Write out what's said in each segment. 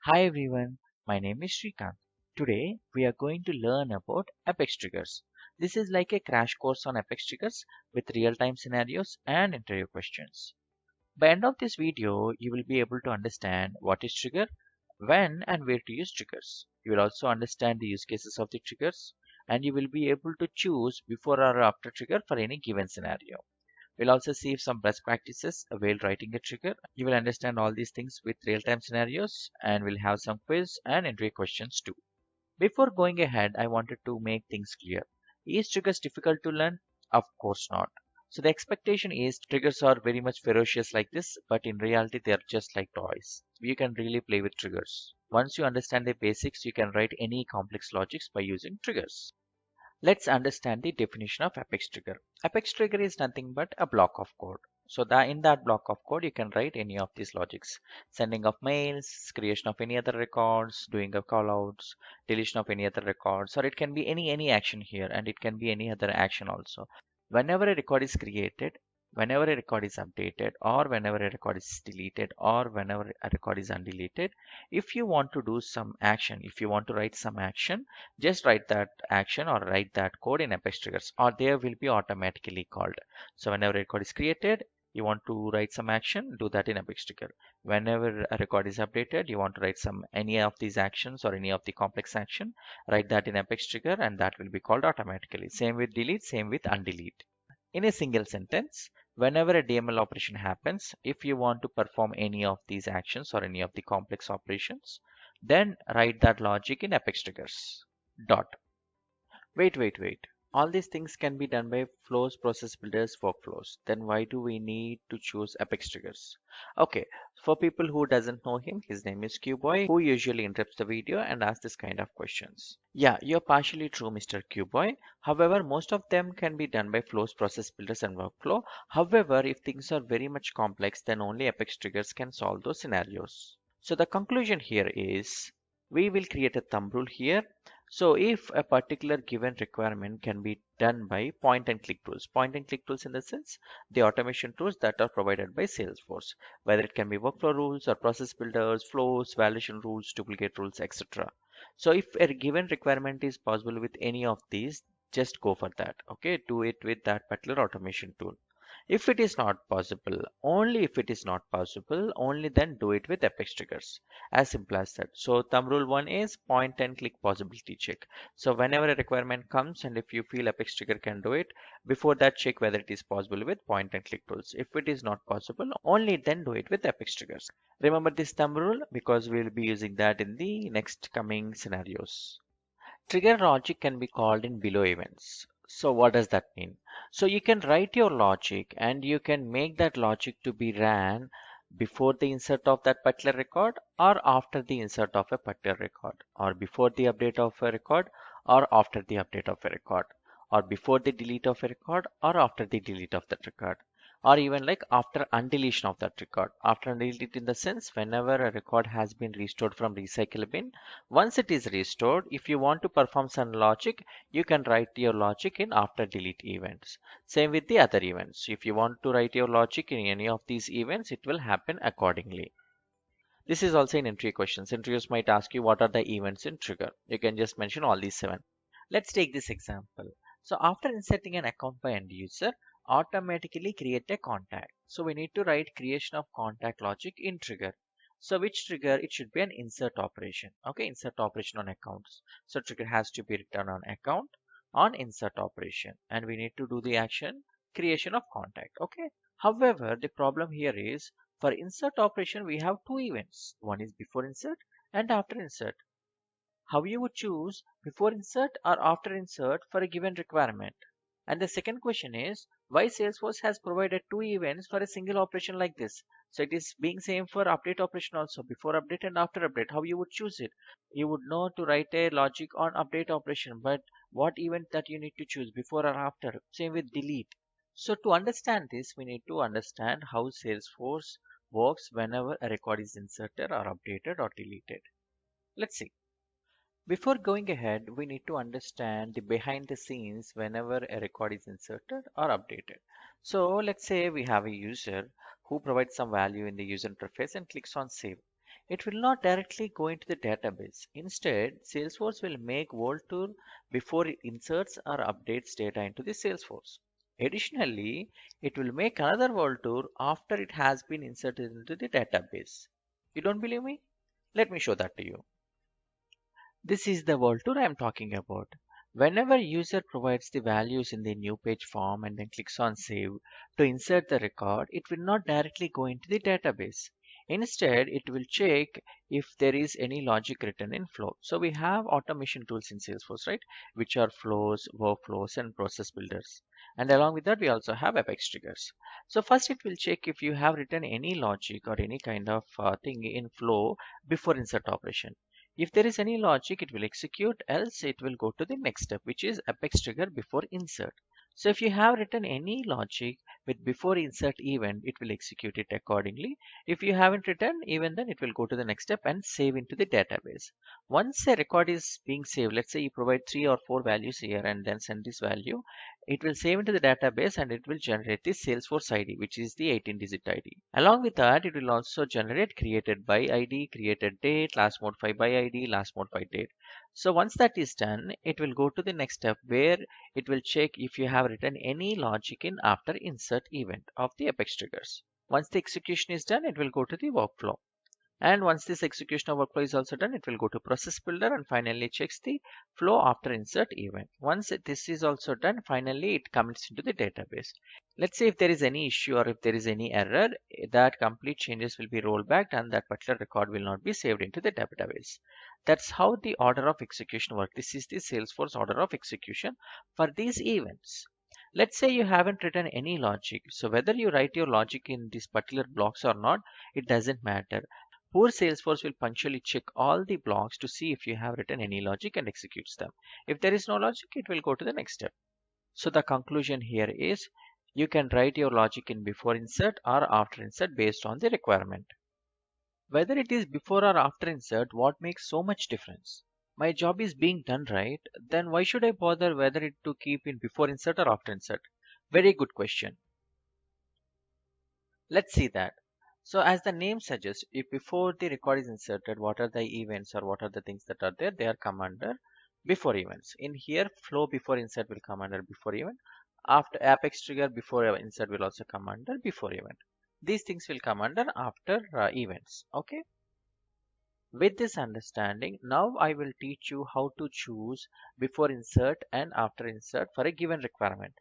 Hi everyone, my name is Shrikant. Today we are going to learn about Apex Triggers. This is like a crash course on Apex Triggers with real-time scenarios and interview questions. By end of this video, you will be able to understand what is trigger, when and where to use triggers. You will also understand the use cases of the triggers and you will be able to choose before or after trigger for any given scenario. We'll also see some best practices while writing a trigger. You will understand all these things with real-time scenarios and we'll have some quiz and interview questions too. Before going ahead, I wanted to make things clear. Is triggers difficult to learn? Of course not. So the expectation is triggers are very much ferocious like this, but in reality they are just like toys. You can really play with triggers. Once you understand the basics, you can write any complex logics by using triggers. Let's understand the definition of Apex Trigger. Apex Trigger is nothing but a block of code. So in that block of code, you can write any of these logics. Sending of mails, creation of any other records, doing of callouts, deletion of any other records, or it can be any action here and it can be any other action also. Whenever a record is created, whenever a record is updated, or whenever a record is deleted, or whenever a record is undeleted, if you want to do some action, if you want to write some action, just write that action or write that code in Apex Triggers, or they will be automatically called. So whenever a record is created, you want to write some action, do that in Apex Trigger. Whenever a record is updated, you want to write any of these actions or any of the complex action, write that in Apex Trigger and that will be called automatically. Same with delete, same with undelete. In a single sentence, whenever a DML operation happens, if you want to perform any of these actions or any of the complex operations, then write that logic in Apex Triggers. Dot. Wait. All these things can be done by flows, process builders, workflows. Then why do we need to choose Apex Triggers? Okay, for people who doesn't know him, his name is Qboy, who usually interrupts the video and asks this kind of questions. Yeah, you're partially true, Mr. Qboy. However, most of them can be done by flows, process builders, and workflow. However, if things are very much complex, then only Apex Triggers can solve those scenarios. So the conclusion here is we will create a thumb rule here. So if a particular given requirement can be done by point and click tools in the sense the automation tools that are provided by Salesforce, whether it can be workflow rules or process builders, flows, validation rules, duplicate rules, etc. So if a given requirement is possible with any of these, just go for that. Okay, do it with that particular automation tool. If it is not possible, only if it is not possible, only then do it with Apex Triggers. As simple as that. So thumb rule one is point and click possibility check. So whenever a requirement comes and if you feel Apex Trigger can do it, before that check whether it is possible with point and click tools. If it is not possible, only then do it with Apex Triggers. Remember this thumb rule because we will be using that in the next coming scenarios. Trigger logic can be called in below events. So what does that mean? So you can write your logic and you can make that logic to be ran before the insert of that particular record or after the insert of a particular record or before the update of a record or after the update of a record or before the delete of a record or after the delete of that record or even like after undeletion of that record. After undelete in the sense whenever a record has been restored from recycle bin, once it is restored, if you want to perform some logic, you can write your logic in after delete events. Same with the other events. If you want to write your logic in any of these events, it will happen accordingly. This is also in entry questions. Interviews might ask you what are the events in Trigger. You can just mention all these 7. Let's take this example. So after inserting an account by end user, automatically create a contact. So we need to write creation of contact logic in Trigger. So which trigger? It should be an insert operation. Okay, insert operation on accounts. So trigger has to be written on account on insert operation. And we need to do the action creation of contact. Okay. However, the problem here is for insert operation, we have two events. One is before insert and after insert. How you would choose before insert or after insert for a given requirement? And the second question is why Salesforce has provided two events for a single operation like this. So it is being same for update operation also, before update and after update. How you would choose it? You would know to write a logic on update operation, but what event that you need to choose before or after? Same with delete. So to understand this, we need to understand how Salesforce works whenever a record is inserted or updated or deleted. Let's see. Before going ahead, we need to understand the behind the scenes whenever a record is inserted or updated. So let's say we have a user who provides some value in the user interface and clicks on save. it will not directly go into the database. Instead, Salesforce will make Vault tool before it inserts or updates data into the Salesforce. Additionally, it will make another Vault tool after it has been inserted into the database. You don't believe me? Let me show that to you. This is the Vault tool I am talking about. Whenever user provides the values in the new page form and then clicks on save to insert the record, it will not directly go into the database. Instead, it will check if there is any logic written in flow. So we have automation tools in Salesforce, right? Which are flows, workflows, and process builders. And along with that, we also have Apex triggers. So first it will check if you have written any logic or any kind of thing in flow before insert operation. If there is any logic, it will execute, else it will go to the next step, which is Apex trigger before insert. So if you have written any logic with before insert event, it will execute it accordingly. If you haven't written, even then it will go to the next step and save into the database. Once a record is being saved, let's say you provide 3 or 4 values here and then send this value, it will save into the database and it will generate the Salesforce ID, which is the 18-digit ID. Along with that, it will also generate created by ID, created date, last modified by ID, last modified date. So once that is done, it will go to the next step where it will check if you have written any logic in after insert event of the Apex triggers. Once the execution is done, it will go to the workflow. And once this execution of workflow is also done, it will go to process builder and finally checks the flow after insert event. Once this is also done, finally it commits into the database. Let's say if there is any issue or if there is any error, that complete changes will be rolled back and that particular record will not be saved into the database. That's how the order of execution works. This is the Salesforce order of execution for these events. Let's say you haven't written any logic. So whether you write your logic in these particular blocks or not, it doesn't matter. Poor Salesforce will punctually check all the blocks to see if you have written any logic and executes them. If there is no logic, it will go to the next step. So the conclusion here is you can write your logic in before insert or after insert based on the requirement. Whether it is before or after insert, what makes so much difference? My job is being done right, then why should I bother whether it to keep in before insert or after insert? Very good question. Let's see that. So as the name suggests, if before the record is inserted, what are the events or what are the things that are there? They are come under before events. In here, flow before insert will come under before event. After Apex trigger before insert will also come under before event. These things will come under after events. Okay. With this understanding, now I will teach you how to choose before insert and after insert for a given requirement.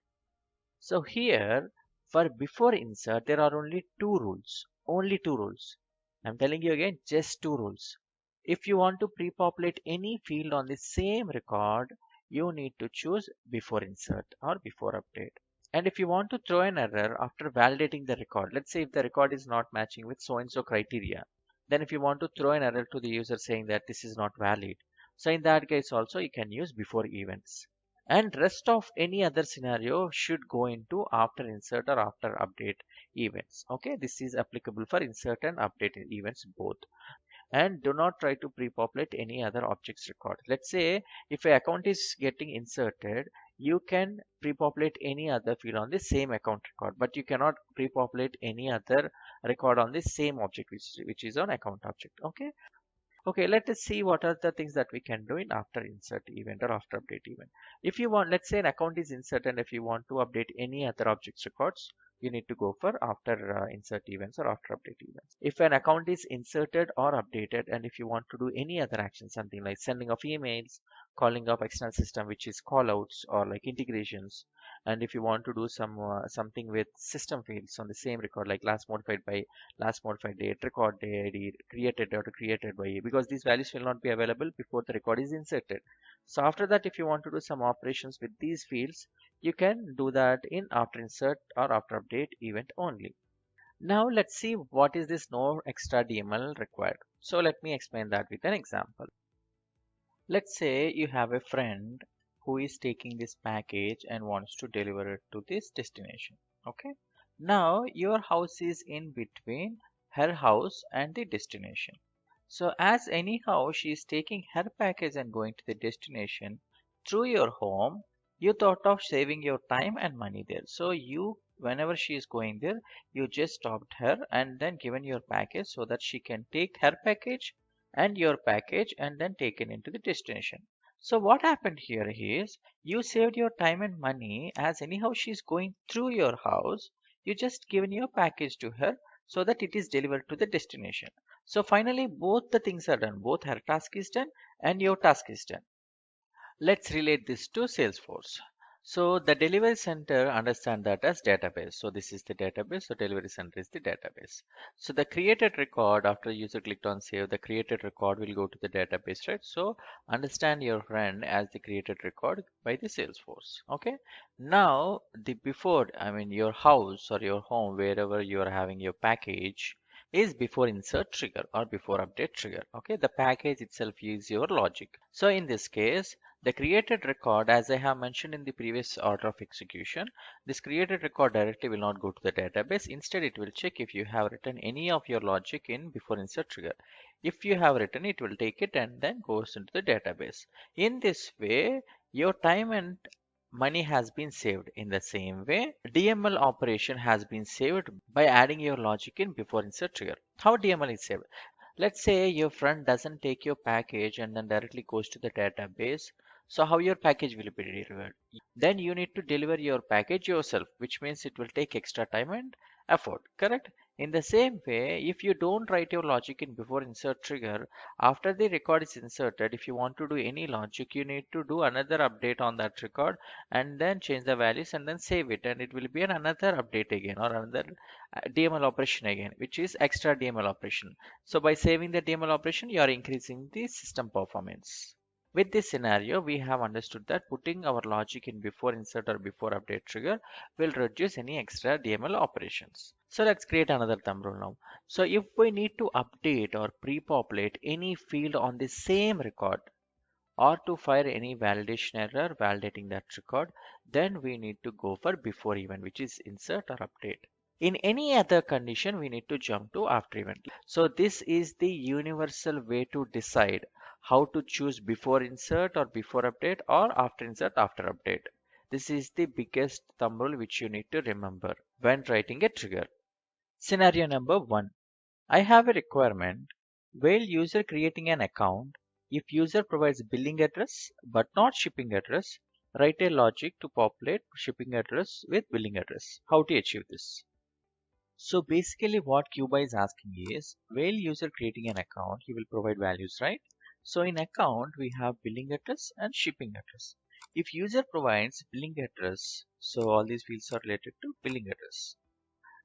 So here for before insert, there are only two rules. Only two rules. I'm telling you again, just two rules. If you want to pre-populate any field on the same record, you need to choose before insert or before update. And if you want to throw an error after validating the record, let's say if the record is not matching with so and so criteria, then if you want to throw an error to the user saying that this is not valid, so in that case also you can use before events. And rest of any other scenario should go into after insert or after update events. Okay, this is applicable for insert and update events both. And do not try to pre-populate any other objects record. Let's say if an account is getting inserted, you can pre-populate any other field on the same account record, but you cannot pre-populate any other record on the same object which is on account object. Okay. Okay, let us see what are the things that we can do in after insert event or after update event. If you want, let's say an account is inserted and if you want to update any other objects records, you need to go for after insert events or after update events. If an account is inserted or updated and if you want to do any other action, something like sending of emails, calling of external system, which is callouts or like integrations, and if you want to do something with system fields on the same record, like last modified by last modified date, record day ID, created or created by, because these values will not be available before the record is inserted. So after that, if you want to do some operations with these fields, you can do that in after insert or after update event only. Now let's see what is this no extra DML required. So let me explain that with an example. Let's say you have a friend who is taking this package and wants to deliver it to this destination. Okay. Now your house is in between her house and the destination. So as anyhow she is taking her package and going to the destination through your home, you thought of saving your time and money there. So you whenever she is going there, you just stopped her and then given your package so that she can take her package and your package and then take it into the destination. So what happened here is you saved your time and money, as anyhow she's going through your house. You just given your package to her so that it is delivered to the destination. So finally both the things are done. Both her task is done and your task is done. Let's relate this to Salesforce. So the delivery center understand that as database. So this is the database. So delivery center is the database. So the created record, after user clicked on save, the created record will go to the database, right? So understand your friend as the created record by the Salesforce. Okay. Now the before, I mean your house or your home, wherever you are having your package, is before insert trigger or before update trigger. Okay. The package itself is your logic. So in this case, the created record, as I have mentioned in the previous order of execution, this created record directly will not go to the database. Instead, it will check if you have written any of your logic in before insert trigger. If you have written, it will take it and then goes into the database. In this way, your time and money has been saved. In the same way, DML operation has been saved by adding your logic in before insert trigger. How DML is saved? Let's say your friend doesn't take your package and then directly goes to the database. So how your package will be delivered? Then you need to deliver your package yourself, which means it will take extra time and effort, correct? In the same way, if you don't write your logic in before insert trigger, after the record is inserted, if you want to do any logic, you need to do another update on that record and then change the values and then save it, and it will be another update again or another DML operation again, which is extra DML operation. So by saving the DML operation, you are increasing the system performance. With this scenario, we have understood that putting our logic in before insert or before update trigger will reduce any extra DML operations. So let's create another thumb rule now. So if we need to update or pre-populate any field on the same record or to fire any validation error validating that record, then we need to go for before event, which is insert or update. In any other condition, we need to jump to after event. So this is the universal way to decide how to choose before insert or before update or after insert after update. This is the biggest thumb rule which you need to remember when writing a trigger. Scenario number 1. I have a requirement while user creating an account. If user provides billing address but not shipping address, write a logic to populate shipping address with billing address. How to achieve this? So basically what Cuba is asking is, while user creating an account, he will provide values, right? So in account, we have billing address and shipping address. If user provides billing address, so all these fields are related to billing address.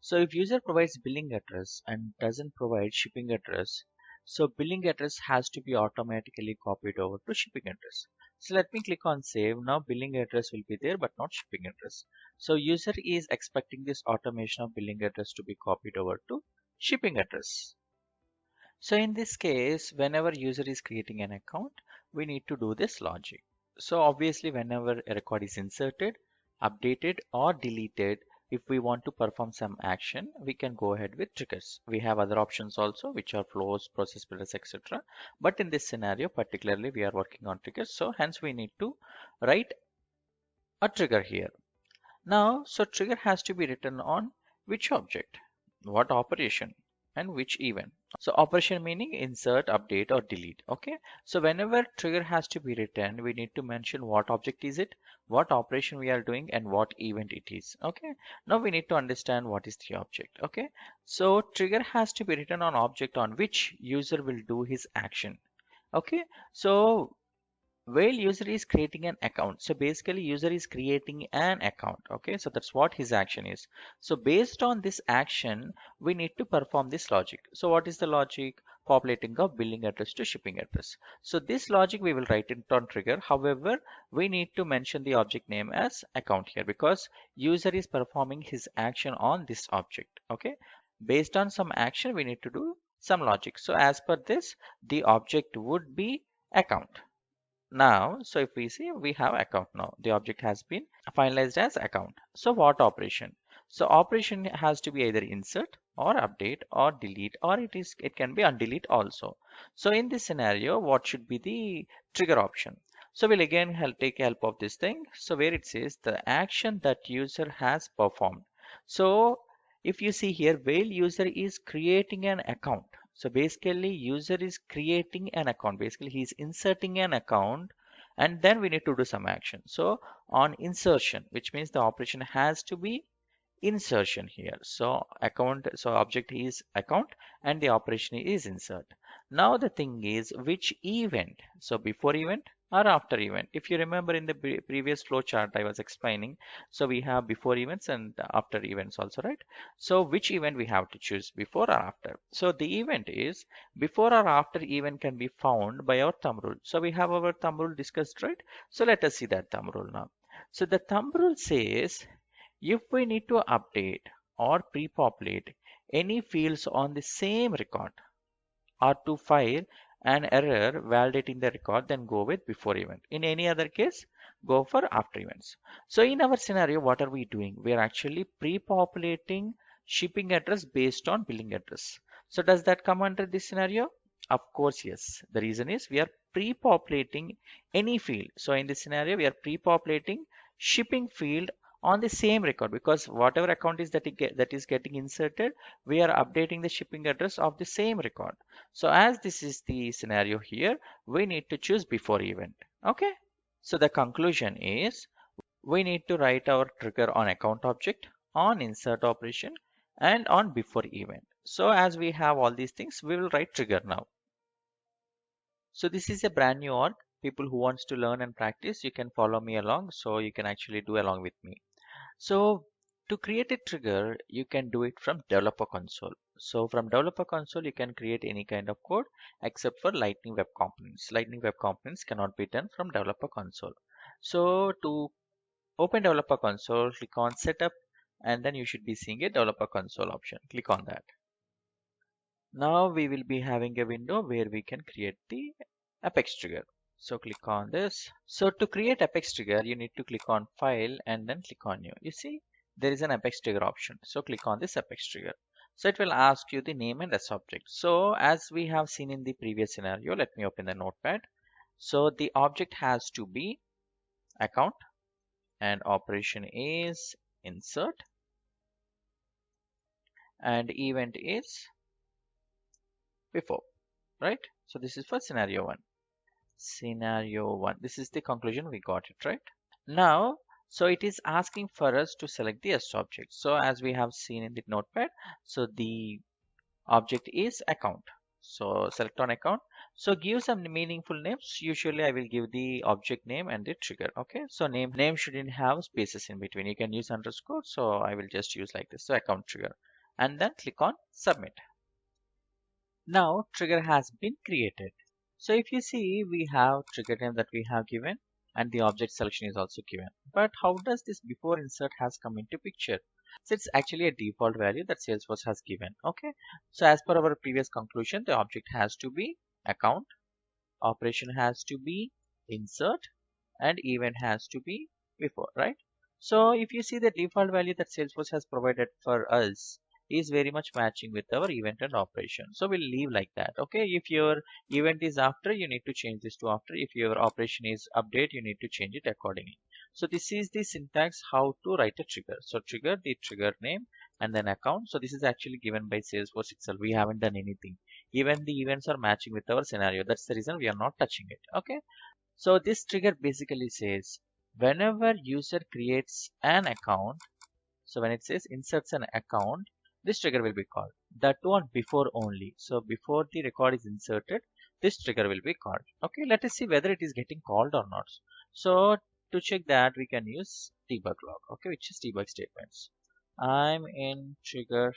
So if user provides billing address and doesn't provide shipping address, so billing address has to be automatically copied over to shipping address. So let me click on save. Now billing address will be there but not shipping address. So user is expecting this automation of billing address to be copied over to shipping address. So in this case, whenever user is creating an account, we need to do this logic. So obviously whenever a record is inserted, updated or deleted, if we want to perform some action, we can go ahead with triggers. We have other options also, which are flows, process builders, etc. But in this scenario, particularly, we are working on triggers. So hence we need to write a trigger here. Now, so trigger has to be written on which object, what operation, and which event. So operation meaning insert, update, or delete. Okay. So whenever trigger has to be written, we need to mention what object is it, what operation we are doing, and what event it is. Okay. Now we need to understand what is the object. Okay. So trigger has to be written on object on which user will do his action. Okay. So while user is creating an account, so basically user is creating an account. Okay, so that's what his action is. So based on this action, we need to perform this logic. So what is the logic? Populating of billing address to shipping address. So this logic we will write it on trigger. However, we need to mention the object name as account here because user is performing his action on this object. Okay, based on some action we need to do some logic. So as per this, the object would be account. Now, so if we see, we have account now. The object has been finalized as account. So what operation? So operation has to be either insert or update or delete, or it can be undelete also. So in this scenario, what should be the trigger option? So we'll again take help of this thing. So where it says the action that user has performed. So if you see here, while user is creating an account, so basically user is creating an account, basically he's inserting an account, and then we need to do some action. So on insertion, which means the operation has to be insertion here. So account, so object is account and the operation is insert. Now the thing is which event, so before event or after event. If you remember in the previous flow chart I was explaining, so we have before events and after events also, right? So which event we have to choose, before or after? So the event is before or after event can be found by our thumb rule. So we have our thumb rule discussed, right? So let us see that thumb rule now. So the thumb rule says if we need to update or pre-populate any fields on the same record or to file an error validating the record, then go with before event. In any other case, go for after events. So in our scenario, what are we doing? We are actually pre-populating shipping address based on billing address. So does that come under this scenario? Of course, yes. The reason is we are pre-populating any field. So in this scenario, we are pre-populating shipping field on the same record, because whatever account is that is getting inserted, we are updating the shipping address of the same record. So as this is the scenario here, we need to choose before event. Okay. So the conclusion is we need to write our trigger on account object, on insert operation, and on before event. So as we have all these things, we will write trigger now. So this is a brand new org. People who wants to learn and practice, you can follow me along. So you can actually do along with me. So to create a trigger, you can do it from developer console. So from developer console, you can create any kind of code except for Lightning Web Components. Lightning Web Components cannot be done from developer console. So to open developer console, click on setup, and then you should be seeing a developer console option. Click on that. Now we will be having a window where we can create the Apex trigger. So click on this. So to create Apex trigger, you need to click on file and then click on new. You see there is an Apex trigger option. So click on this Apex trigger. So it will ask you the name and the object. So as we have seen in the previous scenario, let me open the notepad. So the object has to be account and operation is insert and event is before, right? So this is for scenario one. Scenario one. This is the conclusion, we got it, right? Now, so it is asking for us to select the S object. So as we have seen in the notepad, so the object is account. So select on account. So give some meaningful names. Usually I will give the object name and the trigger. Okay. So name shouldn't have spaces in between. You can use underscore. So I will just use like this. So account trigger. And then click on submit. Now trigger has been created. So if you see, we have trigger name that we have given and the object selection is also given. But how does this before insert has come into picture? So it's actually a default value that Salesforce has given. Okay. So as per our previous conclusion, the object has to be account, operation has to be insert, and event has to be before, right? So if you see the default value that Salesforce has provided for us is very much matching with our event and operation. So we'll leave like that. Okay. If your event is after, you need to change this to after. If your operation is update, you need to change it accordingly. So this is the syntax how to write a trigger. So trigger, the trigger name, and then account. So this is actually given by Salesforce itself. We haven't done anything. Even the events are matching with our scenario. That's the reason we are not touching it. Okay. So this trigger basically says whenever user creates an account, so when it says inserts an account, this trigger will be called. That one before only. So before the record is inserted, this trigger will be called. Okay, let us see whether it is getting called or not. So to check that, we can use debug log, okay, which is debug statements. I'm in trigger.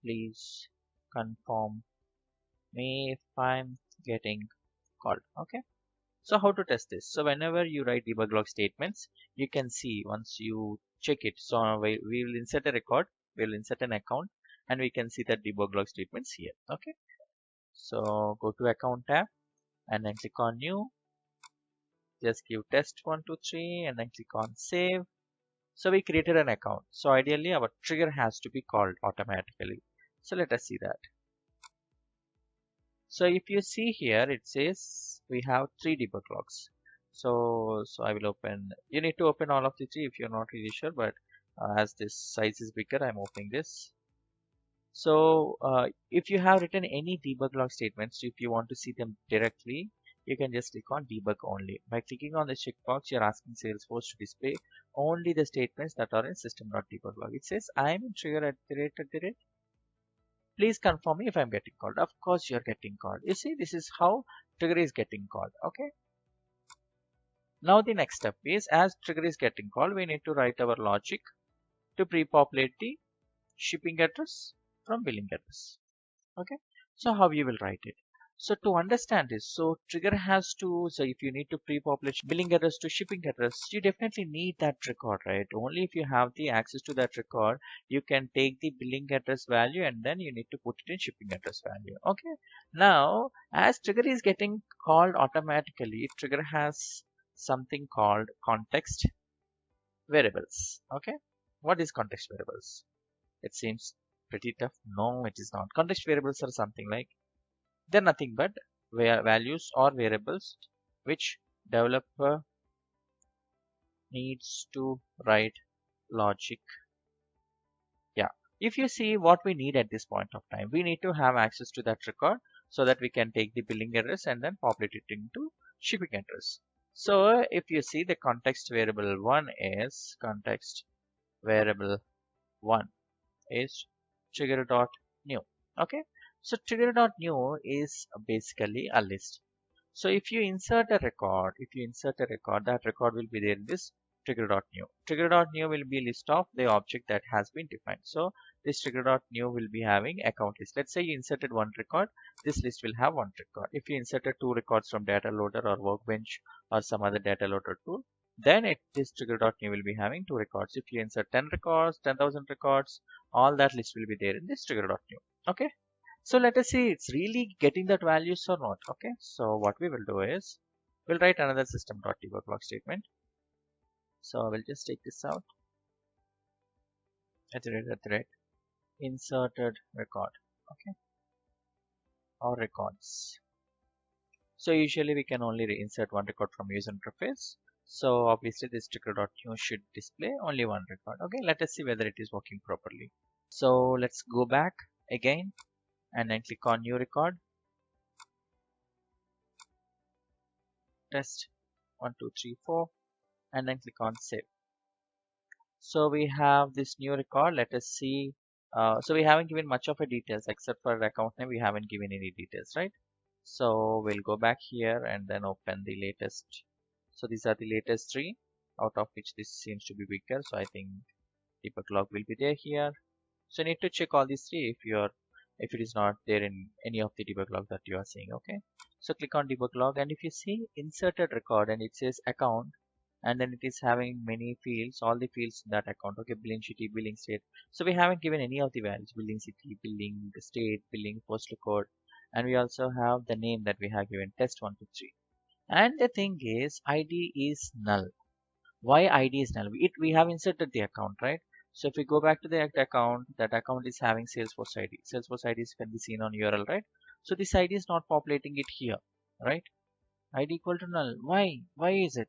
Please confirm me if I'm getting called. Okay. So how to test this? So whenever you write debug log statements, you can see once you check it. So we will insert a record, we will insert an account, and we can see that debug log statements here. Okay. So go to account tab and then click on new. Just give test123 and then click on save. So we created an account. So ideally our trigger has to be called automatically. So let us see that. So if you see here, it says we have 3 debug logs. So I will open, you need to open all of the three if you're not really sure, but as this size is bigger, I'm opening this. So if you have written any debug log statements, if you want to see them directly, you can just click on debug only. By clicking on the checkbox, you're asking Salesforce to display only the statements that are in system.debug log. It says, I am in trigger at the rate. Please confirm me if I'm getting called. Of course, you're getting called. You see, this is how trigger is getting called. Okay. Now the next step is, as trigger is getting called, we need to write our logic to pre-populate the shipping address from billing address. Okay, so how you will write it? So to understand this, so trigger has to, so if you need to pre-populate billing address to shipping address, you definitely need that record, right? Only if you have the access to that record, you can take the billing address value and then you need to put it in shipping address value. Okay, now as trigger is getting called automatically, trigger has something called context variables. Okay, what is context variables? It seems pretty tough. No, it is not. Context variables are something like, they're nothing but values or variables which developer needs to write logic. Yeah, if you see what we need at this point of time, we need to have access to that record so that we can take the billing address and then populate it into shipping address. So if you see, the context variable 1 is context variable 1 is trigger.new. Okay, so trigger.new is basically a list. So if you insert a record, that record will be there in this trigger.new. Trigger.new will be a list of the object that has been defined. So this trigger.new will be having account list. Let's say you inserted one record, this list will have one record. If you inserted two records from data loader or workbench or some other data loader tool, then this trigger.new will be having two records. If you insert 10 records, 10,000 records, all that list will be there in this trigger.new. Okay. So let us see it's really getting that values or not. Okay. So what we will do is we'll write another system.debug log statement. So I will just take this out. At the rate, inserted record. Okay. Or records. So usually we can only insert one record from user interface. So obviously this trigger.new should display only one record. Okay. Let us see whether it is working properly. So let's go back again and then click on new record. Test 1, 2, 3, 4 and then click on save. So we have this new record. Let us see. So we haven't given much of a details except for the account name. We haven't given any details, right? So we'll go back here and then open the latest. So these are the latest three, out of which this seems to be bigger. So I think debug log will be there here. So you need to check all these three if it is not there in any of the debug log that you are seeing. Okay. So click on debug log and if you see inserted record and it says account, and then it is having many fields, all the fields in that account. Okay, billing city, billing state. So we haven't given any of the values, billing city, billing state, billing postal code, and we also have the name that we have given, test123. And the thing is, ID is null. Why ID is null? We have inserted the account, right? So if we go back to the account, that account is having Salesforce ID. Salesforce ID can be seen on URL, right? So this ID is not populating it here, right? ID equal to null. Why? Why is it?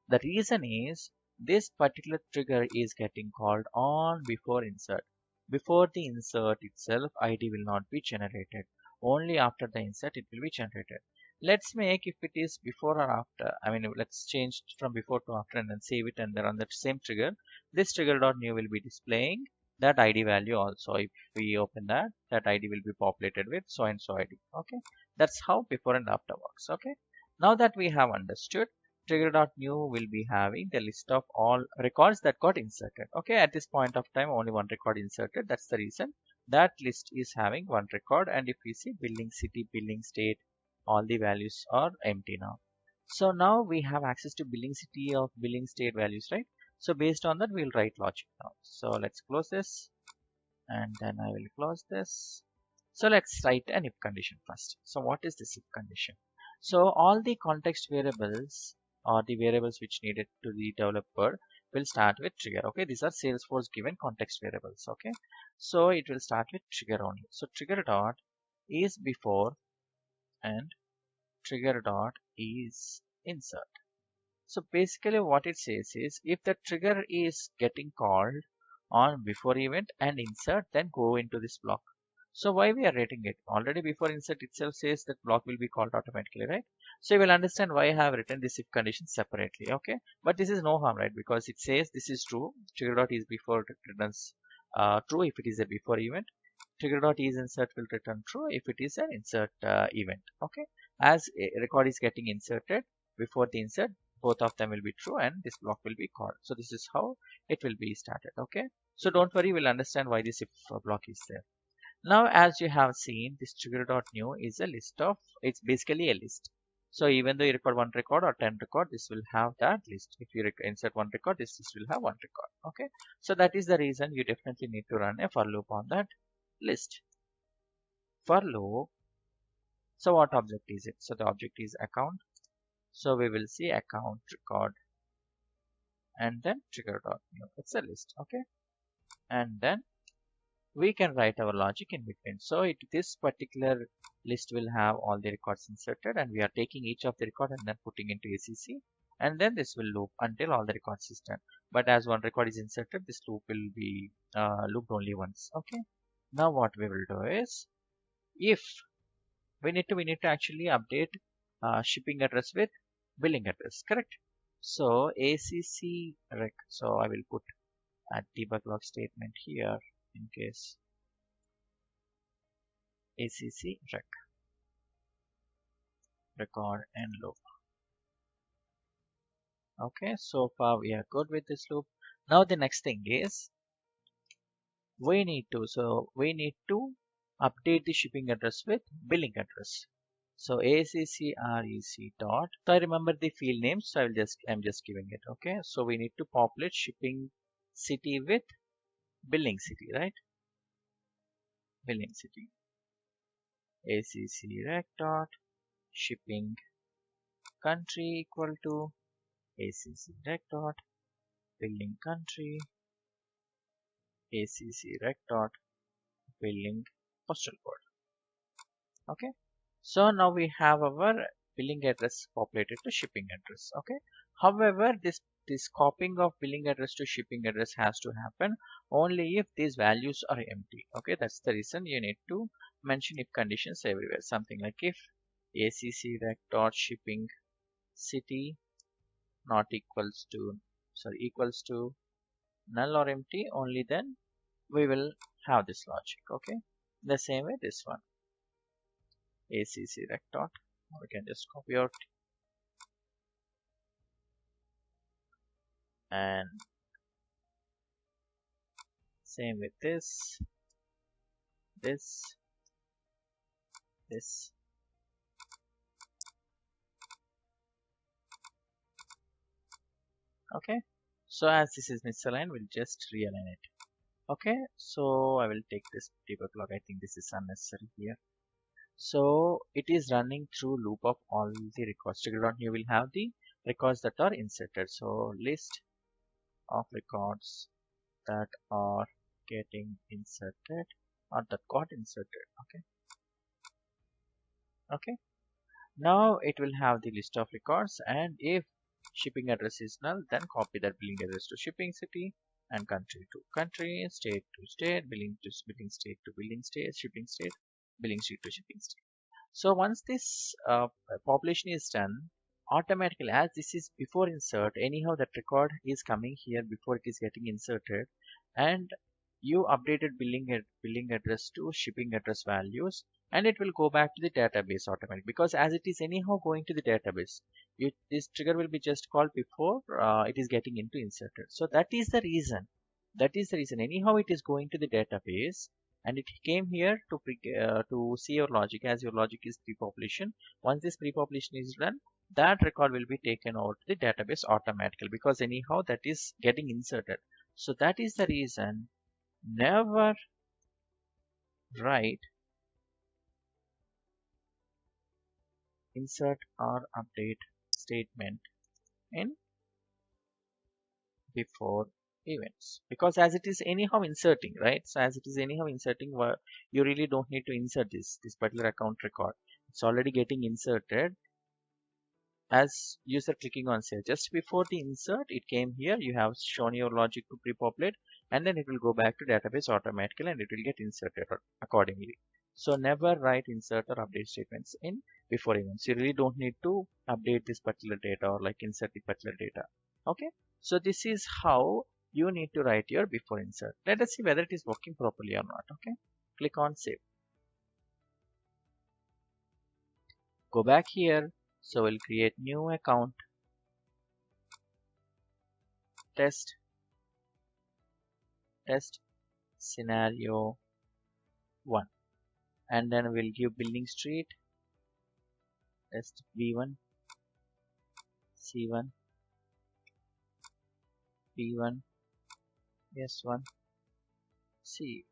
The reason is this particular trigger is getting called on before insert. Before the insert itself, ID will not be generated. Only after the insert it will be generated. Let's make if it is before or after. I mean, let's change from before to after and then save it and then on that same trigger, this trigger.new will be displaying that ID value also. If we open that ID will be populated with so and so ID. Okay, that's how before and after works. Okay, now that we have understood, Trigger.new will be having the list of all records that got inserted. Okay, at this point of time, only one record inserted. That's the reason that list is having one record. And if we see billing city, billing state, all the values are empty now. So now we have access to billing city of billing state values, right? So based on that, we'll write logic now. So let's close this and then I will close this. So let's write an if condition first. So what is this if condition? So all the context variables or the variables which needed to the developer will start with trigger. Okay, these are Salesforce given context variables. Okay, so it will start with trigger only. So trigger dot is before and trigger dot is insert. So basically what it says is if the trigger is getting called on before event and insert, then go into this block. So why we are rating it? Already before insert itself says that block will be called automatically, right? So you will understand why I have written this if condition separately, okay? But this is no harm, right? Because it says this is true. Trigger dot is before returns true if it is a before event. Trigger dot is insert will return true if it is an insert event, okay? As a record is getting inserted before the insert, both of them will be true and this block will be called. So this is how it will be started, okay? So don't worry, we'll understand why this if block is there. Now, as you have seen, this Trigger.new is a list of, it's basically a list. So even though you record one record or 10 record, this will have that list. If you insert one record, this list will have one record. Okay. So that is the reason you definitely need to run a for loop on that list. For loop. So what object is it? So the object is account. So we will see account record and then Trigger.new. It's a list. Okay. And then we can write our logic in between. So this particular list will have all the records inserted and we are taking each of the record and then putting into ACC, and then this will loop until all the records is done. But as one record is inserted, this loop will be looped only once. Okay. Now what we will do is, if we need to actually update shipping address with billing address, correct? So ACC rec. So I will put a debug log statement here in case ACC rec record and loop. Okay, so far we are good with this loop. Now the next thing is we need to update the shipping address with billing address. So ACC rec dot. So I remember the field names, so I'm just giving it. Okay, so we need to populate shipping city with billing city, right? Billing city. ACC rec dot shipping country equal to ACC rec dot billing country ACC rec dot billing postal code. Okay, so now we have our billing address populated to shipping address. Okay, however, this copying of billing address to shipping address has to happen only if these values are empty. Okay, that's the reason you need to mention if conditions everywhere. Something like if ACC rec dot shipping city not equals to null or empty, only then we will have this logic. Okay, the same way this one ACC rec dot, we can just copy out and same with this okay. So as this is misaligned, we'll just realign it. Okay, so I will take this debug log. I think this is unnecessary here. So it is running through loop of all the records. Trigger.new will have the records that are inserted. So list of records that are getting inserted or that got inserted. Okay. Now it will have the list of records, and if shipping address is null, then copy that billing address to shipping city and country to country, state to state, billing to billing state to billing state, shipping state, billing state to shipping state. So once this population is done, automatically, as this is before insert, anyhow that record is coming here before it is getting inserted, and you updated billing address to shipping address values, and it will go back to the database automatically, because as it is anyhow going to the database, this trigger will be just called before it is getting into inserted. So that is the reason. Anyhow it is going to the database, and it came here to see your logic, as your logic is pre-population. Once this pre-population is done, that record will be taken out to the database automatically, because anyhow that is getting inserted. So that is the reason never write insert or update statement in before events, because as it is anyhow inserting, right? So as it is anyhow inserting, you really don't need to insert this particular account record. It's already getting inserted. as user clicking on save. Just before the insert, it came here. You have shown your logic to pre-populate, and then it will go back to database automatically and it will get inserted accordingly. So never write insert or update statements in before events. You really don't need to update this particular data or like insert the particular data. Okay. So this is how you need to write your before insert. Let us see whether it is working properly or not. Okay. Click on save. Go back here. So we'll create new account, test scenario 1, and then we'll give building street, test B1, C1, B1, S1, C1.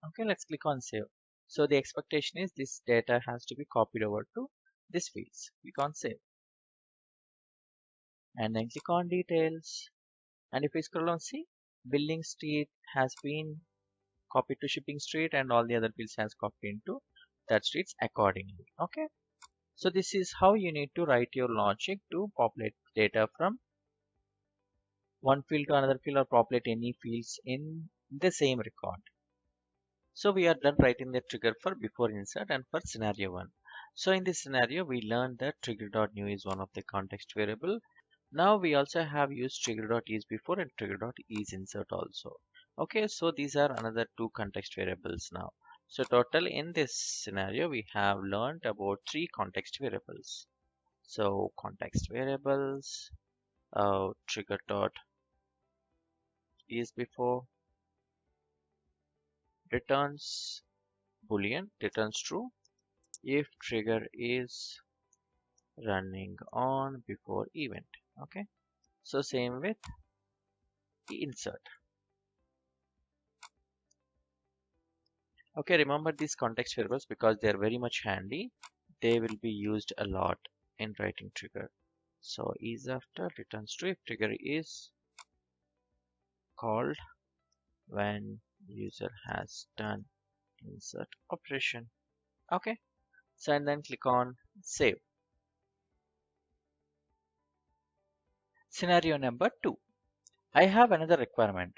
Okay, let's click on save. So the expectation is this data has to be copied over to this fields. Click on save. And then click on details. And if we scroll down, see, building street has been copied to shipping street and all the other fields has copied into that streets accordingly. Okay. So this is how you need to write your logic to populate data from one field to another field or populate any fields in the same record. So we are done writing the trigger for before insert and for scenario 1. So in this scenario, we learned that Trigger.new is one of the context variable. Now we also have used Trigger.is before and Trigger.is insert also. Okay, so these are another two context variables now. So total in this scenario, we have learned about 3 context variables. So context variables, Trigger.is before, returns boolean, returns true if trigger is running on before event. Okay, so same with the insert. Okay, remember these context variables because they are very much handy. They will be used a lot in writing trigger. So is after returns true if trigger is called when user has done insert operation. Okay, so and then click on save. Scenario number 2. I have another requirement.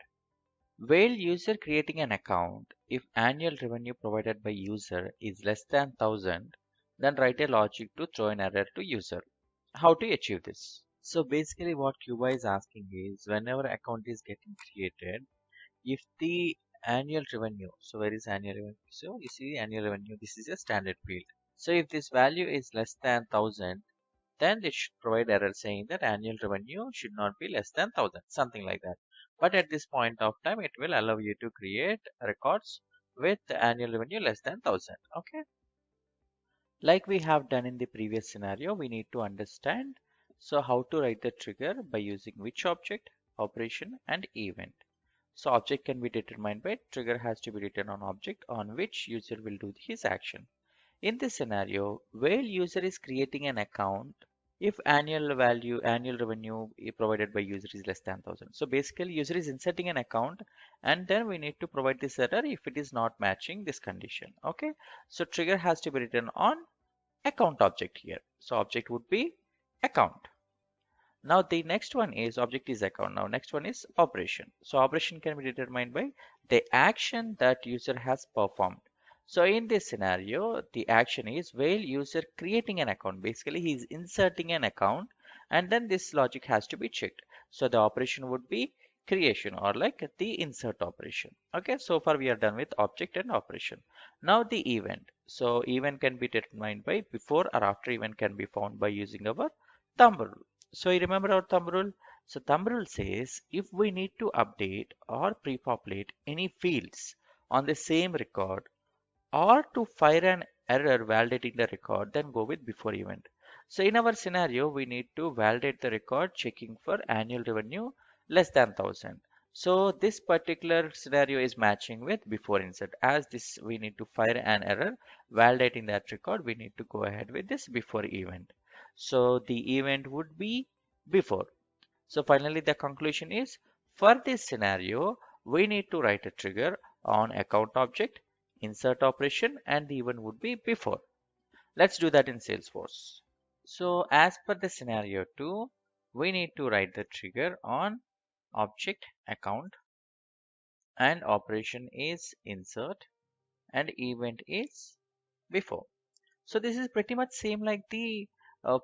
While user creating an account, if annual revenue provided by user is less than 1000, then write a logic to throw an error to user. How to achieve this? So basically what Cuba is asking is whenever account is getting created, if the annual revenue, so where is annual revenue? So you see annual revenue, this is a standard field. So if this value is less than 1000, then they should provide error saying that annual revenue should not be less than 1000, something like that. But at this point of time, it will allow you to create records with annual revenue less than 1000. Okay. Like we have done in the previous scenario, we need to understand. So how to write the trigger by using which object, operation, and event. So object can be determined by trigger has to be written on object on which user will do his action. In this scenario, while user is creating an account, if annual revenue provided by user is less than 1000. So basically user is inserting an account and then we need to provide this error if it is not matching this condition. Okay. So trigger has to be written on account object here. So object would be account. Now the next one is object is account. Now next one is operation. So operation can be determined by the action that user has performed. So in this scenario, the action is while user creating an account. Basically, he is inserting an account and then this logic has to be checked. So the operation would be creation or like the insert operation. Okay, so far we are done with object and operation. Now the event. So event can be determined by before or after event can be found by using our thumb rule. So you remember our thumb rule? So thumb rule says if we need to update or pre-populate any fields on the same record, or to fire an error validating the record, then go with before event. So in our scenario, we need to validate the record checking for annual revenue less than 1000. So this particular scenario is matching with before insert. As this we need to fire an error validating that record, we need to go ahead with this before event. So the event would be before. So finally the conclusion is for this scenario, we need to write a trigger on account object, insert operation, and the event would be before. Let's do that in Salesforce. So as per the scenario 2, we need to write the trigger on object account, and operation is insert, and event is before. So this is pretty much same like the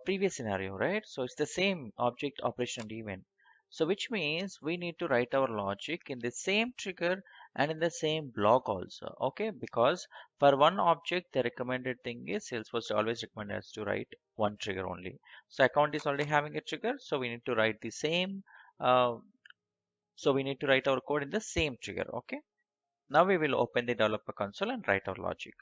previous scenario, right? So it's the same object operation and event. So which means we need to write our logic in the same trigger and in the same block also. Okay, because for one object the recommended thing is Salesforce always recommend us to write one trigger only. So account is already having a trigger, so we need to write the same. Uh, so we need to write our code in the same trigger. Okay. Now we will open the developer console and write our logic.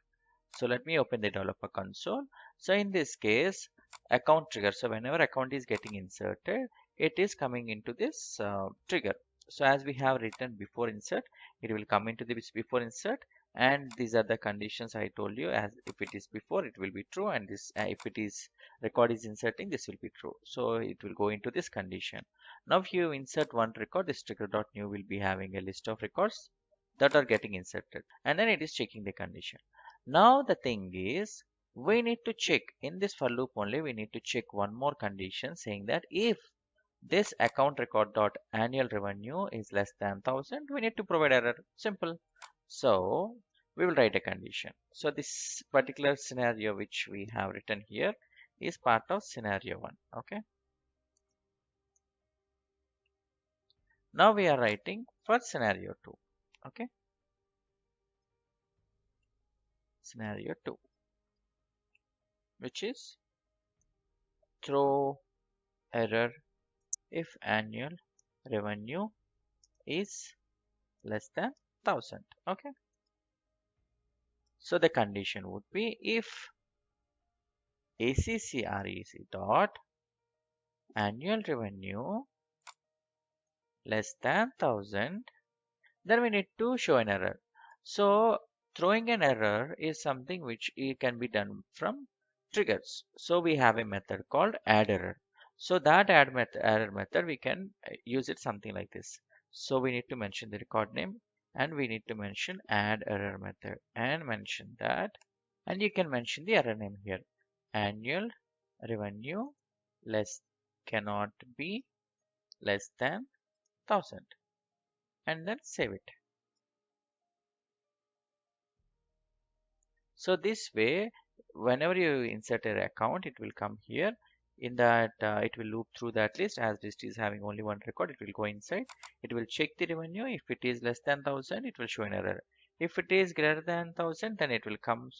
So let me open the developer console. So in this case, account trigger. So whenever account is getting inserted, it is coming into this trigger. So as we have written before insert, it will come into this before insert. And these are the conditions I told you. As if it is before, it will be true. And this, if it is record is inserting, this will be true. So it will go into this condition. Now if you insert one record, this Trigger.new will be having a list of records that are getting inserted. And then it is checking the condition. Now the thing is, we need to check in this for loop only. We need to check one more condition saying that if this account record dot annual revenue is less than 1000, we need to provide error. Simple. So we will write a condition. So this particular scenario which we have written here is part of scenario 1. Okay. Now we are writing for scenario 2. Okay. Scenario 2, which is throw error if annual revenue is less than 1000. Okay. So the condition would be if ACCREC dot annual revenue less than 1000, then we need to show an error. So throwing an error is something which can be done from triggers. So we have a method called add error. So that error method, we can use it something like this. So we need to mention the record name, and we need to mention add error method and mention that, and you can mention the error name here. Annual revenue less cannot be less than 1000, and then save it. So this way, whenever you insert an account, it will come here. In that, it will loop through that list. As list is having only one record, it will go inside. It will check the revenue. If it is less than 1000, it will show an error. If it is greater than 1000, then it will come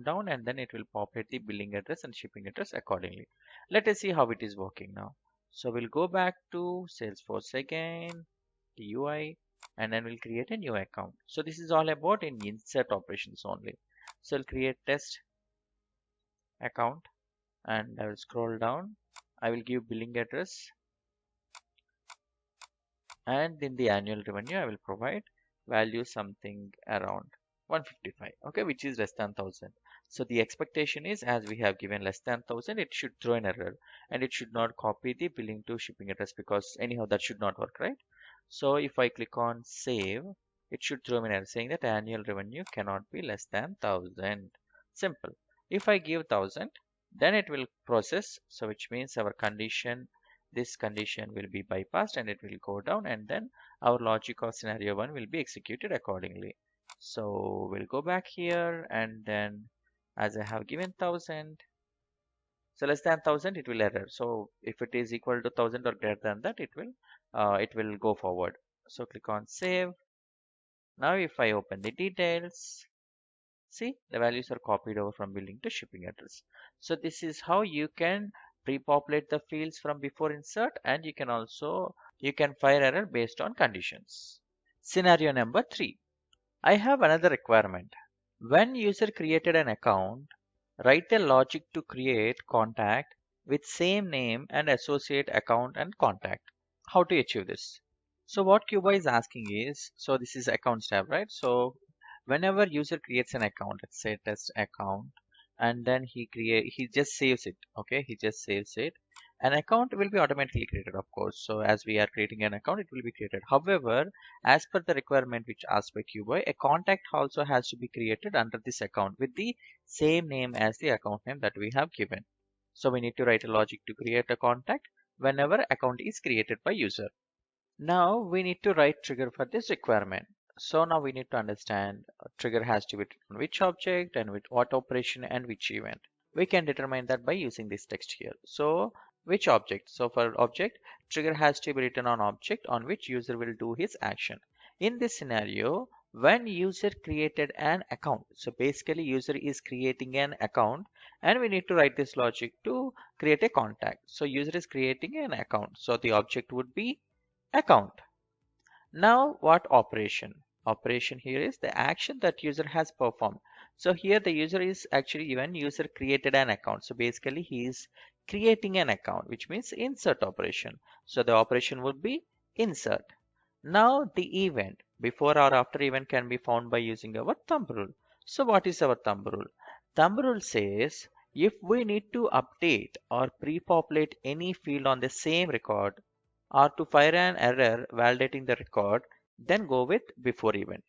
down, and then it will populate the billing address and shipping address accordingly. Let us see how it is working now. So we'll go back to Salesforce again, the UI, and then we'll create a new account. So this is all about in insert operations only. So I'll create test account, and I will scroll down. I will give billing address, and in the annual revenue I will provide value something around 155, okay, which is less than 1000. So the expectation is, as we have given less than 1000, it should throw an error, and it should not copy the billing to shipping address, because anyhow that should not work, right? So if I click on save, it should throw an error saying that annual revenue cannot be less than 1000. Simple. If I give 1000, then it will process. So which means our condition, this condition will be bypassed, and it will go down, and then our logic of scenario 1 will be executed accordingly. So we'll go back here, and then as I have given 1000, so less than 1000, it will error. So if it is equal to 1000 or greater than that, it will go forward. So click on save. Now if I open the details, see the values are copied over from billing to shipping address. So this is how you can pre-populate the fields from before insert, and you can also fire error based on conditions. Scenario number 3. I have another requirement. When user created an account, write a logic to create contact with same name and associate account and contact. How to achieve this? So what Cuba is asking is, so this is accounts tab, right? So whenever user creates an account, let's say test account, and then he just saves it. Okay, he just saves it. An account will be automatically created, of course. So as we are creating an account, it will be created. However, as per the requirement which asked by Cuboy, a contact also has to be created under this account with the same name as the account name that we have given. So we need to write a logic to create a contact whenever account is created by user. Now we need to write trigger for this requirement. So now we need to understand trigger has to be written on which object and with what operation and which event. We can determine that by using this text here. So which object? So for object, trigger has to be written on object on which user will do his action. In this scenario, when user created an account, so basically user is creating an account and we need to write this logic to create a contact. So user is creating an account. So the object would be account. Now what operation? Operation here is the action that user has performed. So here the user is actually when user created an account. So basically he is creating an account, which means insert operation. So the operation would be insert. Now the event before or after event can be found by using our thumb rule. So what is our thumb rule? Thumb rule says if we need to update or pre-populate any field on the same record or to fire an error validating the record, then go with before event.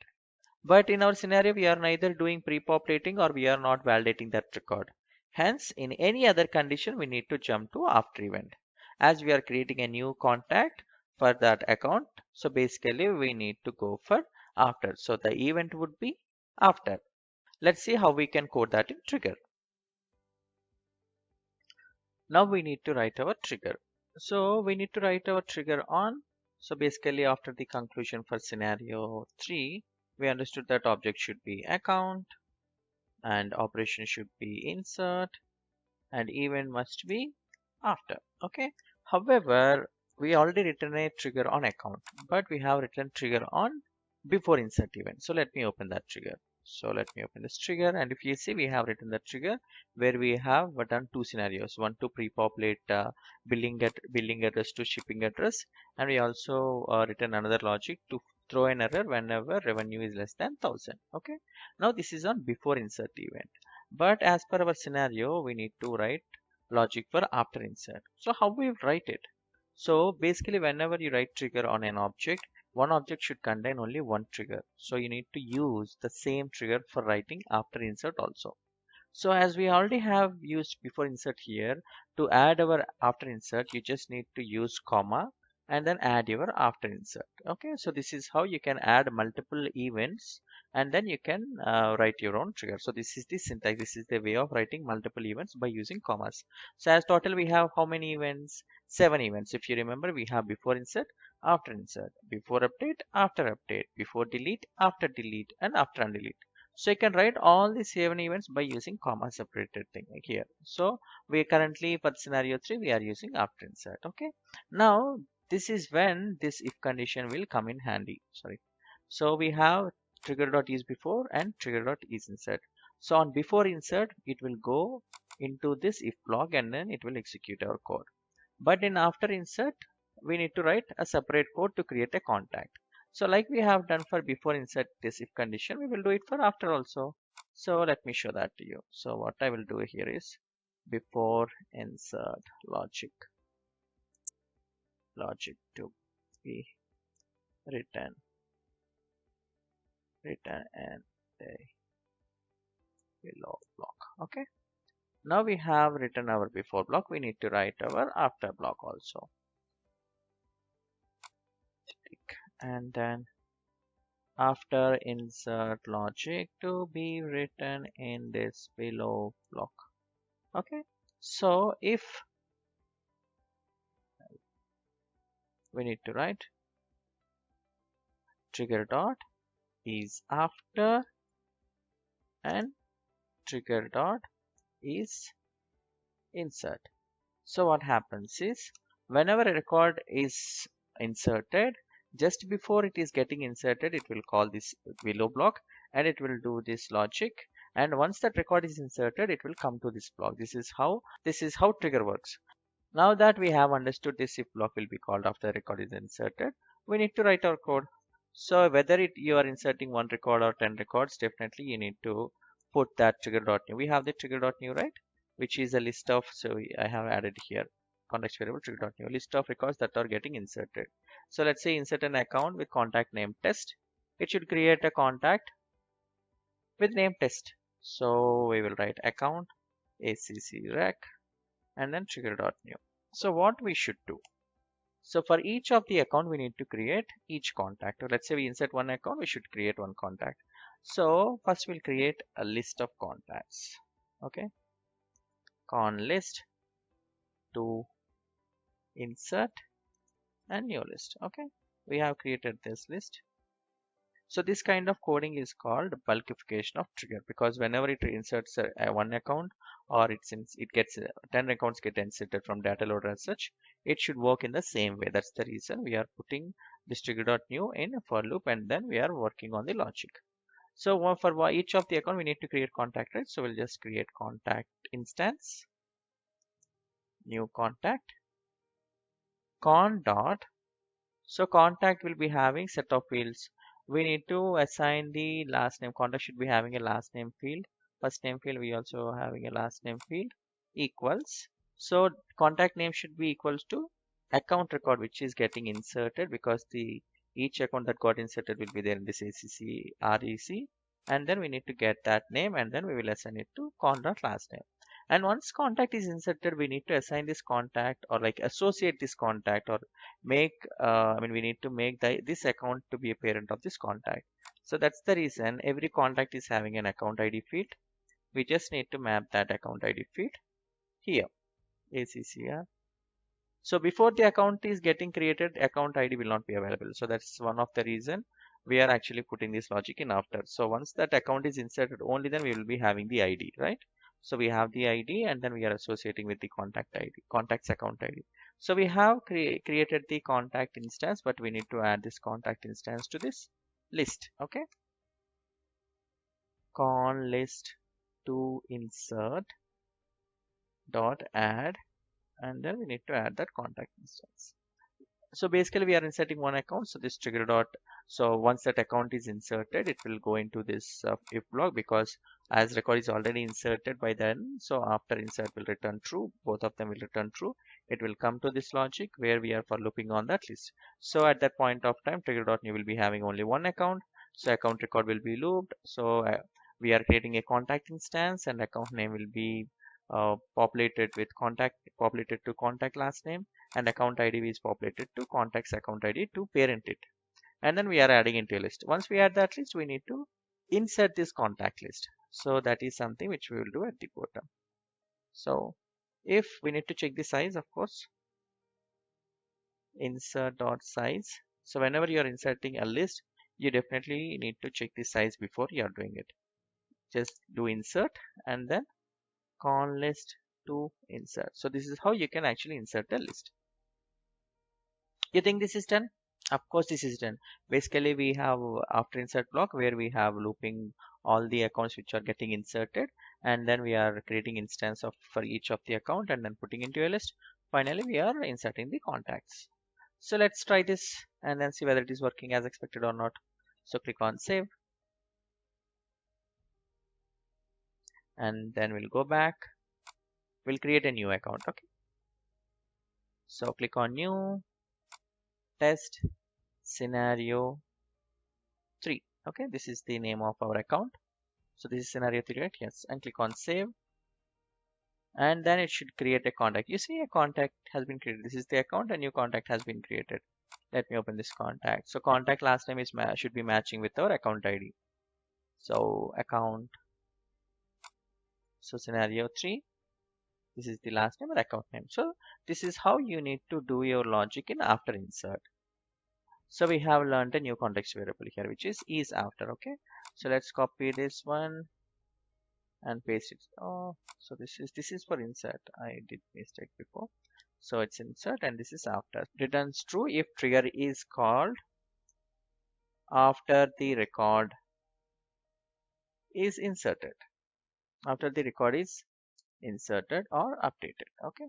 But in our scenario, we are neither doing pre-populating or we are not validating that record. Hence, in any other condition, we need to jump to after event. As we are creating a new contact for that account, so basically we need to go for after. So the event would be after. Let's see how we can code that in trigger. Now we need to write our trigger. So we need to write our trigger on. So basically after the conclusion for scenario 3, we understood that object should be account and operation should be insert and event must be after. Okay. However, we already written a trigger on account, but we have written trigger on before insert event. So let me open that trigger. So let me open this trigger, and if you see, we have written the trigger where we have done two scenarios: one to pre-populate billing address to shipping address, and we also written another logic to throw an error whenever revenue is less than 1000. Okay. Now this is on before insert event, but as per our scenario, we need to write logic for after insert. So how we write it? So basically, whenever you write trigger on an object, one object should contain only one trigger. So you need to use the same trigger for writing after insert also. So as we already have used before insert here, to add our after insert, you just need to use comma and then add your after insert. Okay, so this is how you can add multiple events and then you can write your own trigger. So this is the syntax. This is the way of writing multiple events by using commas. So as total we have how many events? 7 events. If you remember, we have before insert, before update, after update, before delete, after delete, and after undelete. So you can write all the 7 events by using comma separated thing here. So we currently for scenario 3 we are using after insert. Okay. Now this is when this if condition will come in handy. Sorry. So we have trigger.is before and trigger.is insert. So on before insert it will go into this if block and then it will execute our code. But in after insert we need to write a separate code to create a contact. So like we have done for before insert this if condition, we will do it for after also. So let me show that to you. So what I will do here is before insert logic to be written and a below block. Okay. Now we have written our before block. We need to write our after block also. And then after insert logic to be written in this below block. Okay, so if we need to write trigger dot is after and trigger dot is insert. So what happens is whenever a record is inserted, just before it is getting inserted, it will call this below block and it will do this logic. And once that record is inserted, it will come to this block. This is how trigger works. Now that we have understood this if block will be called after the record is inserted, we need to write our code. So whether you are inserting one record or 10 records, definitely you need to put that trigger.new. We have the trigger.new, right? Which is a list of, so I have added here context variable trigger.new, list of records that are getting inserted. So let's say insert an account with contact name test. It should create a contact with name test. So we will write account ACC rec and then Trigger.new. So what we should do? So for each of the account, we need to create each contact. Or let's say we insert one account, we should create one contact. So first we'll create a list of contacts. Okay, con list to insert and new list. Okay, we have created this list. So this kind of coding is called bulkification of trigger, because whenever it inserts a one account, or it gets 10 accounts get inserted from data loader as such, it should work in the same way. That's the reason we are putting this trigger.new in a for loop, and then we are working on the logic. So for each of the account, we need to create contact, right? So we'll just create contact instance, new contact, con dot. So contact will be having set of fields. We need to assign the last name. Contact should be having a last name field. First name field, we also having a last name field equals. So contact name should be equals to account record, which is getting inserted, because the each account that got inserted will be there in this ACC REC. And then we need to get that name, and then we will assign it to con.last name. And once contact is inserted, we need to assign this contact, or like associate this contact, or make we need to make this account to be a parent of this contact. So that's the reason every contact is having an account ID field. We just need to map that account ID field here, ACCR. So before the account is getting created, account ID will not be available. So that's one of the reason we are actually putting this logic in after. So once that account is inserted, only then we will be having the ID, right? So we have the ID, and then we are associating with the contact ID, contact's account ID. So we have created the contact instance, but we need to add this contact instance to this list. Okay. Con list to insert dot add, and then we need to add that contact instance. So basically we are inserting one account. So this trigger dot, so once that account is inserted, it will go into this if block, because as record is already inserted by then, so after insert will return true, both of them will return true. It will come to this logic where we are for looping on that list. So at that point of time, trigger.new will be having only one account, so account record will be looped. So we are creating a contact instance, and account name will be populated to contact last name, and account ID is populated to contact's account ID to parent it. And then we are adding into a list. Once we add that list, we need to insert this contact list. So that is something which we will do at the bottom. So if we need to check the size, of course, insert dot size. So whenever you are inserting a list, you definitely need to check the size before you are doing it. Just do insert and then con list to insert. So this is how you can actually insert a list. You think this is done? Of course this is done. Basically we have after insert block where we have looping all the accounts which are getting inserted, and then we are creating instance of for each of the account and then putting into a list. Finally we are inserting the contacts. So let's try this and then see whether it is working as expected or not. So click on save, and then we'll go back. We'll create a new account. Okay. So click on new, test scenario 3. Okay, this is the name of our account. So this is scenario 3, right? Yes. And click on save. And then it should create a contact. You see a contact has been created. This is the account, a new contact has been created. Let me open this contact. So contact last name is should be matching with our account ID. So account. So scenario 3. This is the last name or account name. So this is how you need to do your logic in after insert. So we have learned a new context variable here, which is after. Okay. So let's copy this one and paste it. Oh, so this is for insert. I did mistake before. So it's insert and this is after. Returns true if trigger is called after the record is inserted. After the record is inserted or updated. Okay.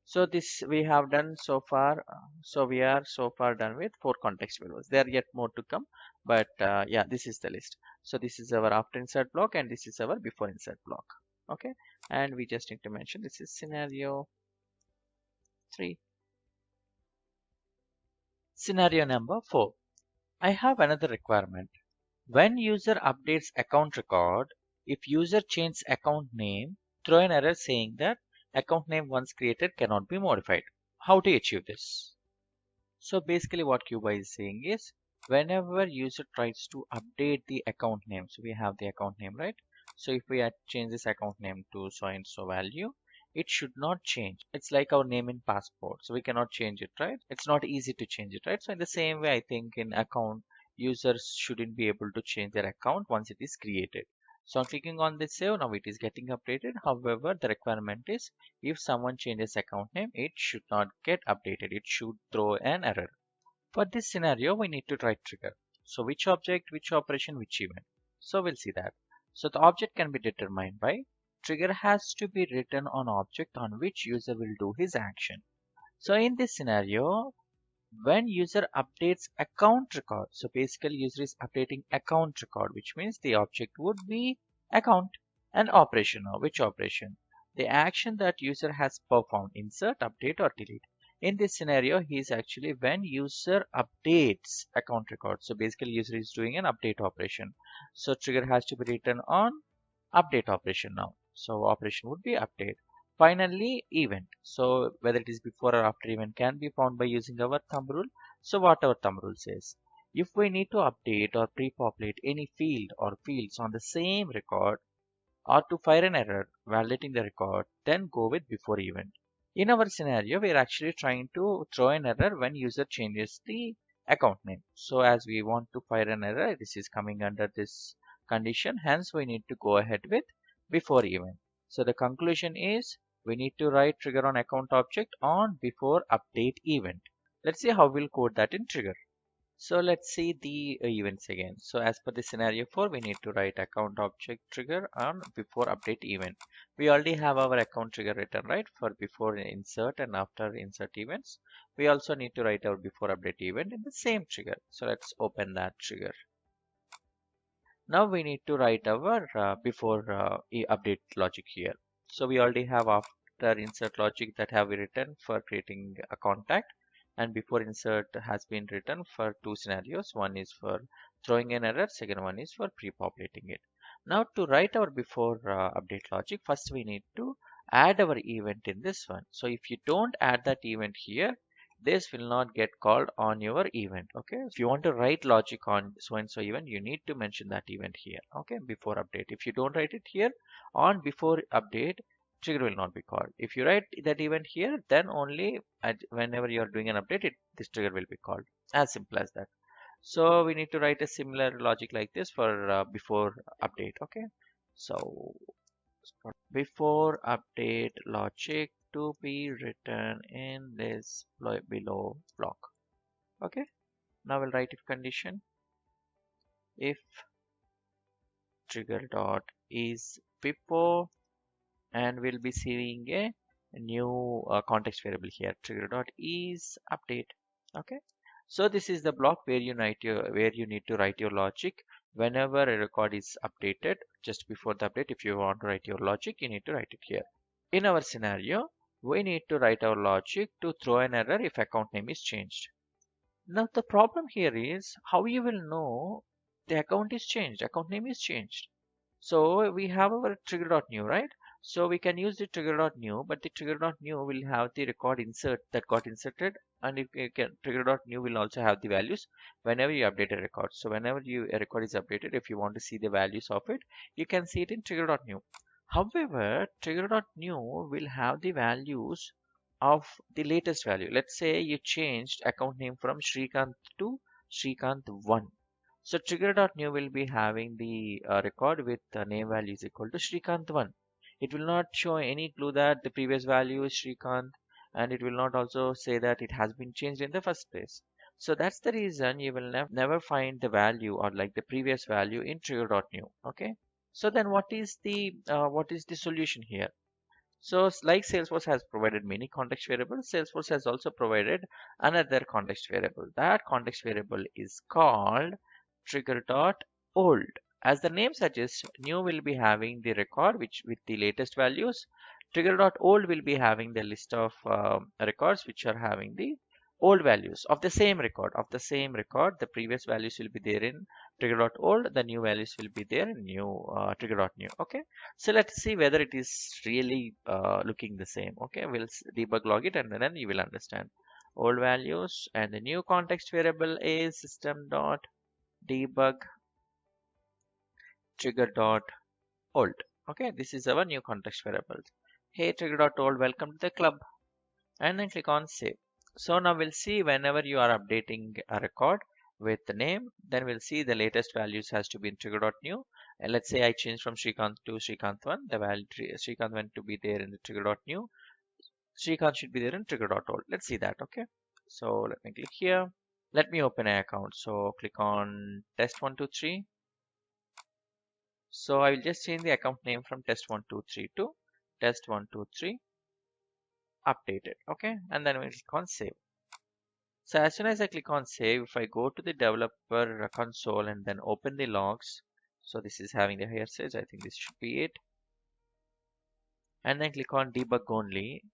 So this we have done so far. So we are so far done with 4 context variables. There are yet more to come, but yeah, this is the list. So this is our after insert block and this is our before insert block. Okay, and we just need to mention this is scenario 3. Scenario number 4. I have another requirement. When user updates account record, if user changes account name, throw an error saying that account name once created cannot be modified. How to achieve this? So basically what Cuba is saying is whenever user tries to update the account name, so we have the account name, right? So if we change this account name to so and so value, it should not change. It's like our name in passport. So we cannot change it, right? It's not easy to change it, right? So in the same way, I think in account, users shouldn't be able to change their account once it is created. So I'm clicking on this save. Now it is getting updated. However, the requirement is if someone changes account name, it should not get updated. It should throw an error. For this scenario, we need to write trigger. So which object, which operation, which event. So we'll see that. So the object can be determined by trigger has to be written on object on which user will do his action. So in this scenario, when user updates account record, so basically user is updating account record, which means the object would be account and operation. Now which operation? The action that user has performed, insert, update or delete. In this scenario, he is actually when user updates account record. So basically user is doing an update operation. So trigger has to be written on update operation now. So operation would be update. Finally, event. So whether it is before or after event can be found by using our thumb rule. So what our thumb rule says. If we need to update or pre-populate any field or fields on the same record or to fire an error validating the record, then go with before event. In our scenario, we are actually trying to throw an error when user changes the account name. So as we want to fire an error, this is coming under this condition. Hence, we need to go ahead with before event. So the conclusion is we need to write trigger on account object on before update event. Let's see how we'll code that in trigger. So let's see the events again. So as per the scenario 4, we need to write account object trigger on before update event. We already have our account trigger written, right, for before insert and after insert events. We also need to write our before update event in the same trigger. So let's open that trigger. Now we need to write our before update logic here. So we already have after insert logic that have we written for creating a contact, and before insert has been written for two scenarios. One is for throwing an error, second one is for pre-populating it. Now to write our before update logic, first we need to add our event in this one. So if you don't add that event here, this will not get called on your event. Okay, if you want to write logic on so and so event, you need to mention that event here. Okay, before update. If you don't write it here on before update, trigger will not be called. If you write that event here, then only whenever you are doing an update, this trigger will be called. As simple as that. So we need to write a similar logic like this for before update. Okay, so before update logic to be written in this below block. Okay, now we'll write if condition if trigger dot is before, and we'll be seeing a new context variable here, trigger dot is update. Okay, so this is the block where you need to write your logic whenever a record is updated. Just before the update, if you want to write your logic, you need to write it here. In our scenario, we need to write our logic to throw an error if account name is changed. Now the problem here is how you will know the account is changed, account name is changed. So we have our trigger.new, right? So we can use the trigger.new, but the trigger.new will have the record insert that got inserted, and if you can trigger.new will also have the values whenever you update a record. So whenever a record is updated, if you want to see the values of it, you can see it in trigger.new. However, trigger.new will have the values of the latest value. Let's say you changed account name from Srikanth to Srikanth1. So trigger.new will be having the record with name value is equal to Srikanth1. It will not show any clue that the previous value is Srikanth, and it will not also say that it has been changed in the first place. So that's the reason you will never find the value or like the previous value in trigger.new. Okay. So then what is the solution here? So like Salesforce has provided many context variables, Salesforce has also provided another context variable. That context variable is called trigger.old. As the name suggests, new will be having the record which with the latest values. Trigger.old will be having the list of records which are having the old values of the same record. The previous values will be there in trigger.old, the new values will be there in new trigger.new. Okay, so let's see whether it is really looking the same. Okay, we'll debug log it and then you will understand. Old values, and the new context variable is system.debug trigger.old. Okay, this is our new context variable. Hey trigger.old, welcome to the club, and then click on save. So now we'll see whenever you are updating a record with the name, then we'll see the latest values has to be in trigger.new. And let's say I change from Srikanth to Srikanth1, the value Srikanth went to be there in the trigger.new. Srikanth should be there in trigger.old. Let's see that. Okay, so let me click here. Let me open an account. So click on test123. So I will just change the account name from test123 to test123 updated. Okay, and then we'll click on save. So as soon as I click on save, if I go to the developer console and then open the logs, so this is having the higher stage, I think this should be it. And then click on debug only.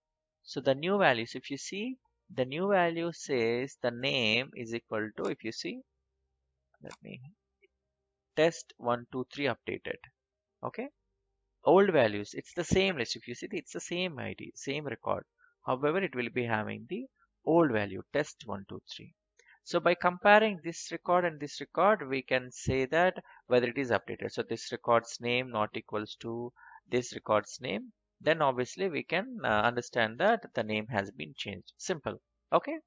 So the new values, if you see, the new value says the name is equal to, if you see, let me, test123 updated. Okay, old values, it's the same list. If you see, it's the same ID, same record. However, it will be having the old value test123. So by comparing this record and this record, we can say that whether it is updated. So this record's name not equals to this record's name, then obviously we can understand that the name has been changed. Simple. Okay.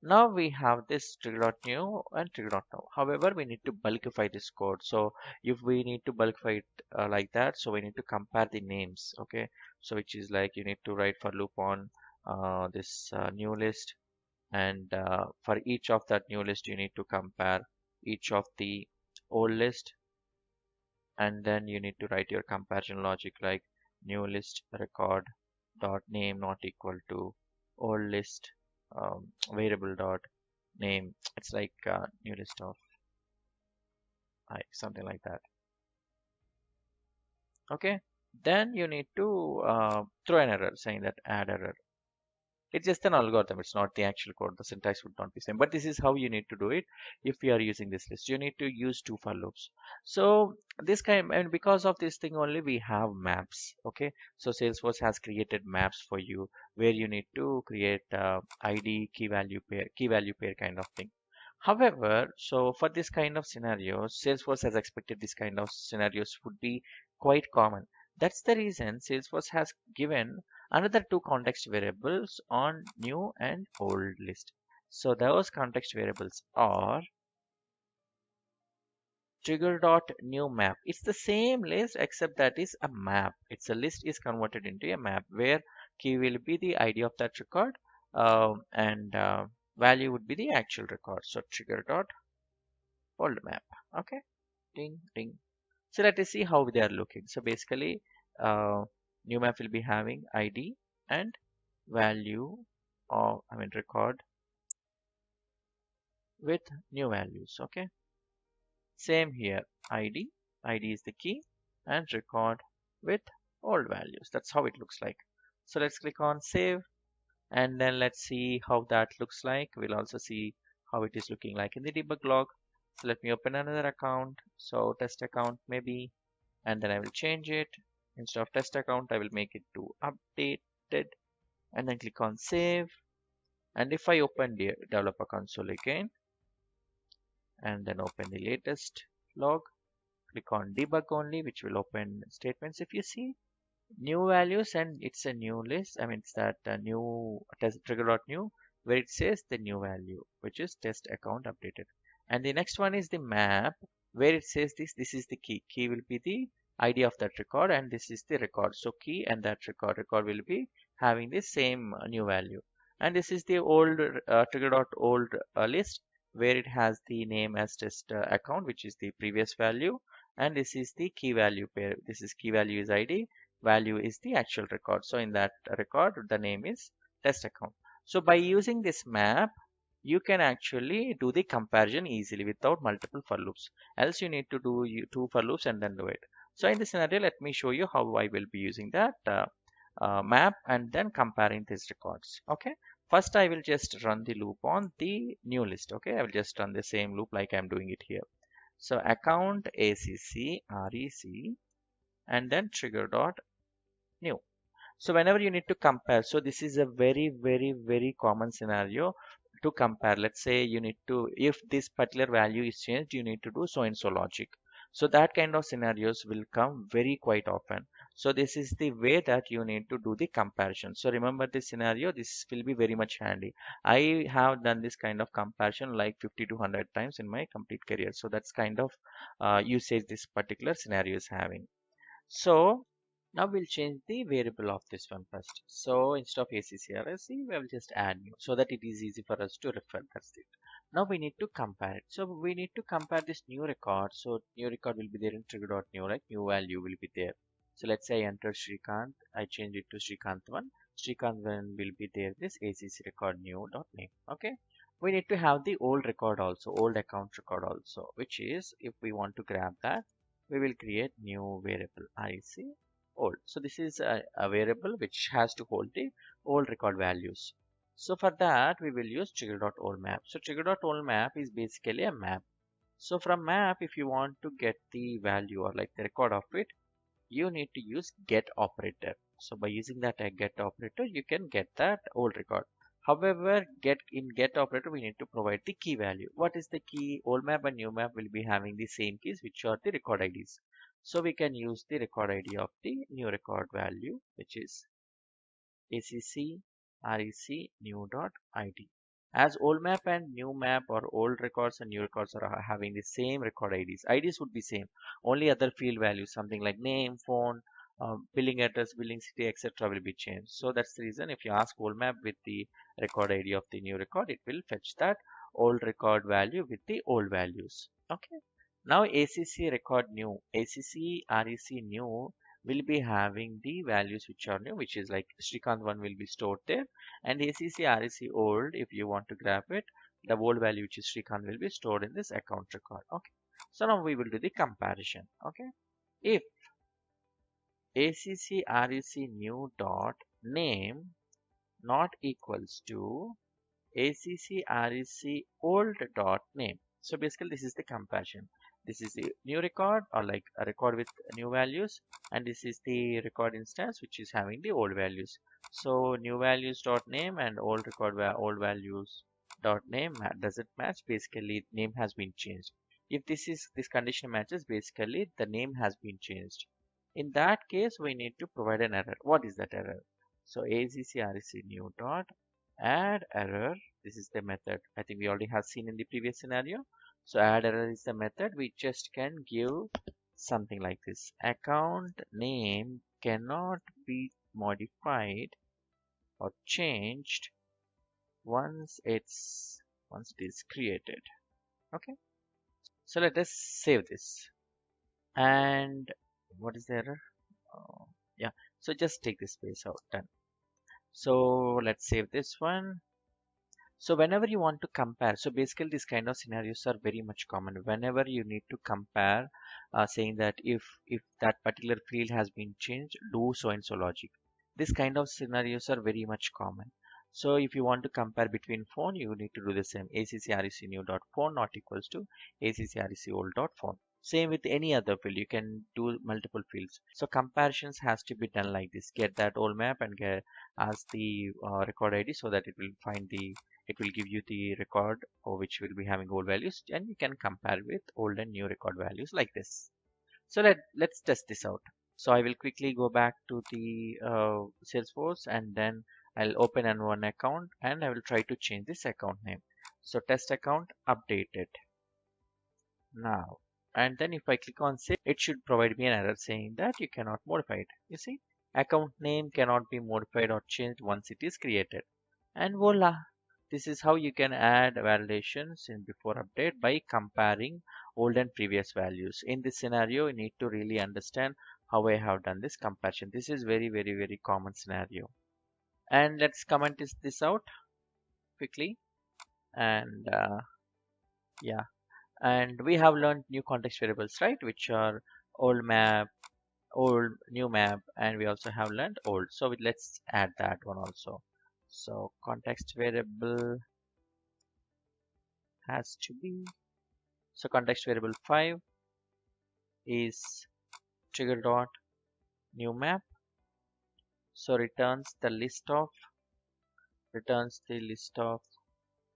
Now we have this trigger.new and trigger.now. However, we need to bulkify this code. So if we need to bulkify it like that, so we need to compare the names. Okay. So which is like you need to write for loop on this new list, and for each of that new list you need to compare each of the old list, and then you need to write your comparison logic like new list record dot name not equal to old list variable dot name. It's like new list of something like that. Okay, then you need to throw an error saying that add error. It's just an algorithm. It's not the actual code. The syntax would not be same. But this is how you need to do it. If we are using this list, you need to use two for loops. So this kind, and because of this thing only, we have maps. Okay. So Salesforce has created maps for you where you need to create ID key value pair kind of thing. However, so for this kind of scenarios, Salesforce has expected this kind of scenarios would be quite common. That's the reason Salesforce has given another two context variables on new and old list. So those context variables are trigger.new map. It's the same list except that is a map. It's a list is converted into a map where key will be the ID of that record and value would be the actual record. So trigger.old map. Okay, ding ding. So let us see how they are looking. So basically new map will be having ID and value of record with new values. Okay, same here, ID is the key and record with old values. That's how it looks like. So let's click on save, and then let's see how that looks like. We'll also see how it is looking like in the debug log. So let me open another account, so test account maybe, and then I will change it. Instead of test account, I will make it to updated, and then click on save. And if I open the developer console again, and then open the latest log, click on debug only, which will open statements. If you see new values, and it's a new list, it's that new test trigger.new where it says the new value, which is test account updated. And the next one is the map where it says this is the key will be the ID of that record, and this is the record. So key and that record will be having the same new value. And this is the old trigger.old list where it has the name as test account, which is the previous value, and this is the key value pair. This is key value is ID, value is the actual record. So in that record, the name is test account. So by using this map, you can actually do the comparison easily without multiple for loops. Else you need to do two for loops and then do it. So in this scenario, let me show you how I will be using that map and then comparing these records. Okay. First, I will just run the loop on the new list. Okay, I will just run the same loop like I'm doing it here. So account ACC REC and then trigger.new. So whenever you need to compare, so this is a very common scenario to compare. Let's say you need to, if this particular value is changed, you need to do so and so logic. So that kind of scenarios will come very quite often. So this is the way that you need to do the comparison. So remember this scenario, this will be very much handy. I have done this kind of comparison like 50 to 100 times in my complete career. So that's kind of usage this particular scenario is having. So now we'll change the variable of this one first. So instead of ACCRSC, we will just add new so that it is easy for us to refer. That's it. Now we need to compare it. So we need to compare this new record. So new record will be there in trigger.new, right? New value will be there. So let's say I enter Srikanth. I change it to Srikanth1. Srikanth1 will be there, this ACC record new.name. Okay. We need to have the old record also, old account record also, which is if we want to grab that, we will create new variable IC old. So this is a variable which has to hold the old record values. So for that we will use trigger.oldMap. So trigger.oldMap is basically a map. So from map, if you want to get the value or like the record of it, you need to use get operator. So by using that get operator, you can get that old record. However, get operator, we need to provide the key value. What is the key? Old map and new map will be having the same keys, which are the record IDs. So we can use the record ID of the new record value, which is ACC REC new.id. As old map and new map or old records and new records are having the same record IDs. IDs would be same. Only other field values, something like name, phone, billing address, billing city, etc. will be changed. So that's the reason if you ask old map with the record ID of the new record, it will fetch that old record value with the old values. Okay. Now ACC record new, ACC REC new will be having the values which are new, which is like Srikanth one will be stored there, and ACC REC old, if you want to grab it, the old value which is Srikanth will be stored in this account record. Okay. So now we will do the comparison. Okay. If ACC REC new dot name not equals to ACC REC old dot name. So basically this is the comparison. This is the new record or like a record with new values, and this is the record instance which is having the old values. So new values dot name and old record old values dot name does it match? Basically name has been changed. If this condition matches, basically the name has been changed. In that case, we need to provide an error. What is that error? So ACC REC new dot add error. This is the method. I think we already have seen in the previous scenario. So add error is the method. We just can give something like this. Account name cannot be modified or changed once it is created. Okay. So let us save this. And what is the error? Yeah. So just take this space out. Done. So let's save this one. So whenever you want to compare, so basically these kind of scenarios are very much common. Whenever you need to compare, saying that if that particular field has been changed, do so and so logic. This kind of scenarios are very much common. So if you want to compare between phone, you need to do the same. ACCREC new dot phone not equals to ACCREC old dot phone. Same with any other field. You can do multiple fields. So comparisons has to be done like this. Get that old map and ask the record ID so that it will give you the record for which will be having old values, and you can compare with old and new record values like this. So let's test this out. So I will quickly go back to the Salesforce, and then I'll open one account and I will try to change this account name. So test account updated now. And then if I click on save, it should provide me an error saying that you cannot modify it. You see, account name cannot be modified or changed once it is created. And voila, this is how you can add validations in before update by comparing old and previous values. In this scenario, you need to really understand how I have done this comparison. This is very common scenario. And let's comment this out quickly. And yeah, and we have learned new context variables, right, which are old map, old, new map, and we also have learned old. So let's add that one also. So context variable has to be, so context variable 5 is trigger.new map. So returns the list of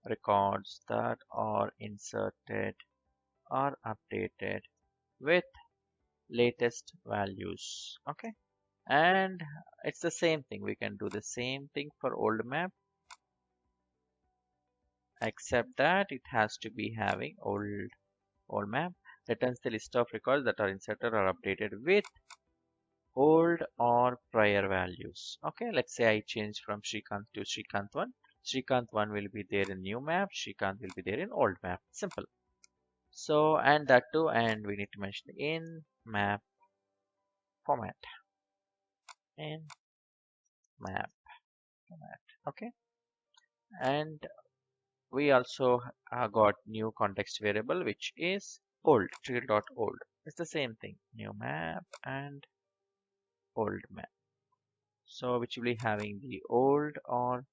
records that are inserted or updated with latest values. Okay, and it's the same thing. We can do the same thing for old map, except that it has to be having old map returns the list of records that are inserted or updated with old or prior values. Okay, let's say I change from Srikanth to Srikanth 1. Srikanth 1 will be there in new map, Srikanth will be there in old map. Simple. So, and that too, and we need to mention in map format. In map format. Okay, and we also got new context variable which is old, trigger.old. It's the same thing, new map and old map. So which will be having the old or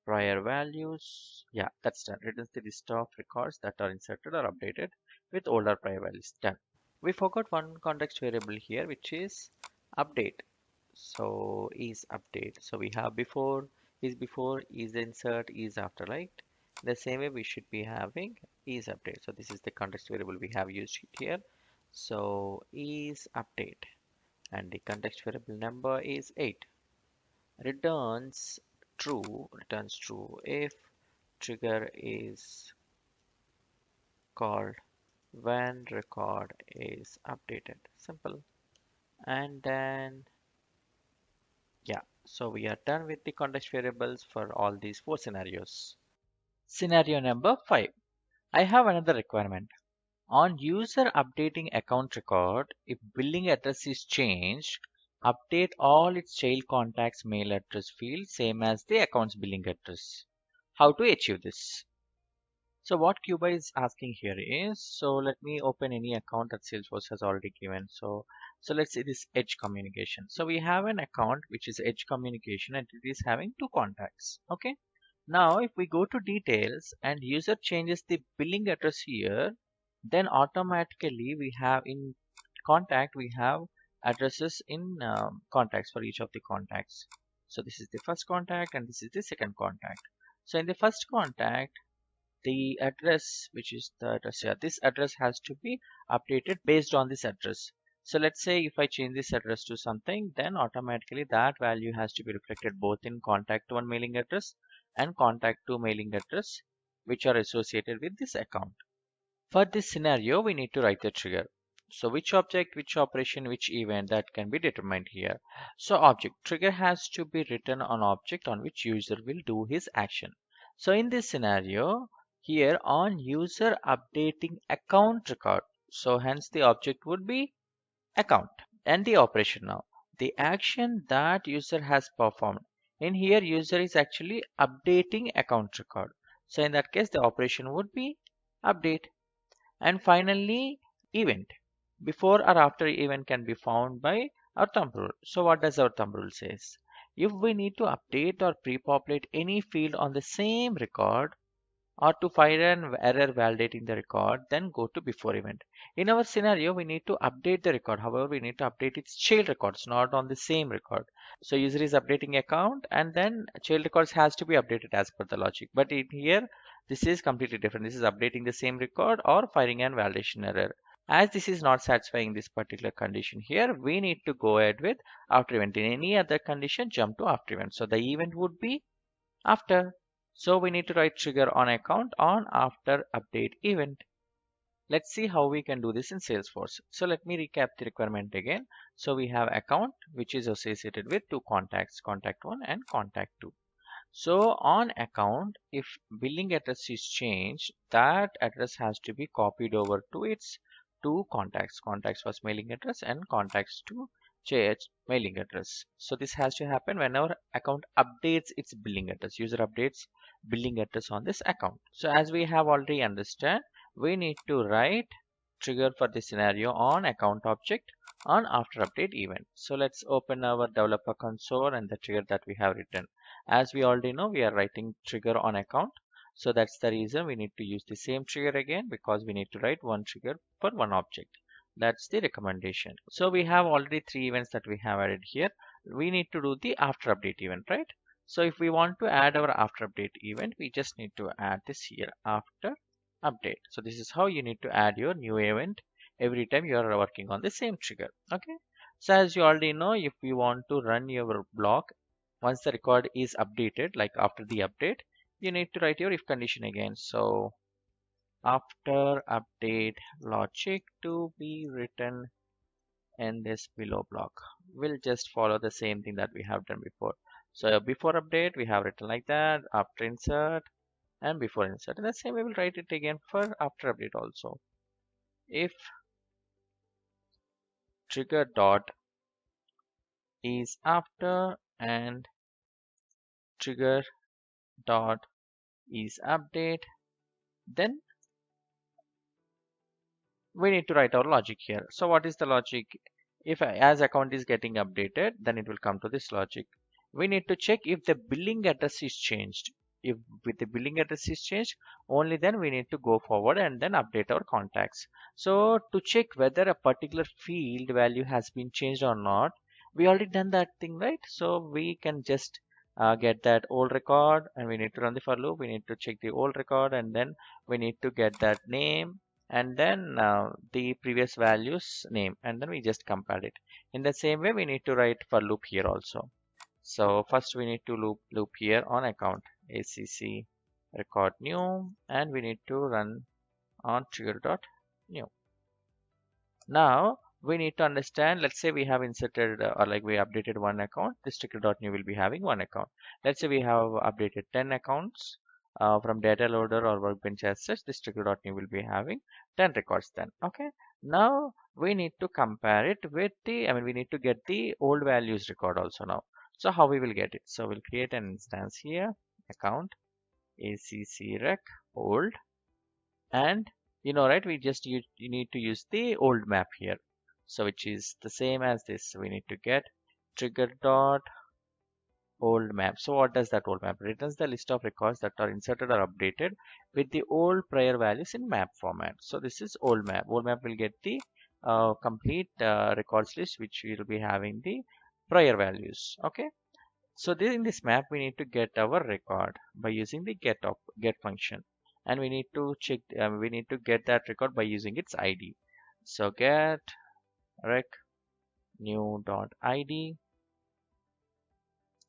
prior values. Yeah, that's done. Returns the list of records that are inserted or updated with old or prior values. Done. We forgot one context variable here which is update. So is update. So we have before, is insert, is after, right? The same way we should be having is update. So this is the context variable we have used here. So is update and the context variable number is 8. Returns true if trigger is called when record is updated. Simple. And then yeah, so we are done with the context variables for all these 4 scenarios. Scenario number 5. I have another requirement. On user updating account record, if billing address is changed, update all its child contacts mail address field same as the account's billing address. How to achieve this? So what Cuba is asking here is, so let me open any account that Salesforce has already given. So let's say this Edge communication. So we have an account which is Edge communication and it is having 2 contacts. Okay. Now if we go to details and user changes the billing address here, then automatically we have in contact, we have addresses in contacts for each of the contacts. So this is the first contact and this is the second contact. So in the first contact, the address, which is the address here, this address has to be updated based on this address. So let's say if I change this address to something, then automatically that value has to be reflected both in contact 1 mailing address and contact 2 mailing address, which are associated with this account. For this scenario, we need to write the trigger. So which object, which operation, which event, that can be determined here. So object trigger has to be written on object on which user will do his action. So in this scenario, here on user updating account record. So hence the object would be account. And the operation now. The action that user has performed. In here, user is actually updating account record. So in that case, the operation would be update. And finally, event. Before or after event can be found by our thumb rule. So what does our thumb rule says? If we need to update or pre-populate any field on the same record or to find an error validating the record, then go to before event. In our scenario, we need to update the record. However, we need to update its child records, not on the same record. So user is updating account and then child records has to be updated as per the logic. But in here, this is completely different. This is updating the same record or firing an validation error. As this is not satisfying this particular condition here, we need to go ahead with after event. In any other condition, jump to after event. So the event would be after. So we need to write trigger on account on after update event. Let's see how we can do this in Salesforce. So let me recap the requirement again. So we have account which is associated with 2 contacts, contact 1 and contact 2. So on account, if billing address is changed, that address has to be copied over to its 2 contacts, contacts first mailing address and contacts 2 change mailing address. So this has to happen whenever account updates its billing address. User updates billing address on this account. So as we have already understand, we need to write trigger for this scenario on account object on after update event. So let's open our developer console and the trigger that we have written. As we already know, we are writing trigger on account. So that's the reason we need to use the same trigger again, because we need to write one trigger for one object. That's the recommendation. So we have already 3 events that we have added here. We need to do the after update event, right? So if we want to add our after update event, we just need to add this here, after update. So this is how you need to add your new event every time you are working on the same trigger. Okay. So as you already know, if you want to run your block, once the record is updated, like after the update, you need to write your if condition again. So after update logic to be written in this below block. We'll just follow the same thing that we have done before. So before update, we have written like that, after insert and before insert. And the same we will write it again for after update also. If trigger dot is after and trigger dot is update, then we need to write our logic here. So what is the logic? If as account is getting updated, then it will come to this logic. We need to check if the billing address is changed. If with the billing address is changed, only then we need to go forward and then update our contacts. So to check whether a particular field value has been changed or not, we already done that thing, right? So we can just get that old record and we need to run the for loop. We need to check the old record and then we need to get that name and then the previous values name, and then we just compare it. In the same way, we need to write for loop here also. So first we need to loop here on account acc record new, and we need to run on trigger.new. Now we need to understand, let's say we have inserted or like we updated one account, this trigger.new will be having one account. Let's say we have updated 10 accounts from data loader or workbench as such, this trigger.new will be having 10 records then. Okay. Now we need to compare it with the, we need to get the old values record also now. So how we will get it? So we'll create an instance here, account acc rec old, and you know, right, we just you need to use the old map here, so which is the same as this. We need to get trigger dot old map. So what does that old map? Returns the list of records that are inserted or updated with the old prior values in map format. So this is old map. Old map will get the complete records list, which will be having the prior values. Okay. So in this map, we need to get our record by using the get function, and we need to check. We need to get that record by using its ID. So get rec new dot ID.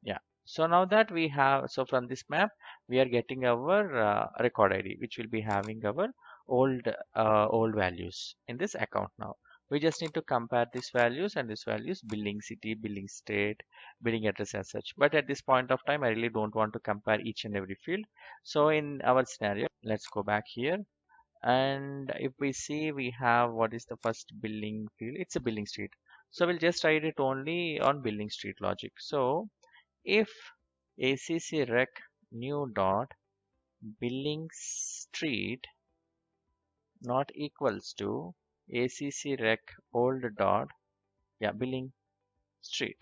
Yeah. So now that we have, so from this map, we are getting our record ID, which will be having our old values in this account now. We just need to compare these values and these values, billing city, billing state, billing address as such. But at this point of time, I really don't want to compare each and every field. So in our scenario, let's go back here. And if we see, we have what is the first billing field? It's a billing street. So we'll just write it only on billing street logic. So if acc rec new dot billing street not equals to acc rec old dot billing street.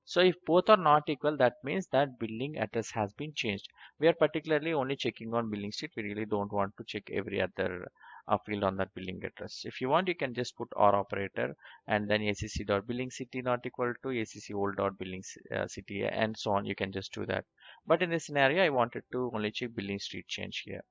So if both are not equal, that means that billing address has been changed. We are particularly only checking on billing street. We really don't want to check every other field on that billing address. If you want, you can just put or operator and then acc dot billing city not equal to acc old dot billing city and so on. You can just do that. But in this scenario, I wanted to only check billing street change here.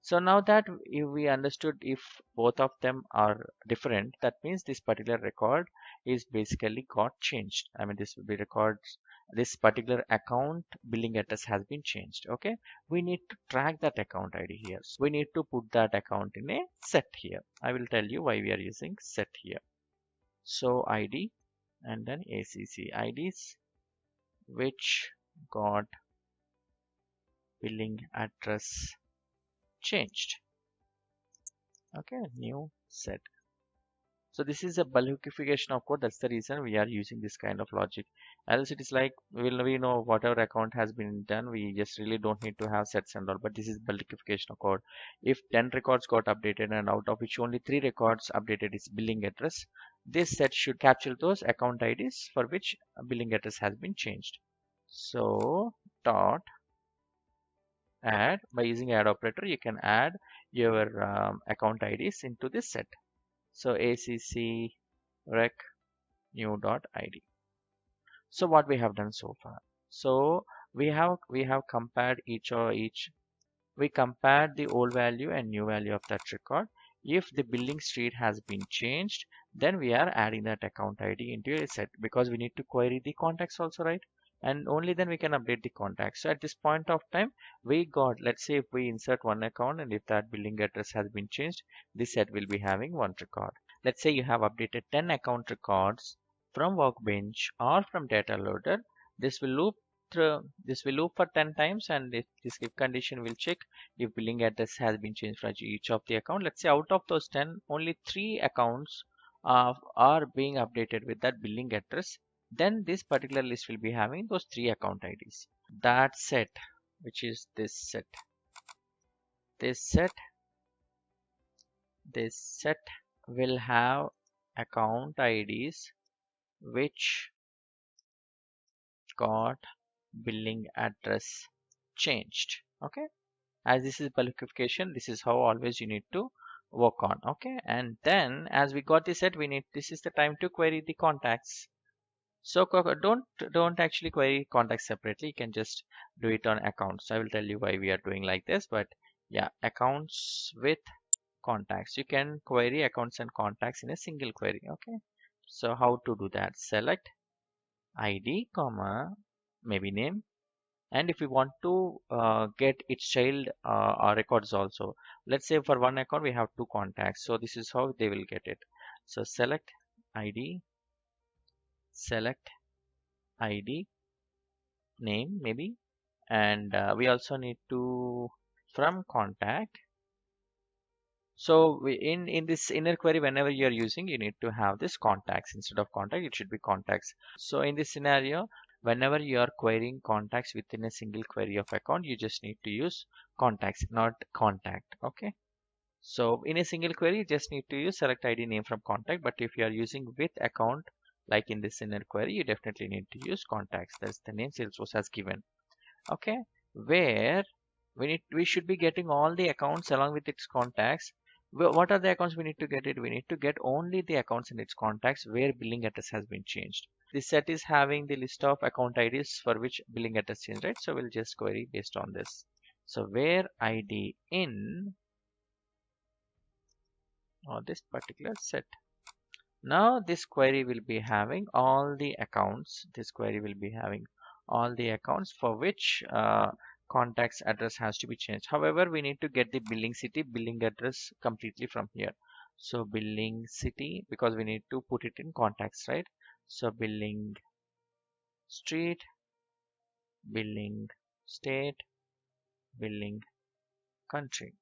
So now that if we understood if both of them are different, that means this particular record is basically got changed. This will be records, this particular account billing address has been changed. Okay. We need to track that account ID here. So we need to put that account in a set here. I will tell you why we are using set here. So ID and then ACC IDs which got billing address changed. Okay, new set. So this is a bulkification of code. That's the reason we are using this kind of logic. Else it is like we know whatever account has been done. We just really don't need to have sets and all. But this is bulkification of code. If 10 records got updated and out of which only 3 records updated is billing address, this set should capture those account IDs for which a billing address has been changed. So dot add, by using add operator, you can add your account IDs into this set. So ACC rec new dot ID. So what we have done so far? So we have compared each. We compared the old value and new value of that record. If the billing street has been changed, then we are adding that account ID into a set, because we need to query the contacts also, right? And only then we can update the contacts. So at this point of time, we got, let's say if we insert one account and if that billing address has been changed, this set will be having one record. Let's say you have updated 10 account records from Workbench or from data loader. This will loop for 10 times, and this if condition will check if billing address has been changed for each of the account. Let's say out of those 10, only 3 accounts are being updated with that billing address. Then this particular list will be having those 3 account IDs. That set, which is this set, will have account IDs which got billing address changed. Okay, as this is bulkification, this is how always you need to work on. Okay, and then as we got this set, this is the time to query the contacts. So don't actually query contacts separately. You can just do it on accounts. I will tell you why we are doing like this, but yeah, accounts with contacts. You can query accounts and contacts in a single query. Okay, so how to do that? Select ID, comma, maybe name. And if we want to get its child records also, let's say for one account we have 2 contacts, so this is how they will get it. So select ID, select ID, name maybe, and we also need to from contact. So in this inner query, whenever you are using, you need to have this contacts instead of contact. It should be contacts. So in this scenario, whenever you are querying contacts within a single query of account, you just need to use contacts, not contact. Okay. So in a single query, you just need to use select ID name from contact. But if you are using with account, like in this inner query, you definitely need to use contacts. That's the name Salesforce has given. Okay, where we should be getting all the accounts along with its contacts. What are the accounts we need to get it? We need to get only the accounts and its contacts where billing address has been changed. This set is having the list of account IDs for which billing address changed, right? So we'll just query based on this. So where ID in or this particular set. Now this query will be having all the accounts. This query will be having all the accounts for which contacts address has to be changed. However, we need to get the billing city, billing address completely from here. So billing city, because we need to put it in contacts, right? So billing street, billing state, billing country.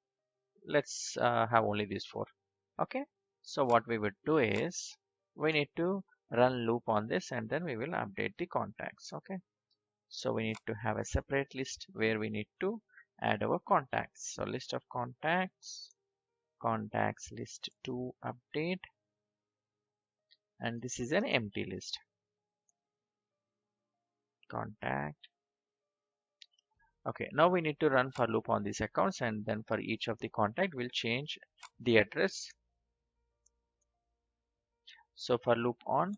Let's have only these 4. Okay. So what we would do is we need to run loop on this, and then we will update the contacts. Okay. So we need to have a separate list where we need to add our contacts. So list of contacts, contacts list to update, and this is an empty list. Contact. Okay, now we need to run for loop on these accounts, and then for each of the contact we'll change the address. So for loop on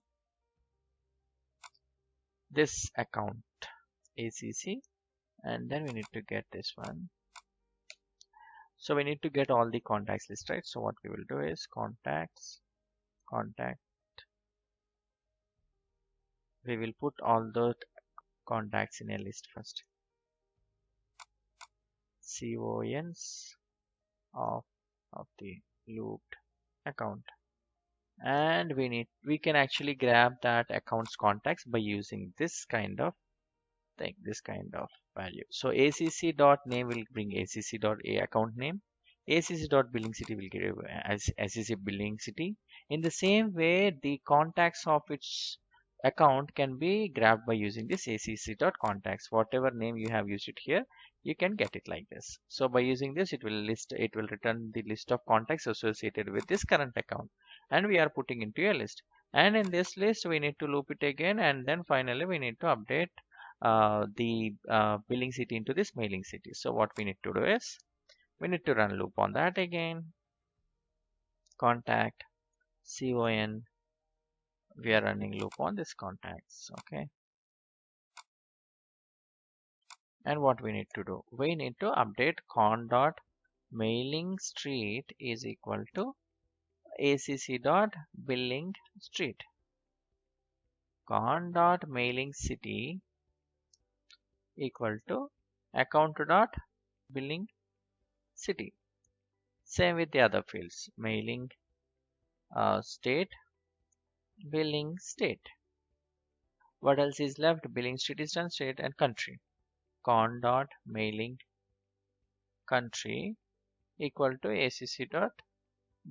this account ACC, and then we need to get this one. So we need to get all the contacts list, right? So what we will do is contacts, contact. We will put all the contacts in a list first. CONs of the looped account. And we can actually grab that account's contacts by using this kind of thing, this kind of value. So acc.name will bring acc.a account name. acc.billing city will give as acc billing city. In the same way, the contacts of its account can be grabbed by using this acc.contacts. Whatever name you have used it here, you can get it like this. So by using this, it will return the list of contacts associated with this current account, and we are putting into a list. And in this list, we need to loop it again, and then finally we need to update the billing city into this mailing city. So what we need to do is we need to run loop on that again. Contact con, we are running loop on this contacts. Okay, and what we need to do, we need to update con dot mailing street is equal to acc dot billing street. Con dot mailing city equal to account dot billing city. Same with the other fields, mailing state, billing state. What else is left? Billing street is done, state and country. Con dot mailing country equal to acc dot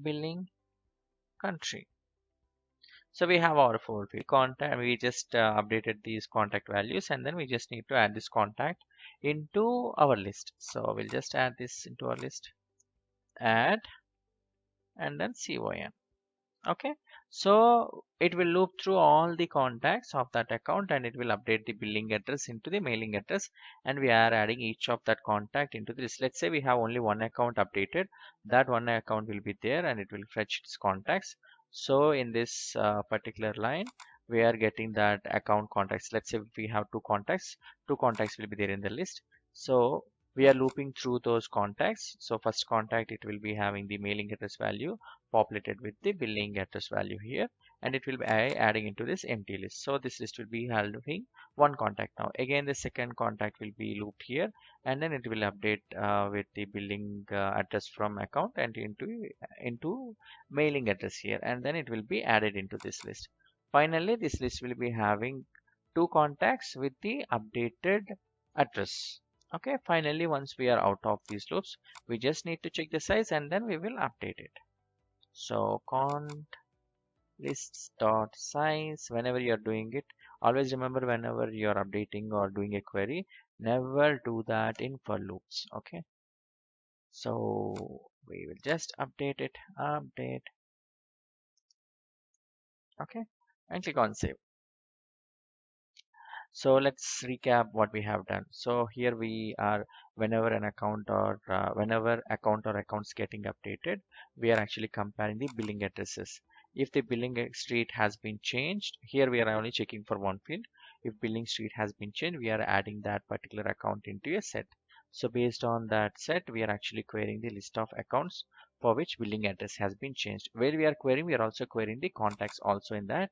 billing country. So we have our four field contact. We just updated these contact values, and then we just need to add this contact into our list. So we'll just add this into our list, add, and then con. Okay, so it will loop through all the contacts of that account, and it will update the billing address into the mailing address, and we are adding each of that contact into this. Let's say we have only one account updated, that one account will be there and it will fetch its contacts. So in this particular line we are getting that account contacts. Let's say if we have two contacts will be there in the list. So we are looping through those contacts. So first contact, it will be having the mailing address value populated with the billing address value here, and it will be adding into this empty list. So this list will be having one contact now. Again, the second contact will be looped here, and then it will update with the billing address from account and into mailing address here, and then it will be added into this list. Finally, this list will be having two contacts with the updated address. Okay, finally, once we are out of these loops, we just need to check the size and then we will update it. So cont lists dot size, whenever you are doing it, always remember whenever you are updating or doing a query, never do that in for loops. Okay, so we will just update it, update. Okay, and click on save. So let's recap what we have done. So here we are, whenever an account or whenever account or accounts getting updated, we are actually comparing the billing addresses. If the billing street has been changed, here we are only checking for one field. If billing street has been changed, we are adding that particular account into a set. So based on that set, we are actually querying the list of accounts for which billing address has been changed. Where we are querying, we are also querying the contacts also in that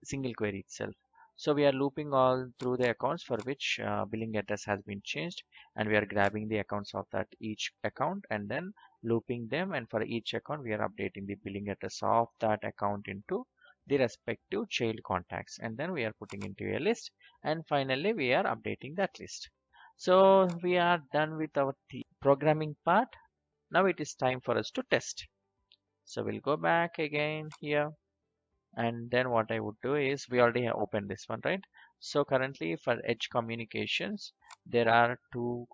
single query itself. So we are looping all through the accounts for which billing address has been changed, and we are grabbing the accounts of that each account and then looping them, and for each account we are updating the billing address of that account into the respective child contacts, and then we are putting into a list, and finally we are updating that list. So we are done with our programming part. Now it is time for us to test. So we'll go back again here. And then what I would do is, we already have opened this one, right? So currently for Edge communications, there are two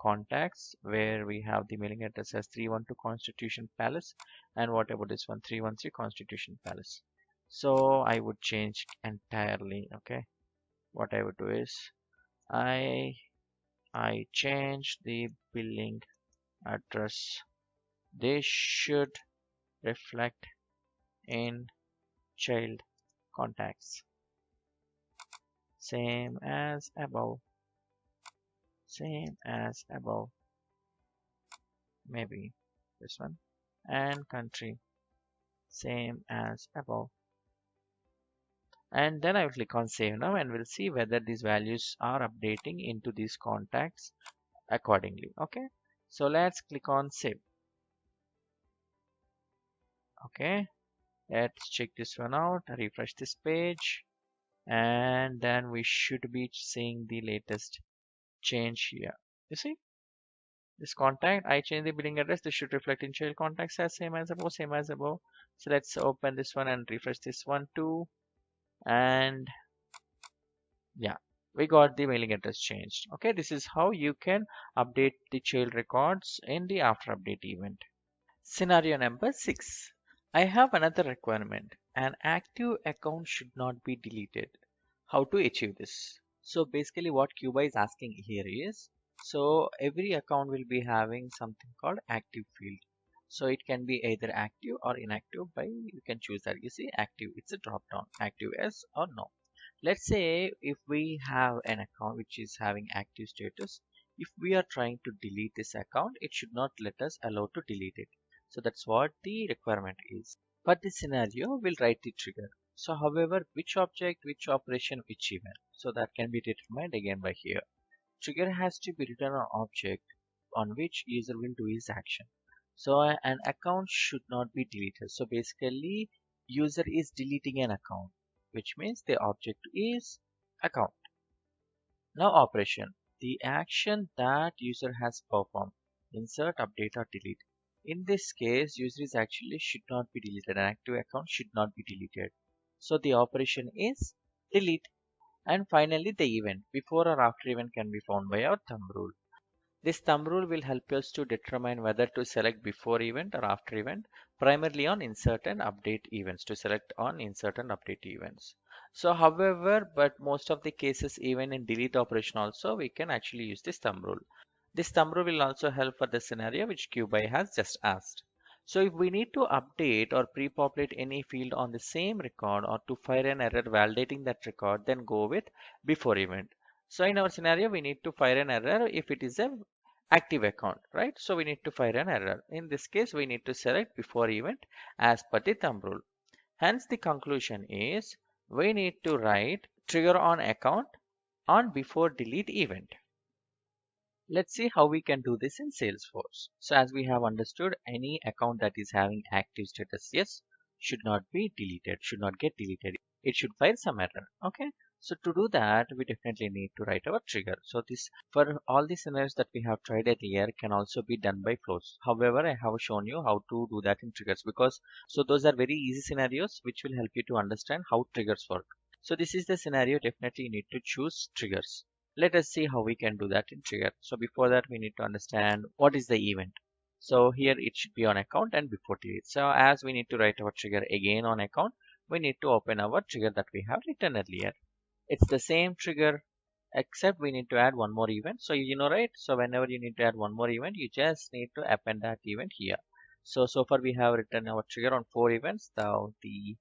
contacts where we have the mailing address as 312 Constitution Palace, and what about this one, 313 Constitution Palace. So I would change entirely. Okay, what I would do is I change the billing address. They should reflect in child contacts, same as above, maybe this one, and country, same as above. And then I will click on save now, and we'll see whether these values are updating into these contacts accordingly. Okay, so let's click on save. Okay, let's check this one out, refresh this page, and then we should be seeing the latest change here. You see, this contact, I change the billing address, this should reflect in child contacts as same as above, same as above. So let's open this one and refresh this one too, and yeah, we got the mailing address changed. Okay, this is how you can update the child records in the after update event. Scenario number 6. I have another requirement. An active account should not be deleted. How to achieve this? So basically what Cuba is asking here is, so every account will be having something called active field. So it can be either active or inactive by, you can choose that. You see active, it's a drop down, active yes or no. Let's say if we have an account which is having active status, if we are trying to delete this account, it should not let us allow to delete it. So that's what the requirement is. For this scenario, we'll write the trigger. So however, which object, which operation, which event. So that can be determined again by here. Trigger has to be written on object on which user will do his action. So an account should not be deleted. So basically, user is deleting an account, which means the object is account. Now operation, the action that user has performed, insert, update or delete. In this case, user is actually should not be deleted. An active account should not be deleted. So the operation is delete. And finally, the event, before or after event can be found by our thumb rule. This thumb rule will help us to determine whether to select before event or after event, primarily on insert and update events, to select on insert and update events. So however, but most of the cases, even in delete operation also, we can actually use this thumb rule. This thumb rule will also help for the scenario which QBuy has just asked. So if we need to update or pre-populate any field on the same record or to fire an error validating that record, then go with before event. So in our scenario, we need to fire an error if it is a active account, right? So we need to fire an error. In this case, we need to select before event as per the thumb rule. Hence, the conclusion is we need to write trigger on account on before delete event. Let's see how we can do this in Salesforce. So as we have understood, any account that is having active status yes should not be deleted, should not get deleted. It should fire some error. Okay. So to do that, we definitely need to write our trigger. So this for all the scenarios that we have tried earlier can also be done by flows. However, I have shown you how to do that in triggers because so those are very easy scenarios which will help you to understand how triggers work. So this is the scenario, definitely you need to choose triggers. Let us see how we can do that in trigger. So before that, we need to understand what is the event. So here it should be on account and before delete. So as we need to write our trigger again on account, we need to open our trigger that we have written earlier. It's the same trigger except we need to add one more event. So you know, right? So whenever you need to add one more event, you just need to append that event here. So far we have written our trigger on 4 events. Now the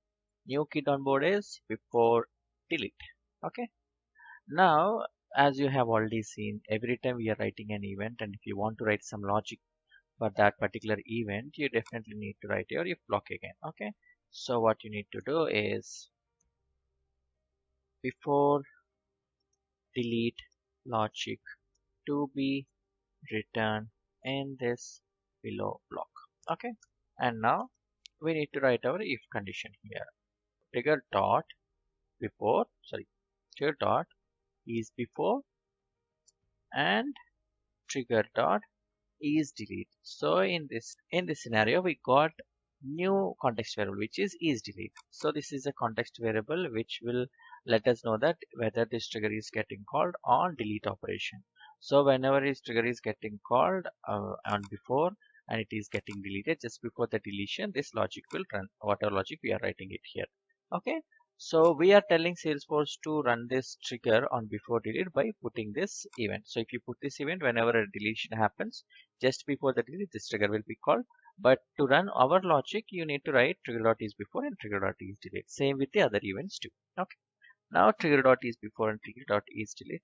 new kid on board is before delete. Okay. Now, as you have already seen, every time we are writing an event, and if you want to write some logic for that particular event, you definitely need to write your if block again. Okay. So what you need to do is before delete logic to be written in this below block. Okay. And now we need to write our if condition here. Trigger dot before, sorry, trigger dot is before and trigger dot is delete. So in this scenario, we got new context variable which is delete. So this is a context variable which will let us know that whether this trigger is getting called on delete operation. So whenever this trigger is getting called on before and it is getting deleted just before the deletion, this logic will run, whatever logic we are writing it here. Okay. So we are telling Salesforce to run this trigger on before delete by putting this event. So if you put this event whenever a deletion happens, just before the delete, this trigger will be called. But to run our logic, you need to write trigger dot is before and trigger dot is delete. Same with the other events too. Okay. Now trigger dot is before and trigger dot is delete.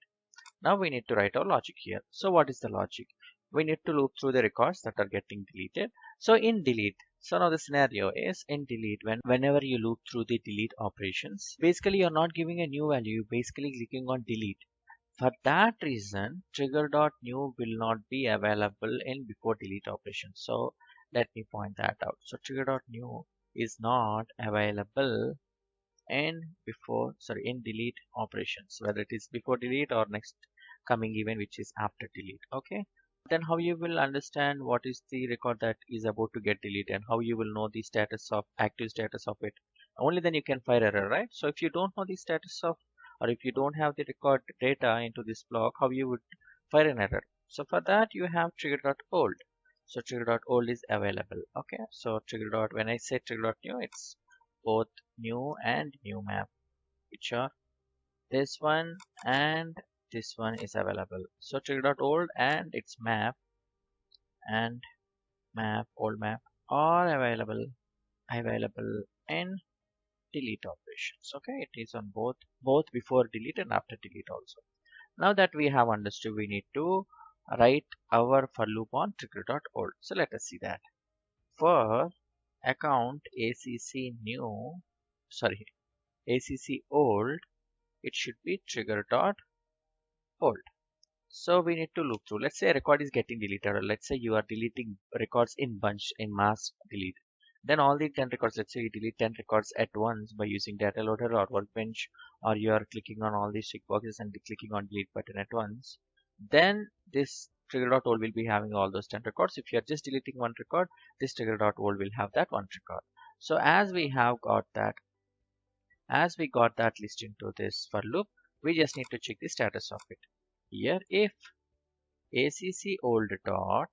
Now we need to write our logic here. So what is the logic? We need to loop through the records that are getting deleted. So in delete, so now the scenario is in delete, whenever you loop through the delete operations, basically you're not giving a new value, you're basically clicking on delete. For that reason, Trigger.new will not be available in before delete operation. So let me point that out. So Trigger.new is not available in in delete operations, whether it is before delete or next coming event which is after delete. Okay. Then how you will understand what is the record that is about to get deleted and how you will know the status of active status of it. Only then you can fire error, right? So if you don't know the status of or if you don't have the record data into this block, how you would fire an error? So for that you have trigger.old. So trigger.old is available. Okay. So when I say trigger.new, it's both new and new map which are this one and this one is available. So trigger.old and its map and old map are available in delete operations. Okay, it is on both before delete and after delete also. Now that we have understood, we need to write our for loop on trigger.old. So let us see that. For account ACC old, it should be trigger.old. So we need to loop through. Let's say a record is getting deleted, or let's say you are deleting records in bunch, in mass delete. Then all the 10 records, let's say you delete 10 records at once by using data loader or workbench, or you are clicking on all these tick boxes and clicking on delete button at once. Then this trigger.old will be having all those 10 records. If you are just deleting one record, this trigger.old will have that one record. So as we got that list into this for loop, we just need to check the status of it. Here, if ACC old dot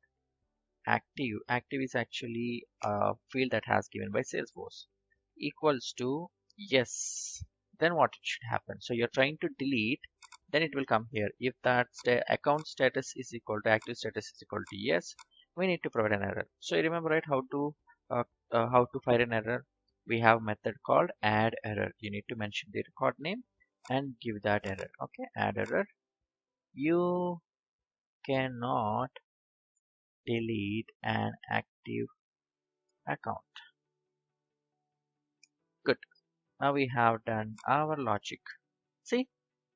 active is actually a field that has given by Salesforce, equals to yes, then what it should happen? So you're trying to delete, then it will come here. If that account status is equal to active status is equal to yes, we need to provide an error. So you remember, right, how to fire an error? We have a method called add error. You need to mention the record name and give that error. Okay, add error. You cannot delete an active account. Good. Now we have done our logic. See,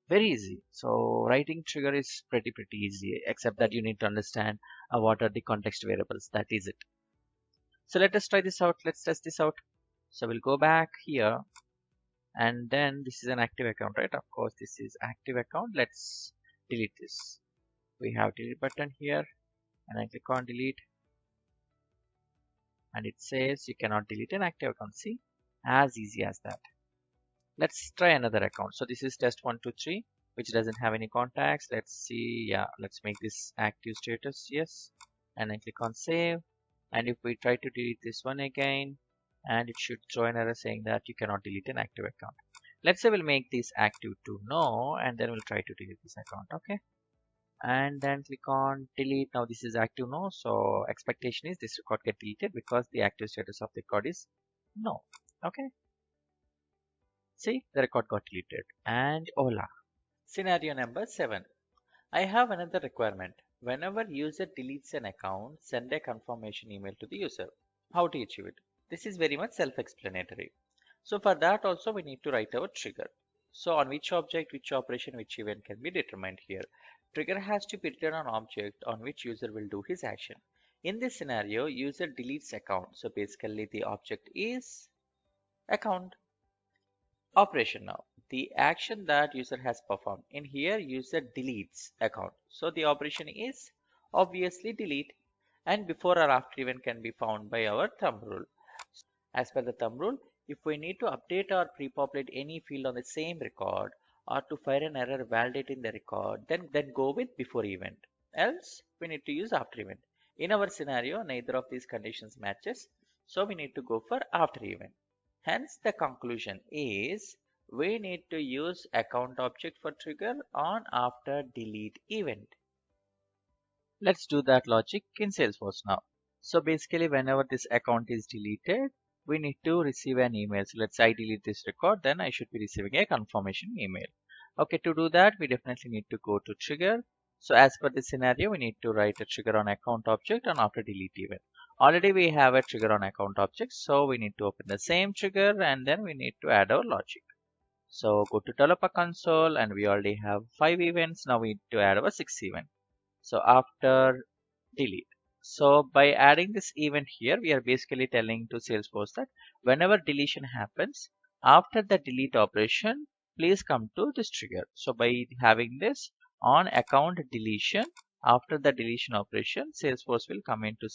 very easy. So writing trigger is pretty easy, except that you need to understand what are the context variables. That is it. So let us try this out. Let's test this out. So we'll go back here, and then this is an active account, right? Of course, this is active account. Let's delete this. We have delete button here, and I click on delete, and it says you cannot delete an active account. See, as easy as that. Let's try another account. So this is test123, which doesn't have any contacts. Let's see. Yeah, let's make this active status. Yes, and then click on save. And if we try to delete this one again, and it should throw an error saying that you cannot delete an active account. Let's say we'll make this active to no, and then we'll try to delete this account. Okay, and then click on delete. Now this is active no, so expectation is this record get deleted because the active status of the record is no. Okay, see, the record got deleted. And hola. Scenario number 7. I have another requirement. Whenever user deletes an account, send a confirmation email to the user. How to achieve it? This is very much self-explanatory. So for that also we need to write our trigger. So on which object, which operation, which event can be determined here. Trigger has to be written on object on which user will do his action. In this scenario, user deletes account. So basically the object is account. Operation now. The action that user has performed. In here, user deletes account. So the operation is obviously delete, and before or after event can be found by our thumb rule. As per the thumb rule, if we need to update or pre-populate any field on the same record or to fire an error validating the record, then go with before event. Else, we need to use after event. In our scenario, neither of these conditions matches, so we need to go for after event. Hence, the conclusion is we need to use account object for trigger on after delete event. Let's do that logic in Salesforce now. So basically, whenever this account is deleted, we need to receive an email. So let's say I delete this record, then I should be receiving a confirmation email. Okay, to do that, we definitely need to go to trigger. So as per this scenario, we need to write a trigger on account object on after delete event. Already we have a trigger on account object, so we need to open the same trigger and then we need to add our logic. So go to developer console and we already have 5 events. Now we need to add our 6th event. So after delete. So by adding this event here, we are basically telling to Salesforce that whenever deletion happens, after the delete operation, please come to this trigger. So by having this on account deletion, after the deletion operation, Salesforce will come into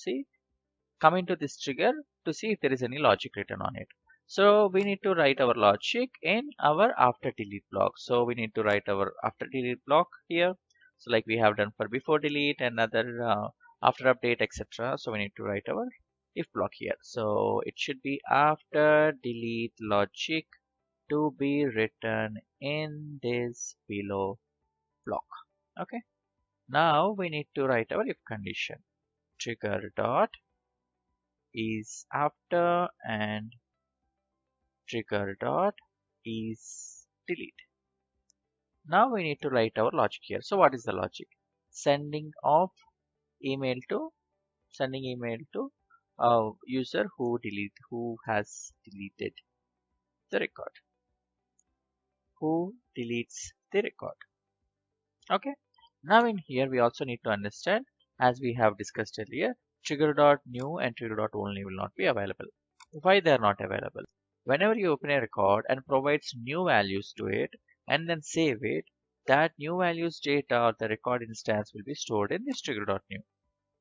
this trigger to see if there is any logic written on it. So we need to write our logic in our after delete block. So we need to write our after delete block here. So like we have done for before delete and other after update, etc. So we need to write our if block here. So it should be after delete logic to be written in this below block. Okay. Now we need to write our if condition. Trigger dot is after and trigger dot is delete. Now we need to write our logic here. So what is the logic? Sending email to a user who has deleted the record. Who deletes the record. Okay. Now in here we also need to understand, as we have discussed earlier, Trigger.new and Trigger.only will not be available. Why they are not available? Whenever you open a record and provides new values to it and then save it, that new values data or the record instance will be stored in this Trigger.new.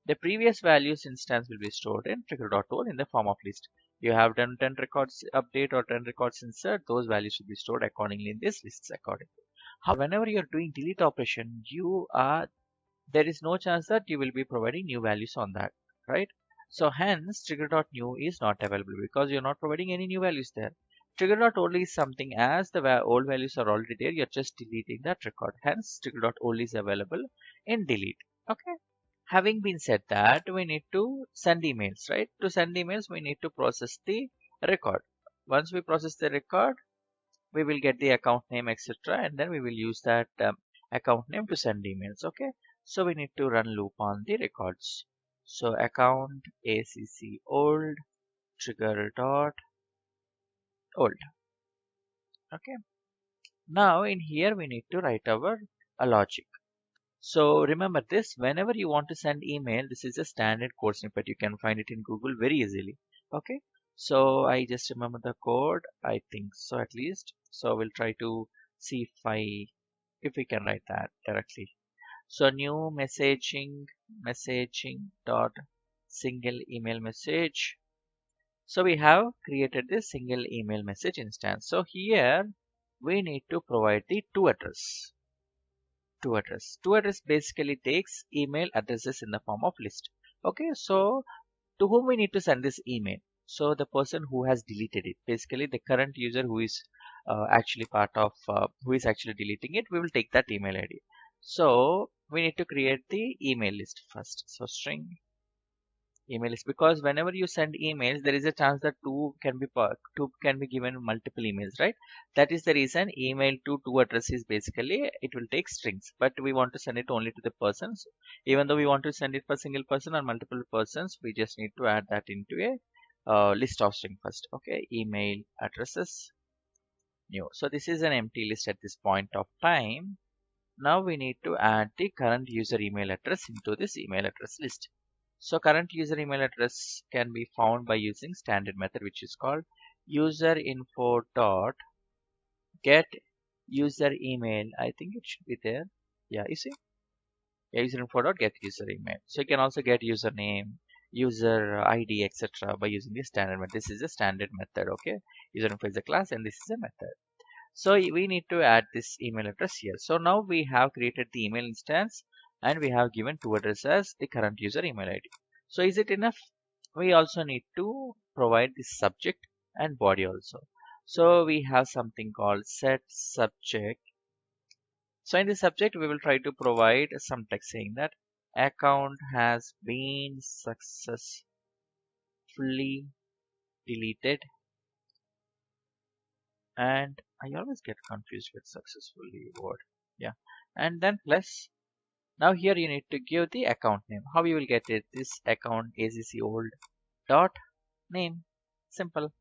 The previous values instance will be stored in Trigger.old in the form of list. You have done 10 records update or 10 records insert, those values will be stored accordingly in this lists accordingly. However, whenever you are doing delete operation, there is no chance that you will be providing new values on that, right? So hence Trigger.new is not available because you're not providing any new values there. Trigger.old is something as the old values are already there, you're just deleting that record. Hence Trigger.old is available in delete. Okay. Having been said that, we need to send emails, right? To send emails, we need to process the record. Once we process the record, we will get the account name, etc. And then we will use that account name to send emails. Okay. So we need to run loop on the records. So account ACC old trigger dot old. Okay. Now in here we need to write our logic. So remember this, whenever you want to send email, this is a standard code snippet. You can find it in Google very easily. Okay. So I just remember the code. I think so at least. So we'll try to see if we can write that directly. So new messaging dot single email message. So we have created this single email message instance. So here we need to provide the to address. To address basically takes email addresses in the form of list. Okay, so to whom we need to send this email? So the person who has deleted it, basically the current user who is actually who is actually deleting it, we will take that email ID. So we need to create the email list first. So string email list, because whenever you send emails, there is a chance that two can be given multiple emails, right? That is the reason email to address is basically it will take strings, but we want to send it only to the persons. Even though we want to send it for single person or multiple persons, we just need to add that into a list of string first. Okay, email addresses new. So this is an empty list at this point of time. Now we need to add the current user email address into this email address list. So current user email address can be found by using standard method, which is called userinfo dot get user email. I think it should be there. Yeah, you see? Yeah, userinfo dot get user email. So you can also get username, user ID, etc. by using the standard method. This is a standard method. Okay, userinfo is a class and this is a method. So we need to add this email address here. So now we have created the email instance and we have given to address as the current user email ID. So is it enough? We also need to provide the subject and body also. So we have something called set subject. So in the subject, we will try to provide some text saying that account has been successfully deleted. And I always get confused with successfully word. Yeah. And then plus. Now here you need to give the account name. How you will get it? This account ACC old dot name. Simple.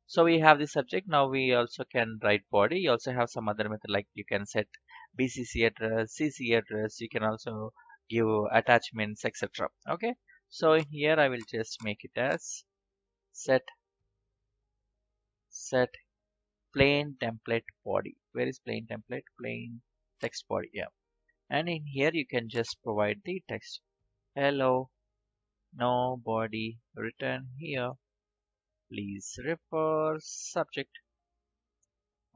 So we have the subject. Now we also can write body. You also have some other method, like you can set BCC address, CC address. You can also give attachments, etc. Okay. So here I will just make it as set plain template body. Where is plain template? Plain text body. Yeah. And in here you can just provide the text. Hello, no body written here. Please refer subject.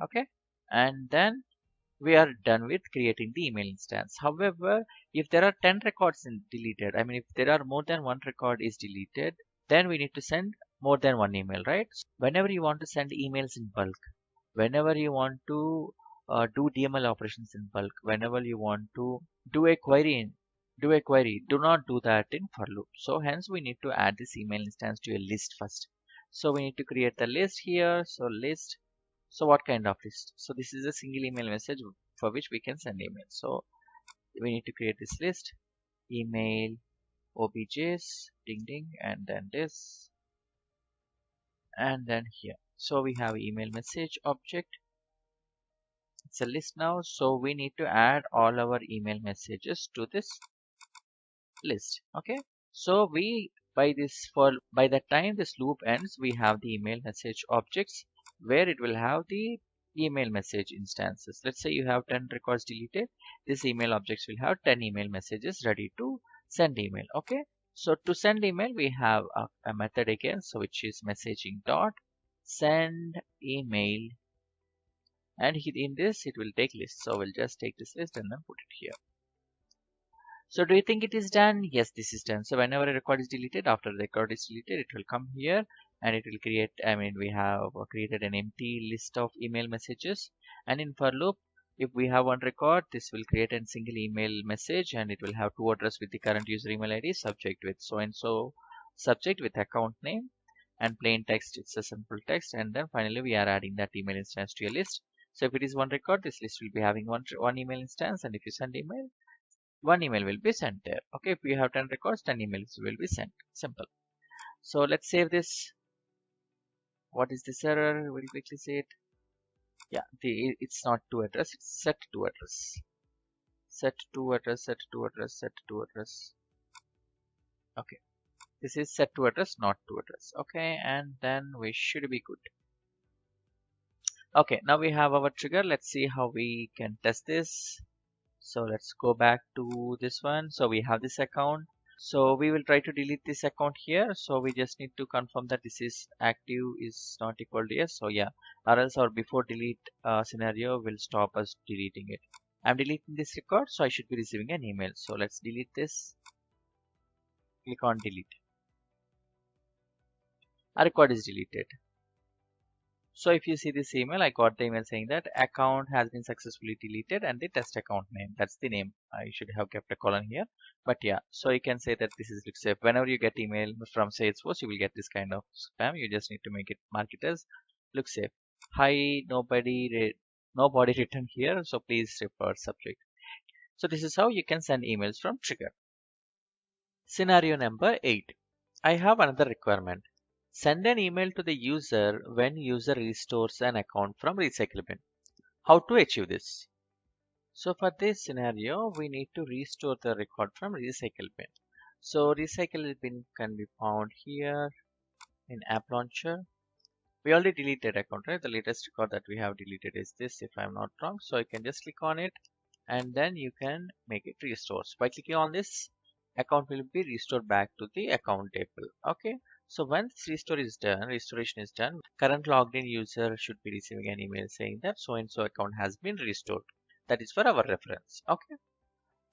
Okay. And then we are done with creating the email instance. However, if there are 10 records deleted, I mean if there are more than one record is deleted, then we need to send more than one email, right? Whenever you want to send emails in bulk, whenever you want to do DML operations in bulk, whenever you want to do a query do not do that in for loop. So hence we need to add this email instance to a list first. So we need to create the list here. So list. So what kind of list? So this is a single email message for which we can send email. So we need to create this list, email objs, ding ding, and then this, and then here. So we have email message object. It's a list now. So we need to add all our email messages to this list. Okay. So we by the time this loop ends, we have the email message objects where it will have the email message instances. Let's say you have 10 records deleted. This email objects will have 10 email messages ready to send email. Okay. So to send email, we have a method again, so which is messaging dot send email, and in this it will take list. So we'll just take this list and then put it here. So do you think it is done? Yes, this is done. So whenever a record is deleted, after the record is deleted, it will come here and it will create, we have created an empty list of email messages. And in for loop, if we have one record, this will create a single email message and it will have two address with the current user email ID, subject with so and so, subject with account name, and plain text. It's a simple text. And then finally, we are adding that email instance to a list. So if it is one record, this list will be having one email instance. And if you send email, one email will be sent there. Okay, if you have 10 records, 10 emails will be sent. Simple. So let's save this. What is this error? Very quickly say it. Yeah, it's not to address, it's set to address. Set to address, set to address, set to address. Okay, this is set to address, not to address. Okay, and then we should be good. Okay, now we have our trigger. Let's see how we can test this. So let's go back to this one. So we have this account. So we will try to delete this account here. So we just need to confirm that this is active is not equal to yes. So yeah, or else our before delete scenario will stop us deleting it. I'm deleting this record, so I should be receiving an email. So let's delete this. Click on delete. Our record is deleted. So if you see this email, I got the email saying that account has been successfully deleted and the test account name. That's the name. I should have kept a colon here. But yeah, so you can say that this is looks safe. Whenever you get email from Salesforce, you will get this kind of spam. You just need to make it mark it as look safe. Hi, nobody written here. So please refer subject. So this is how you can send emails from Trigger. Scenario number 8. I have another requirement. Send an email to the user when user restores an account from recycle bin. How to achieve this? So for this scenario, we need to restore the record from recycle bin. So recycle bin can be found here in app launcher. We already deleted account, right? The latest record that we have deleted is this, if I'm not wrong. So you can just click on it and then you can make it restore. So by clicking on this, account will be restored back to the account table. Okay. So once restoration is done, current logged in user should be receiving an email saying that so and so account has been restored. That is for our reference. Okay.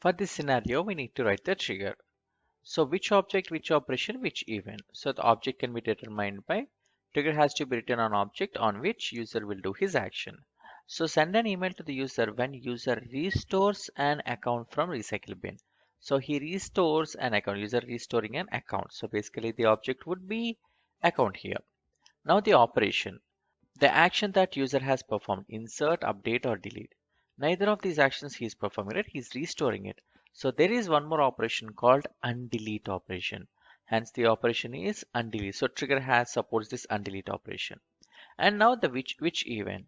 For this scenario, we need to write the trigger. So which object, which operation, which event. So the object can be determined by trigger has to be written on object on which user will do his action. So send an email to the user when user restores an account from recycle bin. So he restores an account, user restoring an account. So basically the object would be account here. Now the operation, the action that user has performed, insert, update or delete. Neither of these actions he is performing it, he is restoring it. So there is one more operation called undelete operation. Hence the operation is undelete. So trigger has supports this undelete operation. And now the which event.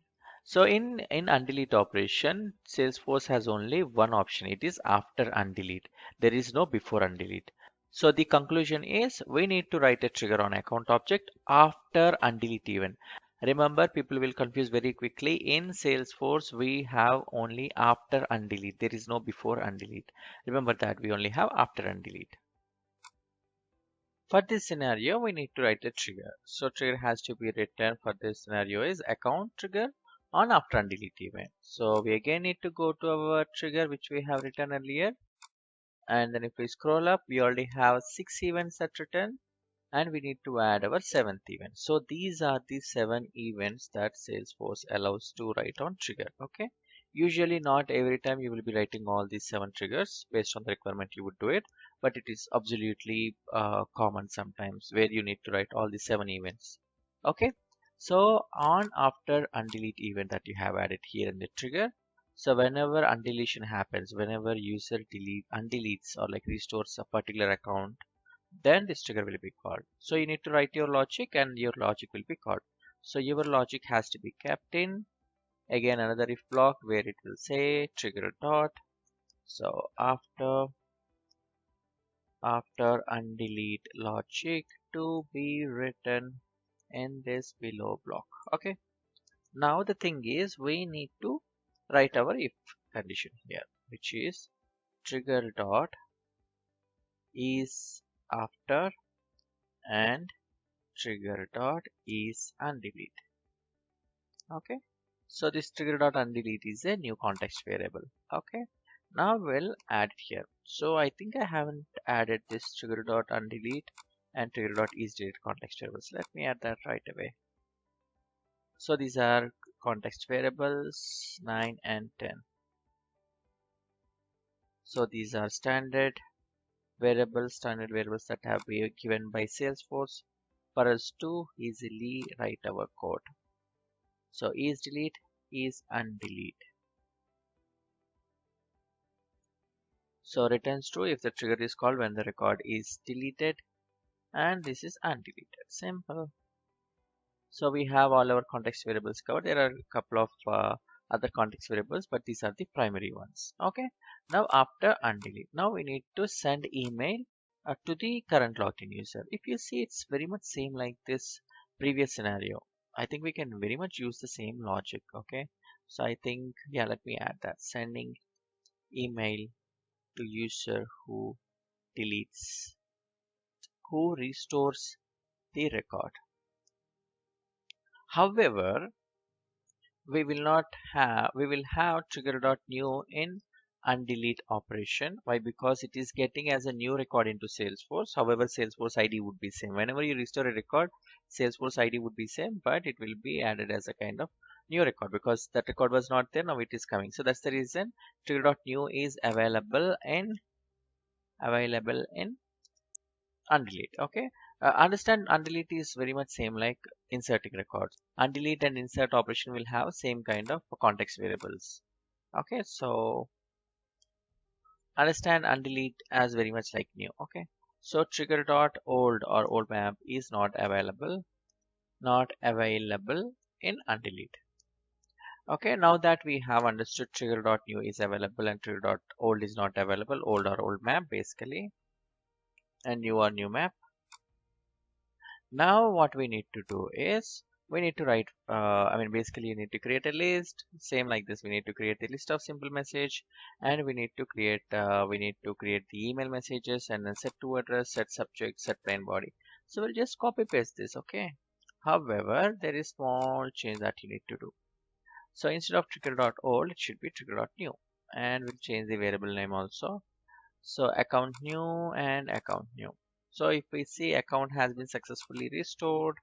So in undelete operation, Salesforce has only one option. It is after undelete. There is no before undelete. So the conclusion is we need to write a trigger on account object after undelete event. Remember, people will confuse very quickly. In Salesforce, we have only after undelete. There is no before undelete. Remember that we only have after undelete. For this scenario, we need to write a trigger. So trigger has to be written for this scenario is account trigger on after undelete event. So we again need to go to our trigger which we have written earlier. And then if we scroll up, we already have 6 events that return. and we need to add our seventh event. So these are the 7 events that Salesforce allows to write on trigger. Okay, usually not every time you will be writing all these 7 triggers. Based on the requirement you would do it, but it is absolutely common sometimes where you need to write all the 7 events. Okay, so on after undelete event that you have added here in the trigger, so whenever undeletion happens, whenever user undeletes or like restores a particular account, then this trigger will be called. So you need to write your logic and your logic will be called. So your logic has to be kept in again another if block where it will say trigger dot. So after undelete logic to be written in this below block. Okay. Now the thing is we need to write our if condition here, which is trigger dot is after and trigger dot is undelete. Okay, so this trigger dot undelete is a new context variable. Okay, now we'll add it here. So I think I haven't added this trigger dot undelete and trigger dot is delete context variables. Let me add that right away. So these are context variables 9 and 10. So these are standard variables that have been given by Salesforce for us to easily write our code. So is delete, is undelete. So returns true if the trigger is called when the record is deleted, and this is undeleted. Simple. So we have all our context variables covered. There are a couple of other context variables, but these are the primary ones. Okay. Now after undelete, now we need to send email to the current logged in user. If you see, it's very much same like this previous scenario. I think we can very much use the same logic. Okay. So I think, yeah, let me add that. Sending email to user who deletes, who restores the record. However, we will have trigger.new in undelete operation. Why? Because it is getting as a new record into Salesforce. However, Salesforce ID would be same. Whenever you restore a record, Salesforce ID would be same, but it will be added as a kind of new record because that record was not there. Now it is coming. So that's the reason trigger.new is available in undelete. Okay, understand undelete is very much same like inserting records. Undelete and insert operation will have same kind of context variables. Okay, so understand undelete as very much like new. Okay, so trigger dot old or old map is not available in undelete. Okay, now that we have understood trigger dot new is available and trigger dot old is not available, old or old map basically, and new or new map. Now what we need to do is we need to write, basically you need to create a list, same like this. We need to create a list of simple message and we need to create the email messages and then set to address, set subject, set plain body. So we'll just copy paste this, okay? However, there is small change that you need to do. So instead of trigger.old, it should be trigger.new, and we'll change the variable name also. So account new and account new. So if we see account has been successfully restored,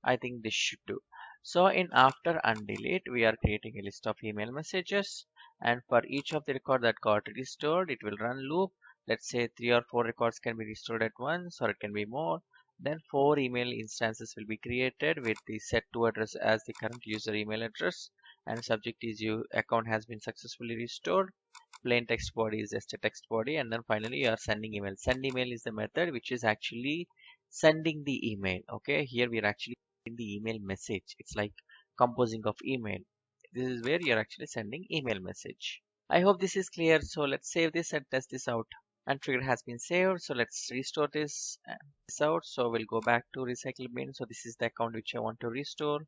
I think this should do. So in after undelete, we are creating a list of email messages, and for each of the record that got restored, it will run loop. Let's say 3 or 4 records can be restored at once, or it can be more. Then 4 email instances will be created with the set to address as the current user email address, and subject is you account has been successfully restored. Plain text body is just a text body, and then finally you are sending email. Send email is the method which is actually sending the email. Okay, here we are actually in the email message. It's like composing of email. This is where you're actually sending email message. I hope this is clear. So let's save this and test this out. And trigger has been saved. So let's restore this out. So we'll go back to recycle bin. So this is the account which I want to restore.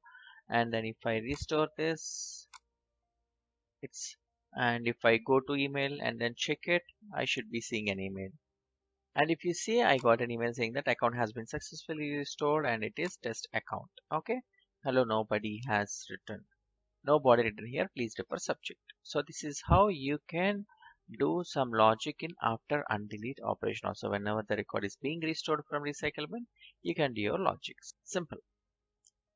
And then if I restore this, and if I go to email and then check it, I should be seeing an email. And if you see, I got an email saying that account has been successfully restored and it is test account. Okay. Hello, nobody has written. No body written here. Please refer subject. So this is how you can do some logic in after undelete operation also. Whenever the record is being restored from recycle bin, you can do your logics. Simple.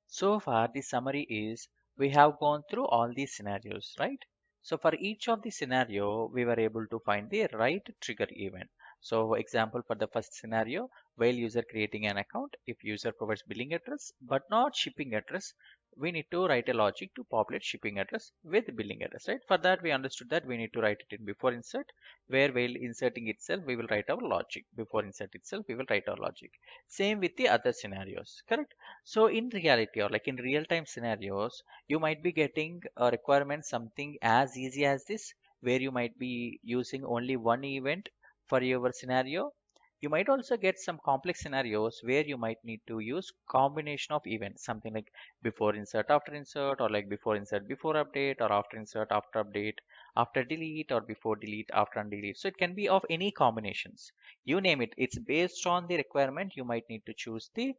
So far, the summary is we have gone through all these scenarios, right? So for each of the scenario, we were able to find the right trigger event. So example for the first scenario, while user creating an account, if user provides billing address but not shipping address, we need to write a logic to populate shipping address with billing address, right? For that, we understood that we need to write it in before insert, where while inserting itself, we will write our logic. Before insert itself, we will write our logic. Same with the other scenarios, correct? So in reality or like in real time scenarios, you might be getting a requirement something as easy as this, where you might be using only one event for your scenario. You might also get some complex scenarios where you might need to use combination of events, something like before insert, after insert, or like before insert, before update, or after insert, after update, after delete, or before delete, after undelete. So it can be of any combinations. You name it. It's based on the requirement. You might need to choose the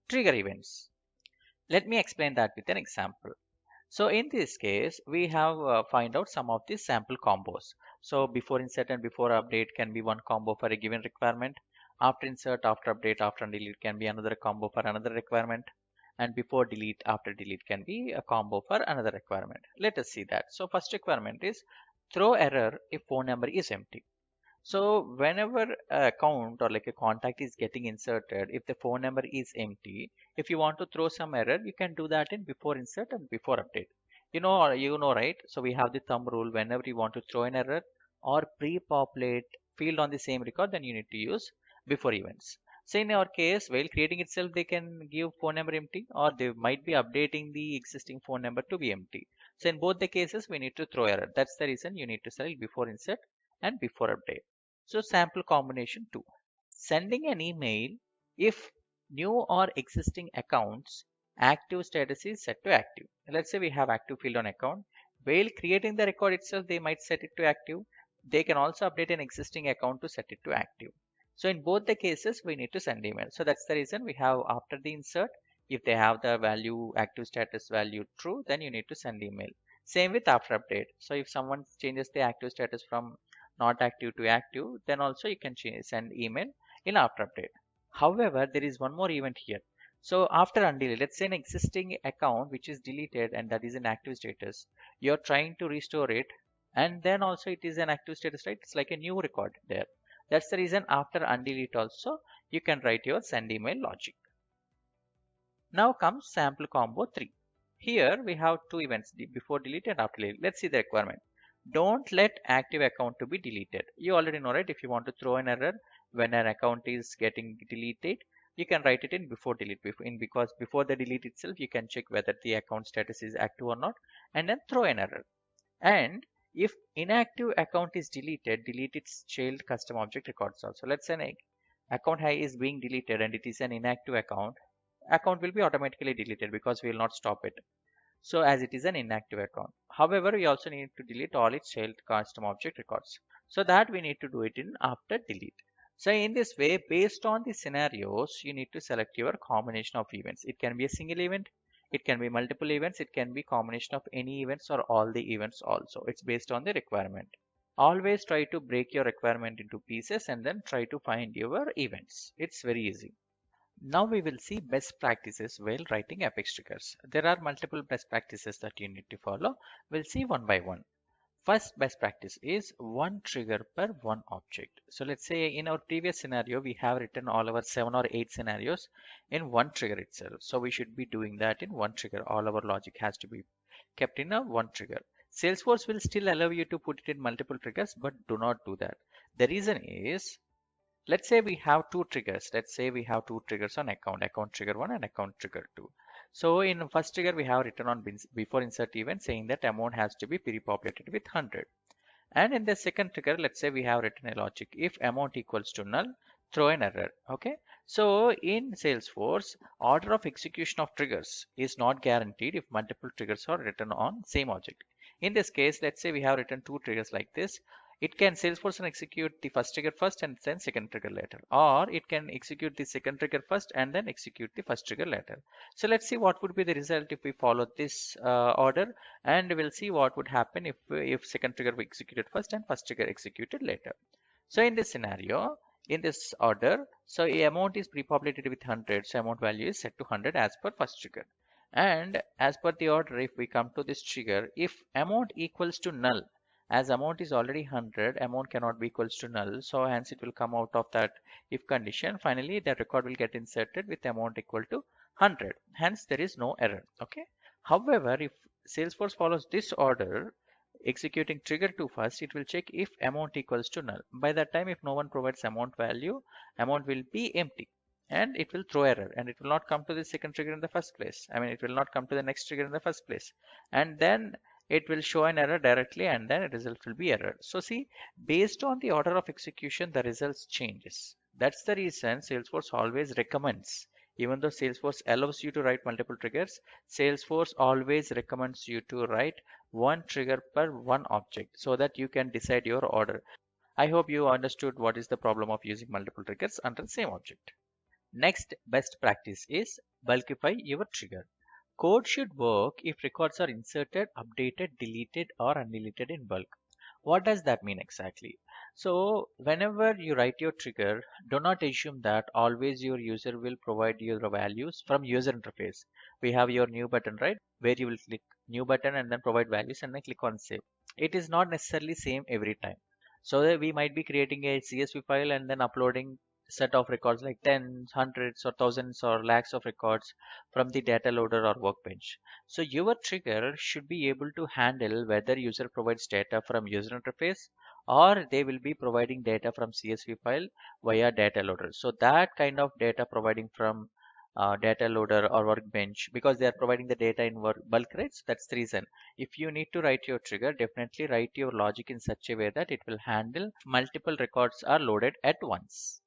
trigger events. Let me explain that with an example. So in this case, we have find out some of the sample combos. So before insert and before update can be one combo for a given requirement. After insert, after update, after delete can be another combo for another requirement. And before delete, after delete can be a combo for another requirement. Let us see that. So first requirement is throw error if phone number is empty. So whenever a account or like a contact is getting inserted, if the phone number is empty, if you want to throw some error, you can do that in before insert and before update. You know, right? So we have the thumb rule. Whenever you want to throw an error or pre-populate field on the same record, then you need to use before events. So in our case, while creating itself, they can give phone number empty, or they might be updating the existing phone number to be empty. So in both the cases, we need to throw error. That's the reason you need to select before insert and before update. So sample combination 2. Sending an email if new or existing accounts active status is set to active. Let's say we have active field on account. While creating the record itself, they might set it to active. They can also update an existing account to set it to active. So in both the cases, we need to send email. So that's the reason we have after the insert, if they have the value active status value true, then you need to send email. Same with after update. So if someone changes the active status from not active to active, then also you can send email in after update. However, there is one more event here. So after undelete, let's say an existing account which is deleted and that is an active status, you're trying to restore it, and then also it is an active status, right? It's like a new record there. That's the reason after undelete also you can write your send email logic. Now comes sample combo 3. Here we have two events, before delete and after delete. Let's see the requirement. Don't let active account to be deleted. You already know, right? If you want to throw an error when an account is getting deleted, you can write it in before delete. Because before the delete itself, you can check whether the account status is active or not, and then throw an error. And if inactive account is deleted, delete its child custom object records also. Let's say an account high is being deleted and it is an inactive account will be automatically deleted because we will not stop it. So as it is an inactive account. However, we also need to delete all its child custom object records. So that we need to do it in after delete. So in this way, based on the scenarios, you need to select your combination of events. It can be a single event, it can be multiple events, it can be combination of any events or all the events also. It's based on the requirement. Always try to break your requirement into pieces and then try to find your events. It's very easy. Now we will see best practices while writing Apex triggers. There are multiple best practices that you need to follow. We'll see one by one. First best practice is one trigger per one object. So let's say in our previous scenario, we have written all our 7 or 8 scenarios in one trigger itself. So we should be doing that in one trigger. All our logic has to be kept in a one trigger. Salesforce will still allow you to put it in multiple triggers, but do not do that. The reason is, let's say we have two triggers. Let's say we have two triggers on account trigger 1 and account trigger 2. So in first trigger, we have written on before insert event saying that amount has to be pre-populated with 100. And in the second trigger, let's say we have written a logic. If amount equals to null, throw an error. Okay. So in Salesforce, order of execution of triggers is not guaranteed if multiple triggers are written on same object. In this case, let's say we have written two triggers like this. It can Salesforce can execute the first trigger first and then second trigger later, or it can execute the second trigger first and then execute the first trigger later. So let's see what would be the result if we follow this order, and we'll see what would happen if second trigger we executed first and first trigger executed later. So in this scenario, in this order, so a amount is pre-populated with 100, so amount value is set to 100 as per first trigger. And as per the order, if we come to this trigger, if amount equals to null, as amount is already 100, amount cannot be equals to null, so hence it will come out of that if condition. Finally, that record will get inserted with amount equal to 100, hence there is no error. Okay. However, if Salesforce follows this order, executing trigger 2 first, it will check if amount equals to null. By that time, if no one provides amount value, amount will be empty and it will throw error, and it will not come to the second trigger in the first place. I mean, it will not come to the next trigger in the first place, and then it will show an error directly, and then the result will be error. So see, based on the order of execution, the results changes. That's the reason Salesforce always recommends, even though Salesforce allows you to write multiple triggers, Salesforce always recommends you to write one trigger per one object so that you can decide your order. I hope you understood what is the problem of using multiple triggers under the same object. Next best practice is bulkify your trigger. Code should work if records are inserted, updated, deleted, or undeleted in bulk. What does that mean exactly? So whenever you write your trigger, do not assume that always your user will provide you the values from user interface. We have your new button, right? Where you will click new button and then provide values and then click on save. It is not necessarily same every time. So we might be creating a CSV file and then uploading set of records like tens, hundreds or thousands or lakhs of records from the data loader or workbench. So your trigger should be able to handle whether user provides data from user interface or they will be providing data from CSV file via data loader. So that kind of data providing from data loader or workbench, because they are providing the data in bulk rates. That's the reason. If you need to write your trigger, definitely write your logic in such a way that it will handle multiple records are loaded at once.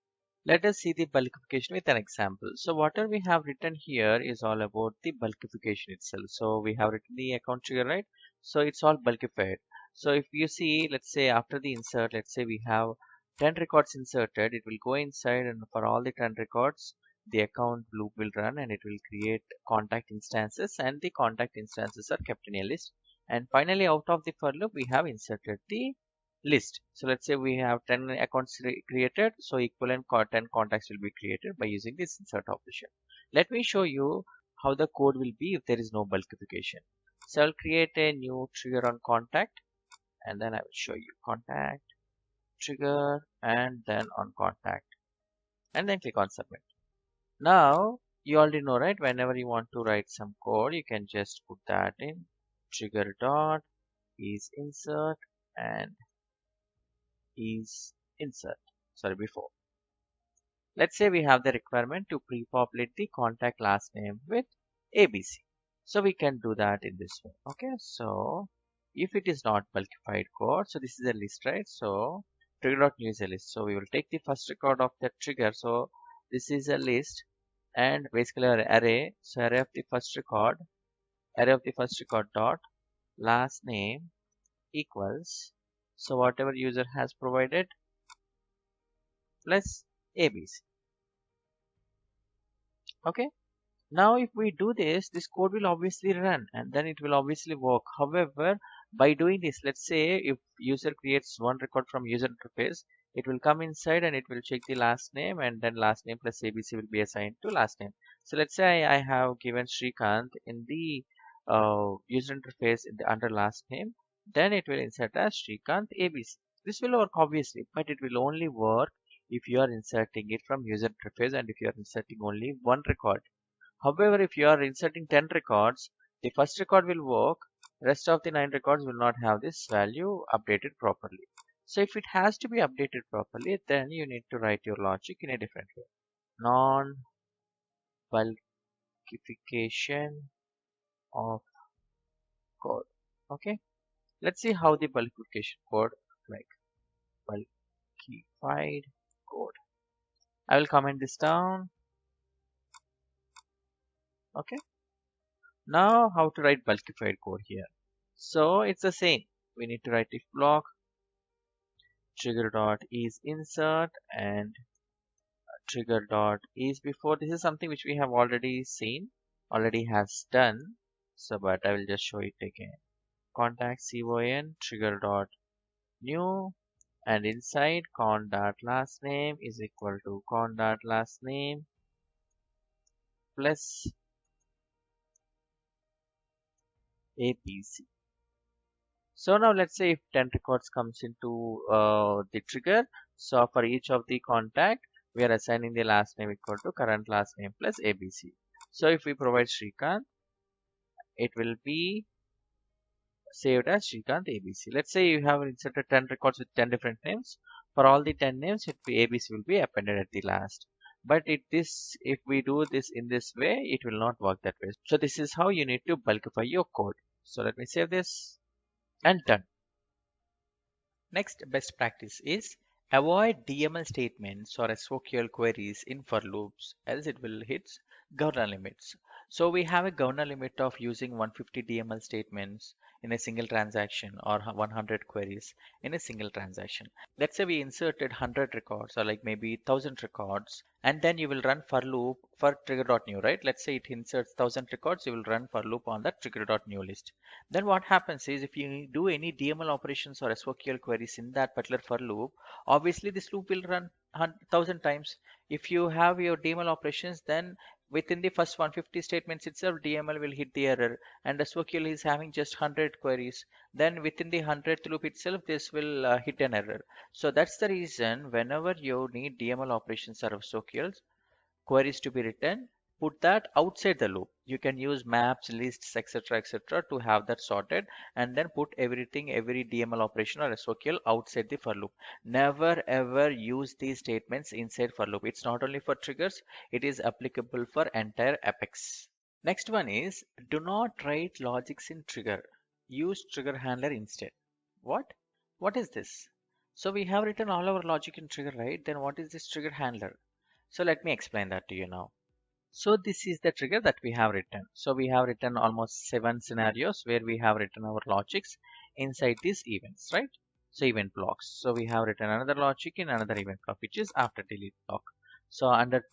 Let us see the bulkification with an example. So whatever we have written here is all about the bulkification itself. So we have written the account trigger, right? So it's all bulkified. So if you see, let's say after the insert, let's say we have 10 records inserted, it will go inside, and for all the 10 records, the account loop will run and it will create contact instances, and the contact instances are kept in a list. And finally, out of the for loop, we have inserted the list. So let's say we have 10 accounts created, so equivalent 10 contacts will be created by using this insert operation. Let me show you how the code will be if there is no bulkification. So I'll create a new trigger on contact, and then I will show you contact, trigger, and then on contact, and then click on submit. Now you already know, right? Whenever you want to write some code, you can just put that in trigger dot is insert and is insert. Sorry, before. Let's say we have the requirement to pre-populate the contact last name with ABC. So we can do that in this way. Okay, so if it is not bulkified code, so this is a list, right? So Trigger.new is a list. So we will take the first record of that trigger. So this is a list and basically an array. So array of the first record dot last name equals, so whatever user has provided plus ABC. Okay. Now if we do this, this code will obviously run and then it will obviously work. However, by doing this, let's say if user creates one record from user interface, it will come inside and it will check the last name, and then last name plus ABC will be assigned to last name. So let's say I have given Srikanth in the user interface in the under last name, then it will insert as Srikanth ABC. This will work obviously, but it will only work if you are inserting it from user interface and if you are inserting only one record. However, if you are inserting 10 records, the first record will work, rest of the 9 records will not have this value updated properly. So if it has to be updated properly, then you need to write your logic in a different way. Non-bulkification of code. Okay, let's see how the bulkification code like bulkified code. I will comment this down. Okay. Now how to write bulkified code here. So it's the same. We need to write if block trigger dot is insert and trigger dot is before. This is something which we have already seen, already has done. So, but I will just show it again. Contact con trigger dot new, and inside con dot last name is equal to con dot last name plus APC. So now let's say if 10 records comes into the trigger. So for each of the contact, we are assigning the last name equal to current last name plus ABC. So if we provide Srikanth, it will be saved as Srikanth ABC. Let's say you have inserted 10 records with 10 different names. For all the 10 names, ABC will be appended at the last. But if we do this in this way, it will not work that way. So this is how you need to bulkify your code. So let me save this and done. Next best practice is avoid DML statements or SOQL queries in for loops, else it will hit governor limits. So we have a governor limit of using 150 DML statements in a single transaction or 100 queries in a single transaction. Let's say we inserted 100 records or like maybe 1000 records, and then you will run for loop for trigger.new, right? Let's say it inserts 1000 records, you will run for loop on that trigger.new list. Then what happens is if you do any DML operations or SOQL queries in that particular for loop, obviously this loop will run 1000 times. If you have your DML operations, then within the first 150 statements itself, DML will hit the error, and SOQL is having just 100 queries. Then within the 100th loop itself, this will hit an error. So that's the reason whenever you need DML operations or SOQLs, queries to be written, put that outside the loop. You can use maps, lists, etc., to have that sorted, and then put every DML operation or SOQL outside the for loop. Never ever use these statements inside for loop. It's not only for triggers, it is applicable for entire Apex. Next one is do not write logics in trigger. Use trigger handler instead. What? What is this? So we have written all our logic in trigger, right? Then what is this trigger handler? So let me explain that to you now. So this is the trigger that we have written. So we have written almost 7 scenarios where we have written our logics inside these events, right? So event blocks. So we have written another logic in another event block, which is after delete block. So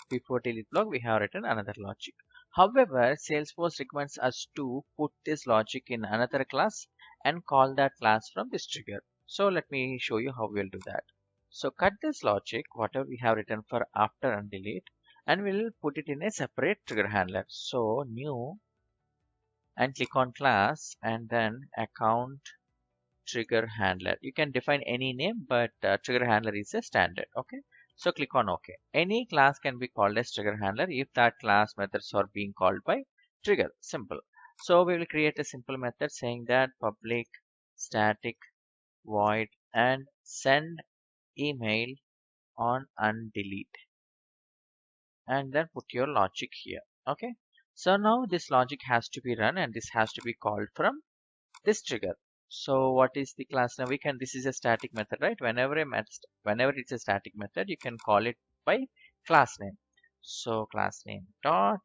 before delete block, we have written another logic. However, Salesforce recommends us to put this logic in another class and call that class from this trigger. So let me show you how we'll do that. So cut this logic, whatever we have written for after Undelete, and we'll put it in a separate trigger handler. So new, and click on class and then account trigger handler. You can define any name, but trigger handler is a standard. Okay. So click on OK. Any class can be called as trigger handler if that class methods are being called by trigger. Simple. So we will create a simple method saying that public static void and send email on Undelete, and then put your logic here. Okay. So now this logic has to be run and this has to be called from this trigger. So what is the class now? This is a static method, right? Whenever it's a static method, you can call it by class name. So class name dot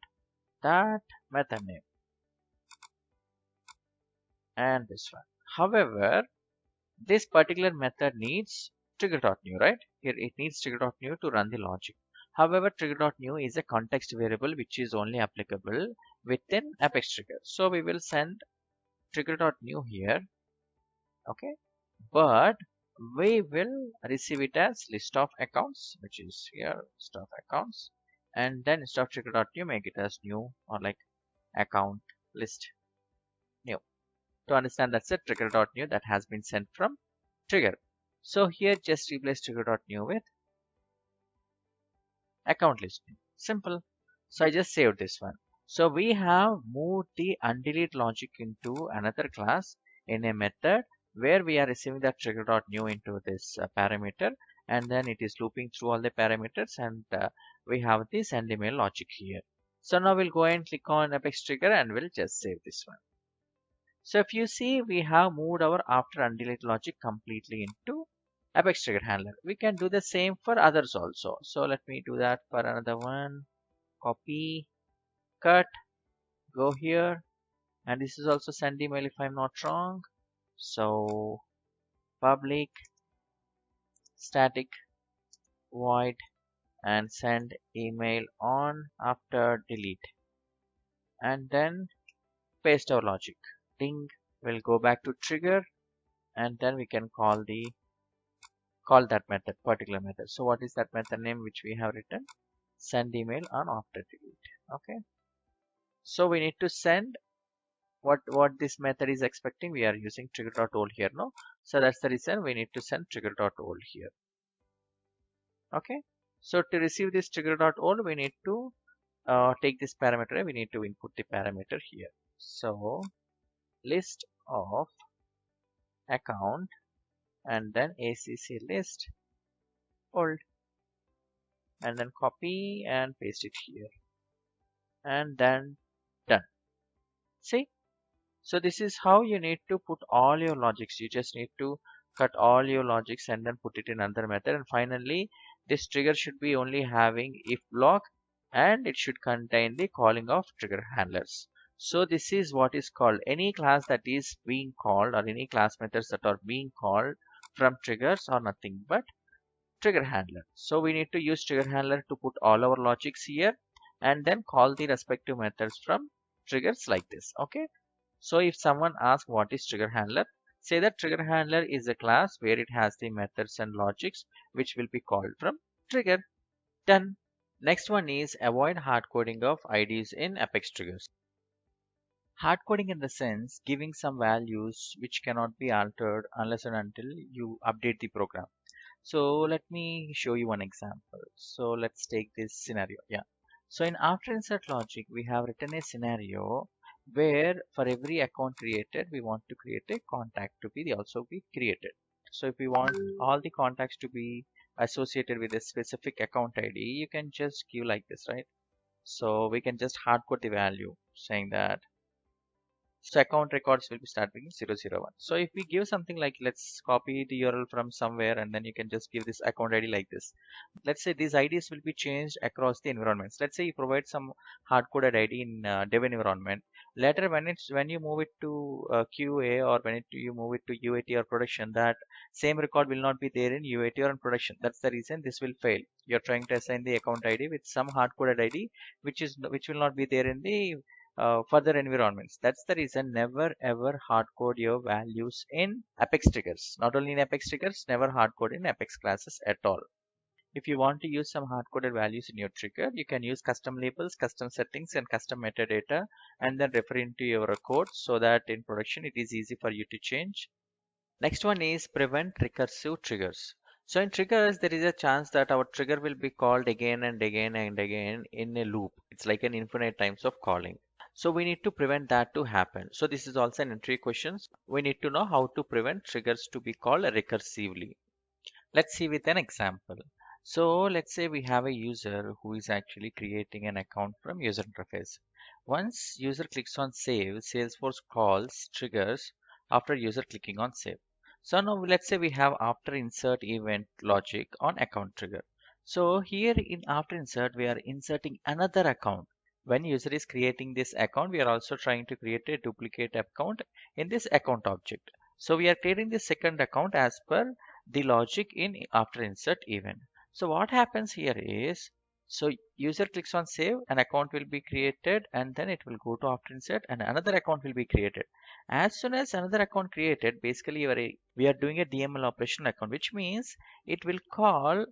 that method name and this one. However, this particular method needs trigger.new, right? Here it needs trigger.new to run the logic. However, trigger.new is a context variable which is only applicable within Apex Trigger. So we will send trigger.new here. Okay. But we will receive it as list of accounts, which is here list of accounts. And then instead of trigger.new, make it as new or like account list new. To understand that's a trigger.new that has been sent from trigger. So here just replace trigger.new with account list new. Simple. So I just saved this one. So we have moved the undelete logic into another class in a method where we are receiving that trigger.new into this parameter, and then it is looping through all the parameters, and we have the send email logic here. So now we'll go and click on Apex Trigger and we'll just save this one. So if you see, we have moved our after Undelete logic completely into Apex Trigger Handler. We can do the same for others also. So let me do that for another one. Copy, cut, go here. And this is also send email if I'm not wrong. So public static void and send email on after delete, and then paste our logic. Ding will go back to trigger, and then we can call that method, particular method. So what is that method name which we have written? Send email on after delete. Okay. So we need to send what this method is expecting. We are using trigger.old here, no? So that's the reason we need to send trigger.old here. Okay. So to receive this trigger.old, we need to take this parameter. We need to input the parameter here. So list of account and then acc list old, and then copy and paste it here, and then done. See? So this is how you need to put all your logics. You just need to cut all your logics and then put it in another method. And finally, this trigger should be only having if block, and it should contain the calling of trigger handlers. So this is what is called any class that is being called, or any class methods that are being called from triggers are nothing but trigger handler. So we need to use trigger handler to put all our logics here and then call the respective methods from triggers like this. Okay. So if someone asks what is trigger handler, say that trigger handler is a class where it has the methods and logics which will be called from trigger. Done. Next one is avoid hard coding of IDs in Apex triggers. Hard coding in the sense giving some values which cannot be altered unless and until you update the program. So let me show you one example. So let's take this scenario. Yeah. So in after insert logic, we have written a scenario where for every account created, we want to create a contact to be also be created. So if we want all the contacts to be associated with a specific account ID, you can just give like this, right? So we can just hard code the value saying that so account records will be starting 001. So if we give something like, let's copy the URL from somewhere, and then you can just give this account ID like this. Let's say these IDs will be changed across the environments. Let's say you provide some hard-coded ID in dev environment. Later, when you move it to QA, or you move it to UAT or production, that same record will not be there in UAT or in production. That's the reason this will fail. You're trying to assign the account ID with some hard-coded ID, which will not be there in the further environments. That's the reason never ever hard code your values in Apex triggers. Not only in Apex triggers, never hard code in Apex classes at all. If you want to use some hard coded values in your trigger, you can use custom labels, custom settings, and custom metadata, and then refer into your code so that in production it is easy for you to change. Next one is prevent recursive triggers. So in triggers, there is a chance that our trigger will be called again and again and again in a loop. It's like an infinite times of calling. So we need to prevent that to happen. So this is also an entry question. We need to know how to prevent triggers to be called recursively. Let's see with an example. So let's say we have a user who is actually creating an account from user interface. Once user clicks on save, Salesforce calls triggers after user clicking on save. So now let's say we have after insert event logic on account trigger. So here in after insert, we are inserting another account. When user is creating this account, we are also trying to create a duplicate account in this account object. So we are creating the second account as per the logic in after insert event. So what happens here is, so user clicks on save, an account will be created, and then it will go to after insert and another account will be created. As soon as another account created, basically we are doing a DML operation account, which means it will call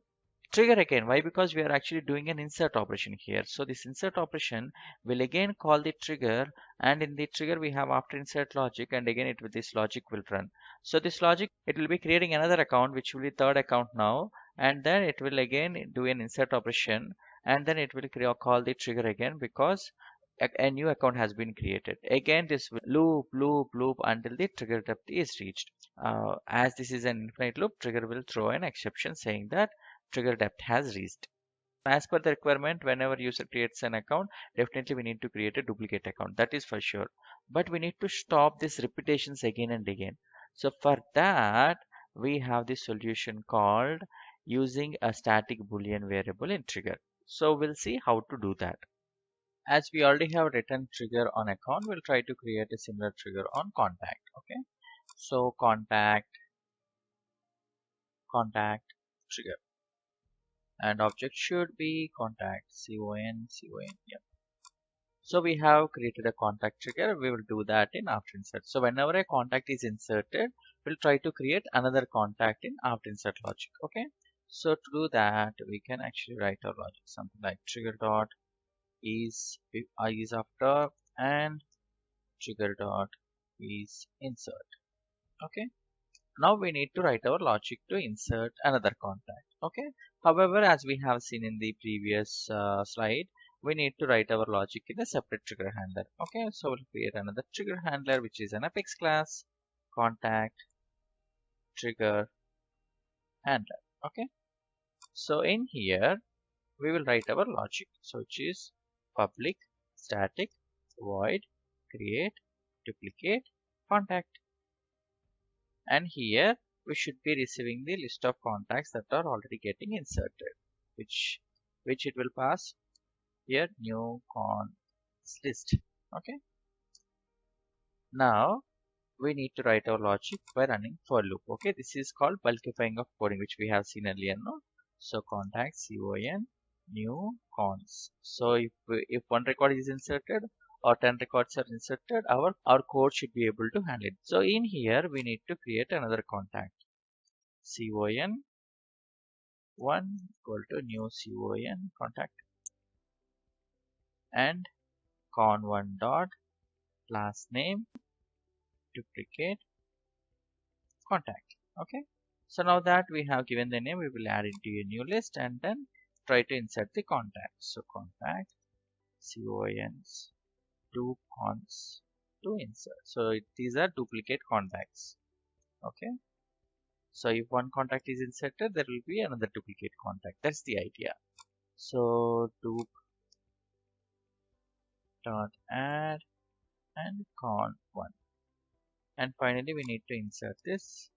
trigger again. Why? Because we are actually doing an insert operation here. So this insert operation will again call the trigger, and in the trigger we have after insert logic, and again this logic will run. So this logic, it will be creating another account which will be third account now, and then it will again do an insert operation, and then it will call the trigger again because a new account has been created. Again this will loop until the trigger depth is reached. As this is an infinite loop, trigger will throw an exception saying that trigger depth has reached. As per the requirement, whenever user creates an account, definitely we need to create a duplicate account. That is for sure. But we need to stop these repetitions again and again. So for that, we have this solution called using a static Boolean variable in trigger. So we'll see how to do that. As we already have written trigger on account, we'll try to create a similar trigger on contact. Okay. So contact. trigger, and object should be contact con. Yeah. So we have created a contact trigger. We will do that in after insert. So whenever a contact is inserted, we'll try to create another contact in after insert logic. Okay. So to do that, we can actually write our logic something like trigger dot is after and trigger dot is insert. Okay. Now we need to write our logic to insert another contact. Okay. However, as we have seen in the previous slide, we need to write our logic in a separate trigger handler. Okay. So we'll create another trigger handler, which is an Apex class contact trigger handler. Okay. So in here, we will write our logic. So which is public static void create duplicate contact. And here we should be receiving the list of contacts that are already getting inserted, which it will pass here new cons list. Okay. Now we need to write our logic by running for loop. Okay, this is called bulkifying of coding, which we have seen earlier. No, so contact con new cons. So if one record is inserted or 10 records are inserted, our code should be able to handle it. So in here we need to create another contact con 1 equal to new con contact and con1 dot class name duplicate contact. Okay, so now that we have given the name, we will add it to a new list and then try to insert the contact. So contact cons two cons to insert. So these are duplicate contacts. Okay, so if one contact is inserted, there will be another duplicate contact. That's the idea. So dup dot add and con1, and finally we need to insert this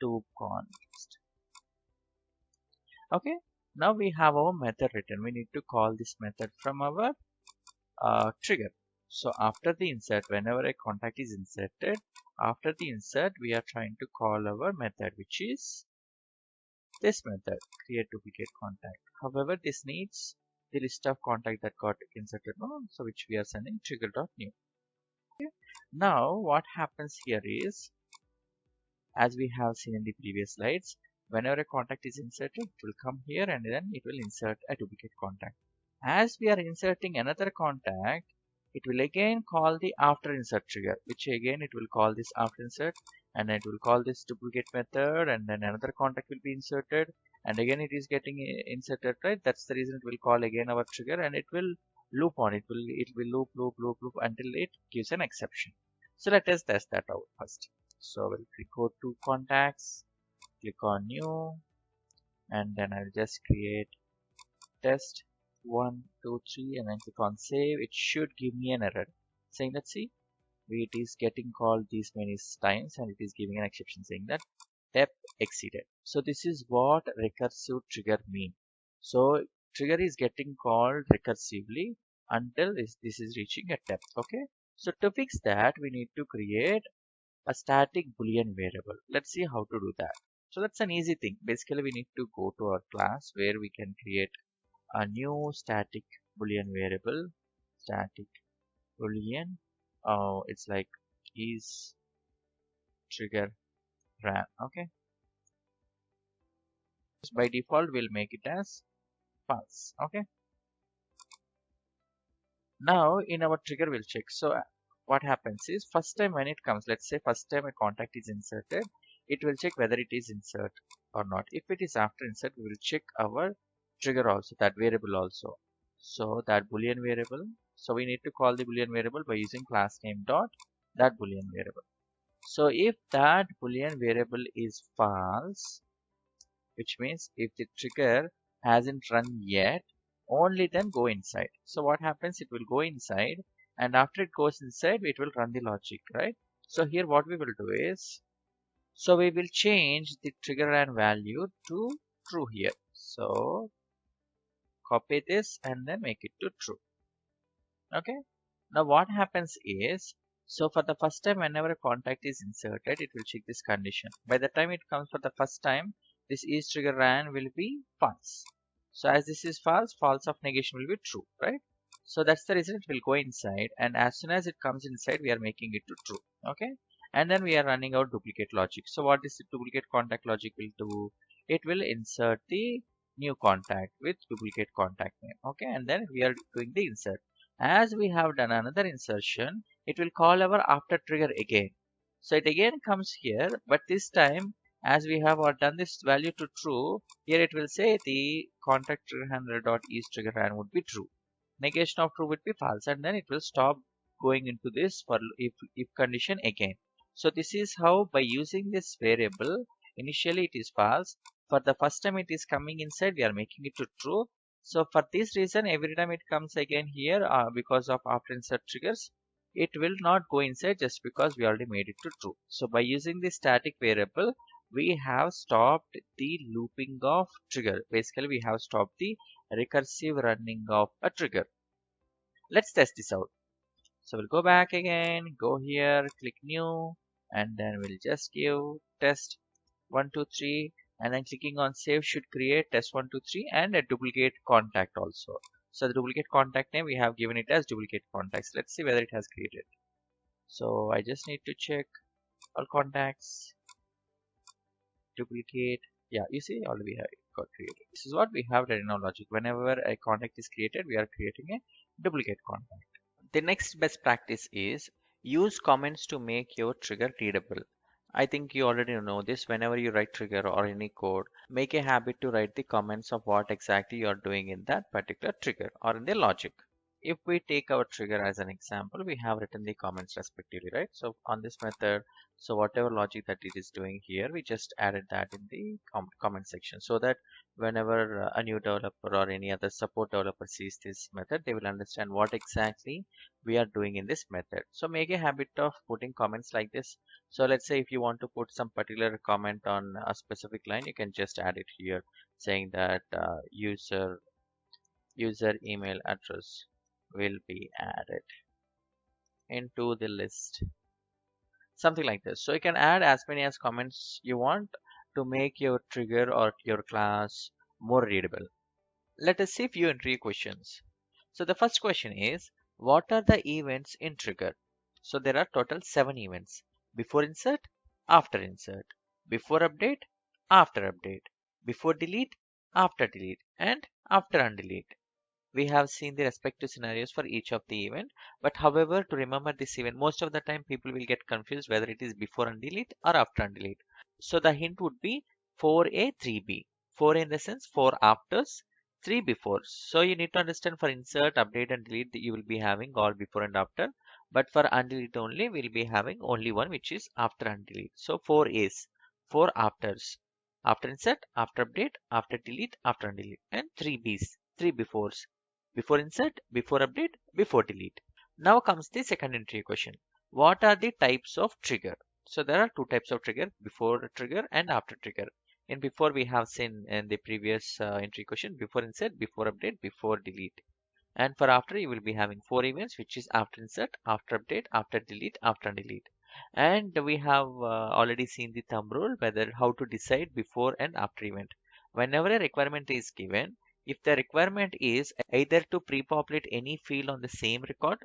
con list. Okay, now we have our method written. We need to call this method from our trigger. So after the insert, whenever a contact is inserted, after the insert we are trying to call our method, which is this method create duplicate contact. However, this needs the list of contact that got inserted, no? So which we are sending Trigger.new. Okay. Now what happens here is, as we have seen in the previous slides, whenever a contact is inserted, it will come here and then it will insert a duplicate contact. As we are inserting another contact, it will again call the after insert trigger, which again it will call this after insert, and it will call this duplicate method, and then another contact will be inserted, and again it is getting inserted, right? That's the reason it will call again our trigger, and it will loop on. It will loop until it gives an exception. So let us test that out first. So we'll go to contacts, click on new, and then I'll just create test 1, 2, 3, and then click on save. It should give me an error saying that, see, it is getting called these many times and it is giving an exception saying that depth exceeded. So this is what recursive trigger mean. So trigger is getting called recursively until this is reaching a depth. Okay, so to fix that we need to create a static boolean variable. Let's see how to do that. So that's an easy thing. Basically we need to go to our class where we can create a new static boolean variable, static boolean. It's like is trigger ran. Okay, by default we'll make it as false. Okay, now in our trigger we'll check. So what happens is, first time when it comes, let's say first time a contact is inserted, it will check whether it is insert or not. If it is after insert, we will check our trigger also, that variable also. So that boolean variable, so we need to call the boolean variable by using class name dot that boolean variable. So if that boolean variable is false, which means if the trigger hasn't run yet, only then go inside. So what happens, it will go inside, and after it goes inside it will run the logic, right? So here what we will do is, so we will change the trigger and value to true here. So copy this and then make it to true. Okay, now what happens is, so for the first time whenever a contact is inserted, it will check this condition. By the time it comes for the first time, this is trigger ran will be false. So as this is false, false of negation will be true, right? So that's the reason it will go inside, and as soon as it comes inside, we are making it to true. Okay, and then we are running out duplicate logic. So what is the duplicate contact logic will do? It will insert the new contact with duplicate contact name. Okay, and then we are doing the insert. As we have done another insertion, it will call our after trigger again. So it again comes here, but this time as we have done this value to true, here it will say the contact trigger handler dot is trigger ran would be true. Negation of true would be false, and then it will stop going into this for if condition again. So this is how, by using this variable, initially it is false. For the first time it is coming inside, we are making it to true. So for this reason, every time it comes again here, because of after insert triggers, it will not go inside just because we already made it to true. So by using this static variable, we have stopped the looping of trigger. Basically, we have stopped the recursive running of a trigger. Let's test this out. So we'll go back again, go here, click new, and then we'll just give test 1, 2, 3, and then clicking on save should create test 1, 2, 3 and a duplicate contact also. So the duplicate contact name, we have given it as duplicate contacts. Let's see whether it has created. So I just need to check all contacts, duplicate. Yeah, you see already we have got created. This is what we have done in our logic. Whenever a contact is created, we are creating a duplicate contact. The next best practice is use comments to make your trigger readable. I think you already know this. Whenever you write trigger or any code, make a habit to write the comments of what exactly you are doing in that particular trigger or in the logic. If we take our trigger as an example, we have written the comments respectively, right? So on this method, so whatever logic that it is doing here, we just added that in the comment section, so that whenever a new developer or any other support developer sees this method, they will understand what exactly we are doing in this method. So make a habit of putting comments like this. So let's say if you want to put some particular comment on a specific line, you can just add it here, saying that user email address will be added into the list, something like this. So you can add as many as comments you want to make your trigger or your class more readable. Let us see few interview questions. So the first question is, what are the events in trigger? So there are total 7 events: before insert, after insert, before update, after update, before delete, after delete, and after undelete. We have seen the respective scenarios for each of the event, but however, to remember this event, most of the time people will get confused whether it is before undelete or after undelete. So the hint would be 4A 3B. 4 in the sense 4 afters, 3 befores. So you need to understand, for insert, update and delete you will be having all before and after, but for undelete only we'll be having only one, which is after undelete. So 4 A's, 4 afters: after insert, after update, after delete, after undelete, and 3 B's, 3 befores: before insert, before update, before delete. Now comes the second entry question. What are the types of trigger? So there are 2 types of trigger: before trigger and after trigger. In before, we have seen in the previous entry question: before insert, before update, before delete. And for after, you will be having 4 events, which is after insert, after update, after delete, after delete. And we have already seen the thumb rule, whether how to decide before and after event. Whenever a requirement is given, if the requirement is either to pre-populate any field on the same record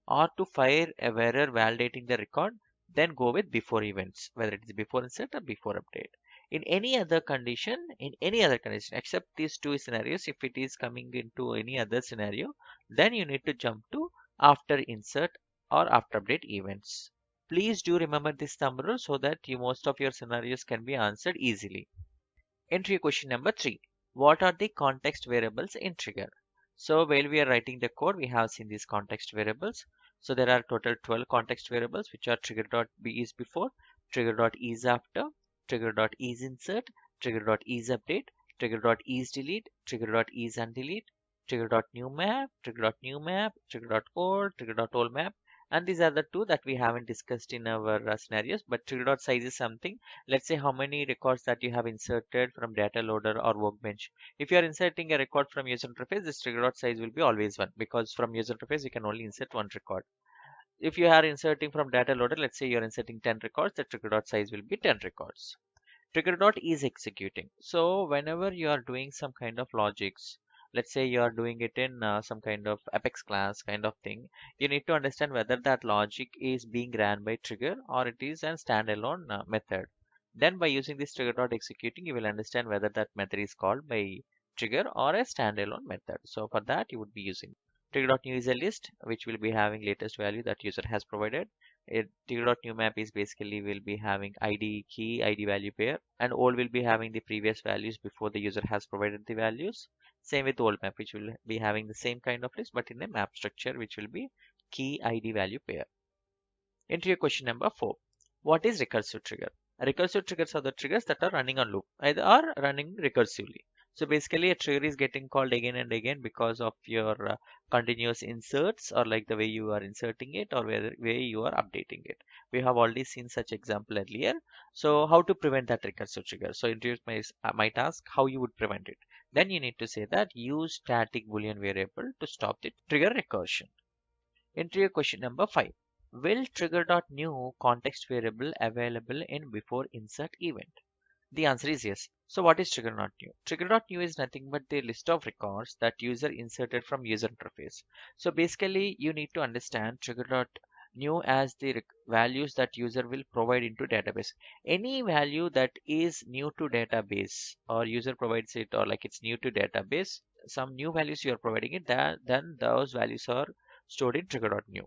or to fire a error validating the record, then go with before events, whether it is before insert or before update. In any other condition, except these 2 scenarios, if it is coming into any other scenario, then you need to jump to after insert or after update events. Please do remember this thumb rule so that most of your scenarios can be answered easily. Entry question number 3. What are the context variables in trigger? So while we are writing the code, we have seen these context variables. So there are total 12 context variables, which are trigger.b is before, trigger.is after, trigger.is insert, trigger.is update, trigger.is delete, trigger.is undelete, trigger.new map, trigger.new map, trigger.old, trigger.old map. And these are the 2 that we haven't discussed in our scenarios, but trigger.size is something. Let's say how many records that you have inserted from data loader or workbench. If you are inserting a record from user interface, this trigger.size will be always 1, because from user interface you can only insert 1 record. If you are inserting from data loader, let's say you are inserting 10 records, the trigger.size will be 10 records. Trigger dot is executing. So whenever you are doing some kind of logics, let's say you are doing it in some kind of Apex class kind of thing, you need to understand whether that logic is being ran by trigger or it is a standalone method. Then by using this trigger dot executing, you will understand whether that method is called by trigger or a standalone method. So for that, you would be using trigger.new is a list which will be having latest value that user has provided. Trigger.new map is basically will be having ID key, ID value pair, and old will be having the previous values before the user has provided the values. Same with old map, which will be having the same kind of list, but in a map structure, which will be key ID value pair. Enter your question number 4. What is recursive trigger? Recursive triggers are the triggers that are running on loop, either are running recursively. So basically a trigger is getting called again and again because of your continuous inserts, or like the way you are inserting it, or way you are updating it. We have already seen such example earlier. So how to prevent that recursive trigger? So interviews might ask how you would prevent it. Then you need to say that use static boolean variable to stop the trigger recursion. Enter your question number 5. Will Trigger.new context variable available in before insert event? The answer is yes. So what is Trigger.new? Trigger.new is nothing but the list of records that user inserted from user interface. So basically you need to understand Trigger.new as the values that user will provide into database. Any value that is new to database or user provides it, or like it's new to database, some new values you are providing it, then those values are stored in Trigger.new.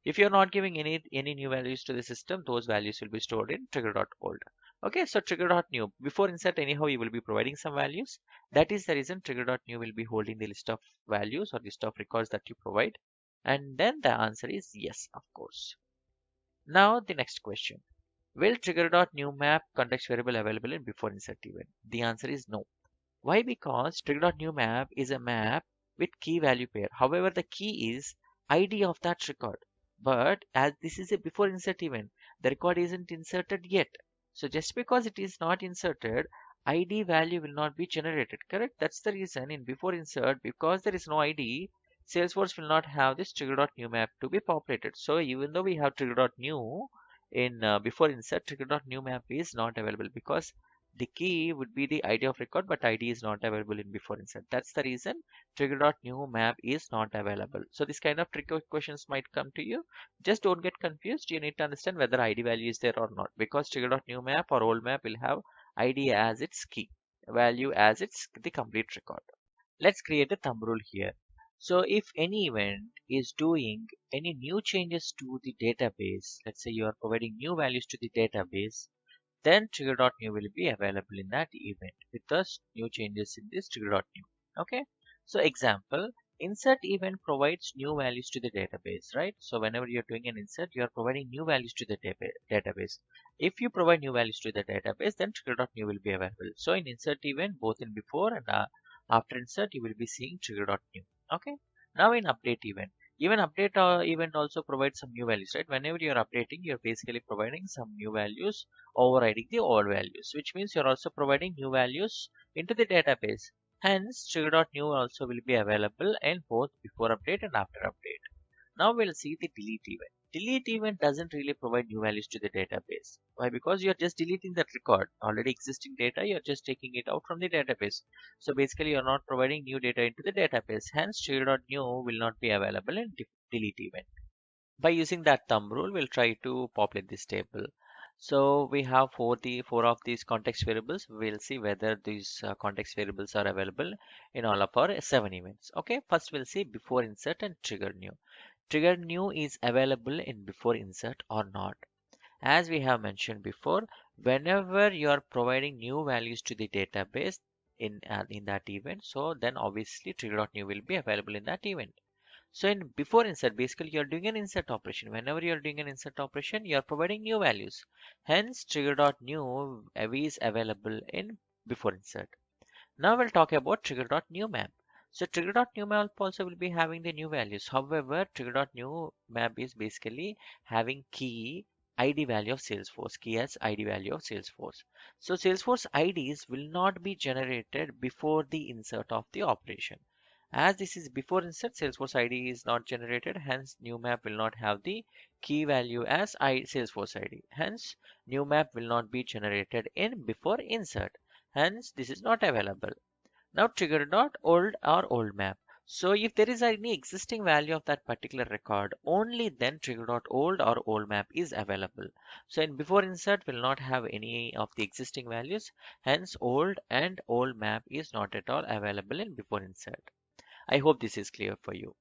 If you're not giving any new values to the system, those values will be stored in Trigger.old. Okay, so Trigger.new, before insert anyhow you will be providing some values. That is the reason Trigger.new will be holding the list of values or list of records that you provide. And then the answer is yes, of course. Now the next question. Will Trigger.new map context variable available in before insert event? The answer is no. Why? Because Trigger.new map is a map with key value pair. However, the key is ID of that record. But as this is a before insert event, the record isn't inserted yet. So just because it is not inserted, ID value will not be generated. Correct? That's the reason in before insert, because there is no ID, Salesforce will not have this Trigger.new map to be populated. So even though we have Trigger.new in before insert, Trigger.new map is not available because the key would be the ID of record, but ID is not available in before insert. That's the reason Trigger.new map is not available. So this kind of tricky questions might come to you. Just don't get confused. You need to understand whether ID value is there or not, because Trigger.new map or old map will have ID as its key, value as its the complete record. Let's create a thumb rule here. So if any event is doing any new changes to the database, let's say you are providing new values to the database, then Trigger.new will be available in that event with the new changes in this Trigger.new. Okay. So example, insert event provides new values to the database, right? So whenever you're doing an insert, you are providing new values to the database. If you provide new values to the database, then Trigger.new will be available. So in insert event, both in before and after insert, you will be seeing Trigger.new. Okay. Now in update event, even update event also provides some new values, right? Whenever you're updating, you're basically providing some new values overriding the old values, which means you're also providing new values into the database. Hence, Trigger.new also will be available in both before update and after update. Now we'll see the delete event. Delete event doesn't really provide new values to the database. Why? Because you're just deleting that record. Already existing data, you're just taking it out from the database. So basically, you're not providing new data into the database. Hence, Trigger.new will not be available in delete event. By using that thumb rule, we'll try to populate this table. So we have four of these context variables. We'll see whether these context variables are available in all of our 7 events. Okay, first we'll see before insert and trigger new. Trigger new is available in before insert or not. As we have mentioned before, whenever you are providing new values to the database in that event, so then obviously trigger.new will be available in that event. So in before insert, basically you're doing an insert operation. Whenever you're doing an insert operation, you're providing new values. Hence, trigger.new is available in before insert. Now we'll talk about trigger.new map. So trigger.new map also will be having the new values. However, trigger.new map is basically having key ID value of Salesforce, key as ID value of Salesforce. So Salesforce IDs will not be generated before the insert of the operation. As this is before insert, Salesforce ID is not generated, hence new map will not have the key value as Salesforce ID. Hence, new map will not be generated in before insert. Hence, this is not available. Now trigger dot old or old map. So if there is any existing value of that particular record, only then trigger dot old or old map is available. So in before insert will not have any of the existing values. Hence old and old map is not at all available in before insert. I hope this is clear for you.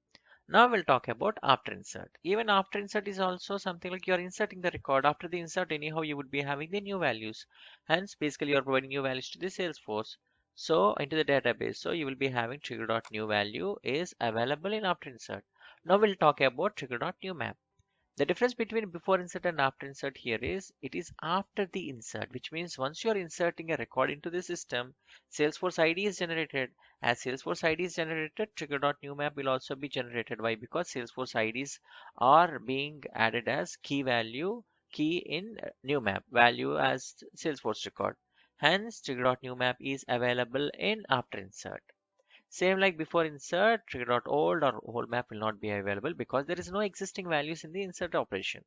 Now we'll talk about after insert. Even after insert is also something like you're inserting the record. After the insert, anyhow, you would be having the new values. Hence, basically, you're providing new values to the Salesforce. So into the database. So you will be having trigger.new value is available in after insert. Now we'll talk about trigger.new map. The difference between before insert and after insert here is it is after the insert, which means once you're inserting a record into the system, Salesforce ID is generated. As Salesforce ID is generated, trigger.new map will also be generated. Why? Because Salesforce IDs are being added as key value, key in new map, value as Salesforce record. Hence, trigger.new map is available in after insert. Same like before insert, trigger.old or old map will not be available because there is no existing values in the insert operation.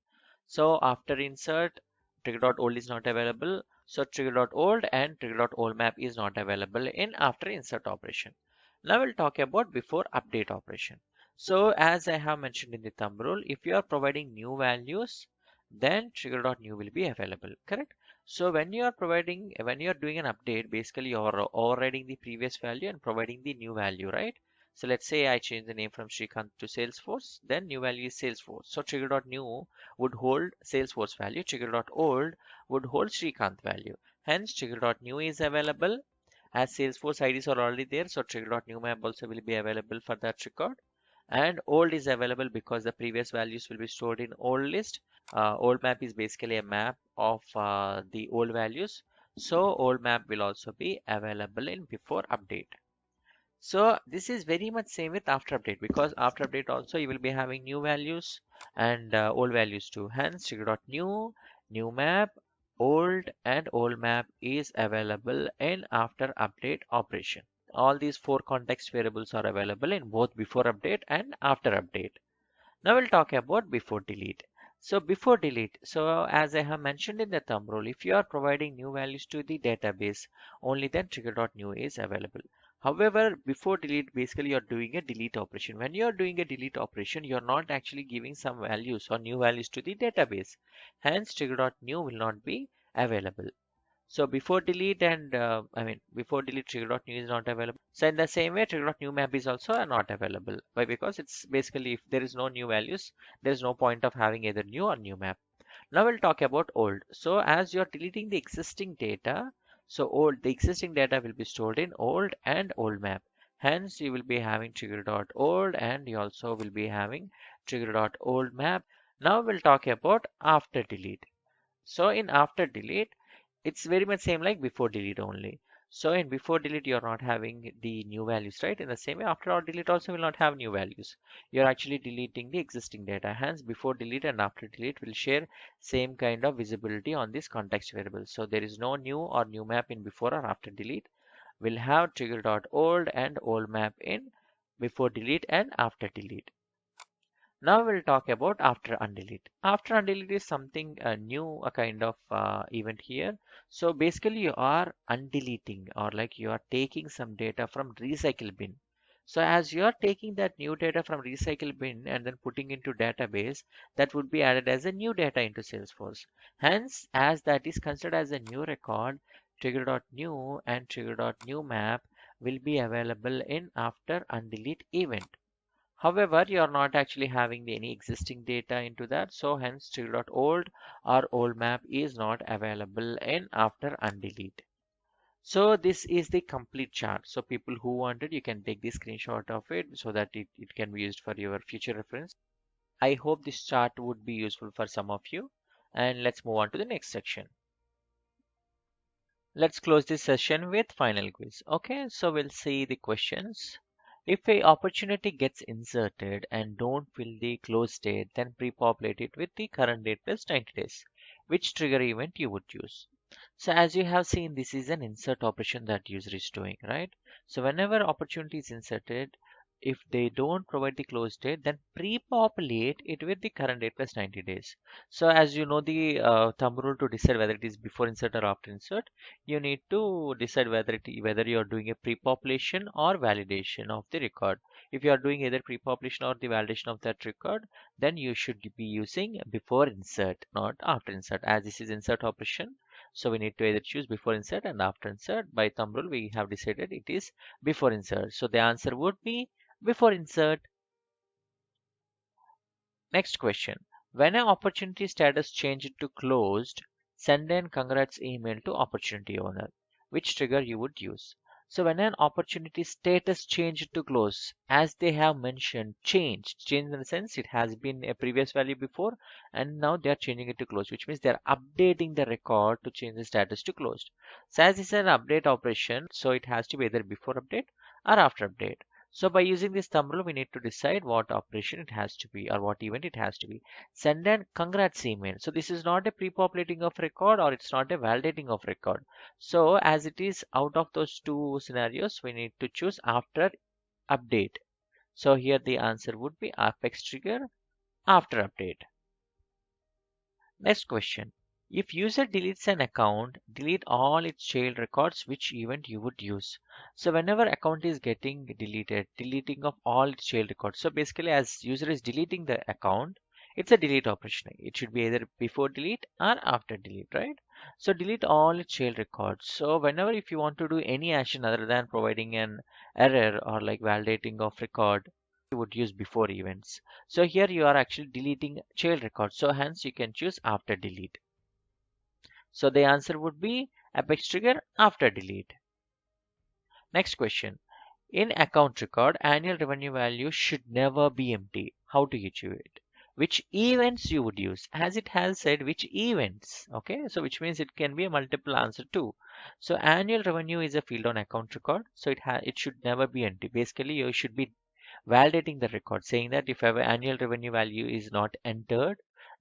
So after insert, trigger.old is not available. So trigger.old and trigger.old map is not available in after insert operation. Now we'll talk about before update operation. So as I have mentioned in the thumb rule, if you are providing new values, then trigger.new will be available, correct? So when you are doing an update, basically you're overriding the previous value and providing the new value, right? So let's say I change the name from Srikanth to Salesforce, then new value is Salesforce. So trigger.new would hold Salesforce value, trigger.old would hold Srikanth value. Hence trigger.new is available as Salesforce IDs are already there. So trigger.new map also will be available for that record. And old is available because the previous values will be stored in old list. Old map is basically a map of the old values. So old map will also be available in before update. So this is very much same with after update because after update also you will be having new values and old values too. Hence trigger.new, new map, old and old map is available in after update operation. All these four context variables are available in both before update and after update. Now we'll talk about before delete. So before delete, so as I have mentioned in the thumb rule, if you are providing new values to the database, only then trigger.new is available. However, before delete, basically you're doing a delete operation. When you're doing a delete operation, you're not actually giving some values or new values to the database. Hence, trigger.new will not be available. So before delete and before delete trigger.new is not available. So in the same way trigger.new map is also not available. Why? Because it's basically if there is no new values, there is no point of having either new or new map. Now we'll talk about old. So as you're deleting the existing data, so the existing data will be stored in old and old map. Hence you will be having trigger.old and you also will be having trigger.old map. Now we'll talk about after delete. So in after delete, it's very much same like before delete only. So in before delete, you're not having the new values, right? In the same way, after or delete also will not have new values. You're actually deleting the existing data. Hence, before delete and after delete will share same kind of visibility on this context variable. So there is no new or new map in before or after delete. We'll have trigger.old and old map in before delete and after delete. Now we'll talk about after undelete. After undelete is something new, a kind of event here. So basically you are undeleting or like you are taking some data from recycle bin. So as you are taking that new data from recycle bin and then putting into database, that would be added as a new data into Salesforce. Hence, as that is considered as a new record, trigger.new and trigger.new map will be available in after undelete event. However, you are not actually having any existing data into that. So hence trigger.old or old map is not available in after undelete. So this is the complete chart. So people who wanted, you can take the screenshot of it so that it can be used for your future reference. I hope this chart would be useful for some of you. And let's move on to the next section. Let's close this session with final quiz. Okay, so we'll see the questions. If a opportunity gets inserted and don't fill the close date, then pre-populate it with the current date plus 90 days. Which trigger event you would use? So as you have seen, this is an insert operation that user is doing, right? So whenever opportunity is inserted, if they don't provide the close date, then pre-populate it with the current date plus 90 days. So as you know the thumb rule to decide whether it is before insert or after insert, you need to decide whether you are doing a pre-population or validation of the record. If you are doing either pre-population or the validation of that record, then you should be using before insert, not after insert, as this is insert operation. So we need to either choose before insert and after insert. By thumb rule, we have decided it is before insert. So the answer would be before insert. Next question. When an opportunity status changed to closed, send an congrats email to opportunity owner. Which trigger you would use? So when an opportunity status changed to close, as they have mentioned, changed in the sense it has been a previous value before and now they are changing it to closed, which means they are updating the record to change the status to closed. So as it's an update operation, so it has to be either before update or after update. So by using this thumb rule, we need to decide what operation it has to be or what event it has to be. Send an congrats email. So this is not a pre-populating of record or it's not a validating of record. So as it is out of those two scenarios, we need to choose after update. So here the answer would be Apex trigger after update. Next question. If user deletes an account, delete all its child records, which event you would use? So whenever account is getting deleted, deleting of all its child records. So basically as user is deleting the account, it's a delete operation. It should be either before delete or after delete, right? So delete all its child records. So whenever if you want to do any action other than providing an error or like validating of record, you would use before events. So here you are actually deleting child record. So hence you can choose after delete. So the answer would be Apex trigger after delete. Next question. In account record, annual revenue value should never be empty. How do you choose it? Which events you would use? As it has said, which events? Okay, so which means it can be a multiple answer too. So annual revenue is a field on account record. So it should never be empty. Basically, you should be validating the record, saying that if our annual revenue value is not entered,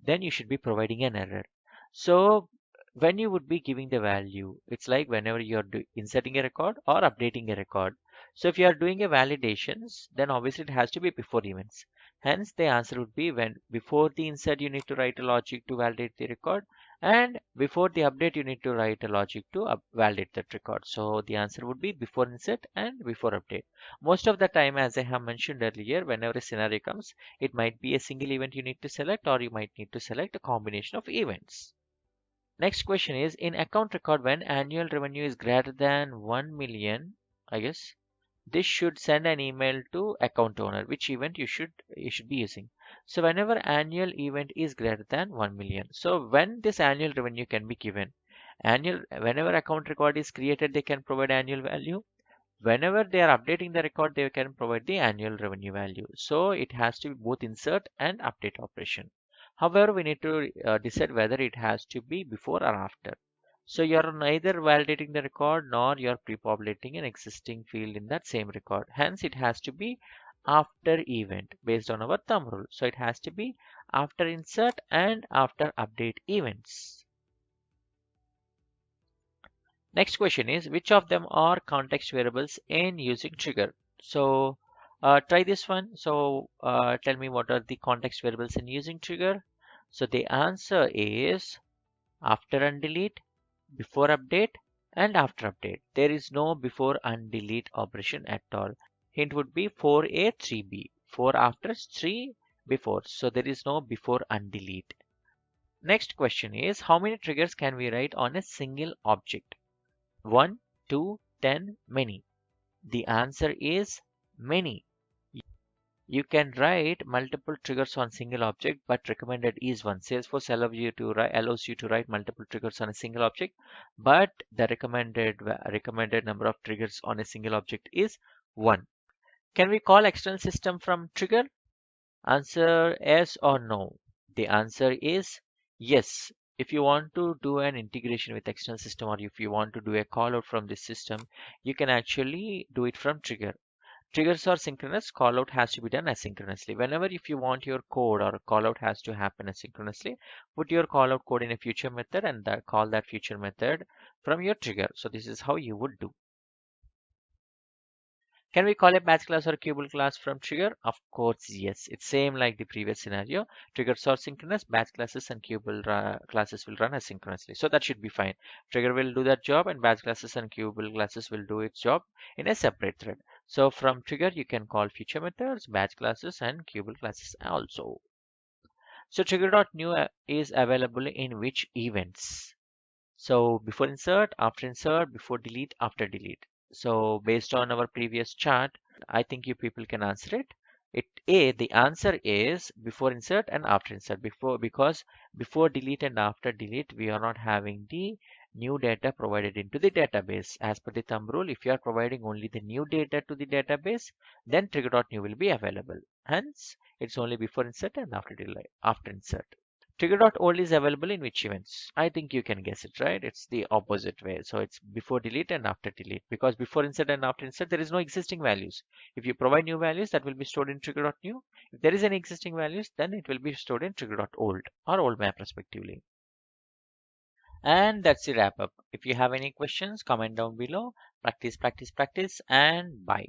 then you should be providing an error. So when you would be giving the value, it's like whenever you're inserting a record or updating a record. So if you are doing a validations, then obviously it has to be before events. Hence the answer would be when before the insert you need to write a logic to validate the record, and before the update you need to write a logic to validate that record. So the answer would be before insert and before update. Most of the time, as I have mentioned earlier, whenever a scenario comes, it might be a single event you need to select or you might need to select a combination of events. Next question is, in account record, when annual revenue is greater than 1 million, I guess, this should send an email to account owner, which event you should be using. So whenever annual event is greater than 1 million. So when this annual revenue can be given, whenever account record is created, they can provide annual value. Whenever they are updating the record, they can provide the annual revenue value. So it has to be both insert and update operation. However, we need to decide whether it has to be before or after. So you're neither validating the record nor you're pre-populating an existing field in that same record. Hence, it has to be after event based on our thumb rule. So it has to be after insert and after update events. Next question is, which of them are context variables in using trigger? So try this one. So tell me what are the context variables in using trigger. So the answer is after undelete, before update, and after update. There is no before undelete operation at all. Hint would be 4A, 3B. 4 after, 3 before. So there is no before undelete. Next question is, how many triggers can we write on a single object? 1, 2, 10, many. The answer is many. You can write multiple triggers on single object, but recommended is 1. Salesforce allows you to write multiple triggers on a single object, but the recommended number of triggers on a single object is 1. Can we call external system from trigger? Answer yes or no. The answer is yes. If you want to do an integration with external system or if you want to do a call out from this system, you can actually do it from trigger. Triggers are synchronous, call out has to be done asynchronously. Whenever if you want your code or call out has to happen asynchronously, put your call out code in a future method and call that future method from your trigger. So this is how you would do. Can we call a batch class or a tuple class from trigger? Of course, yes. It's same like the previous scenario. Triggers are synchronous, batch classes and tuple classes will run asynchronously. So that should be fine. Trigger will do that job and batch classes and tuple classes will do its job in a separate thread. So from trigger, you can call feature methods, batch classes and tuple classes also. So Trigger.new is available in which events? So before insert, before delete, after delete. So based on our previous chart, I think you people can answer it. The answer is before insert and after insert. Because before delete and after delete, we are not having the new data provided into the database. As per the thumb rule, if you are providing only the new data to the database, then Trigger.new will be available. Hence, it's only before insert and after insert. Trigger.old is available in which events? I think you can guess it, right? It's the opposite way. So it's before delete and after delete. Because before insert and after insert, there is no existing values. If you provide new values, that will be stored in Trigger.new. If there is any existing values, then it will be stored in Trigger.old or old map respectively. And that's the wrap up. If you have any questions, comment down below. Practice, practice, practice, and bye.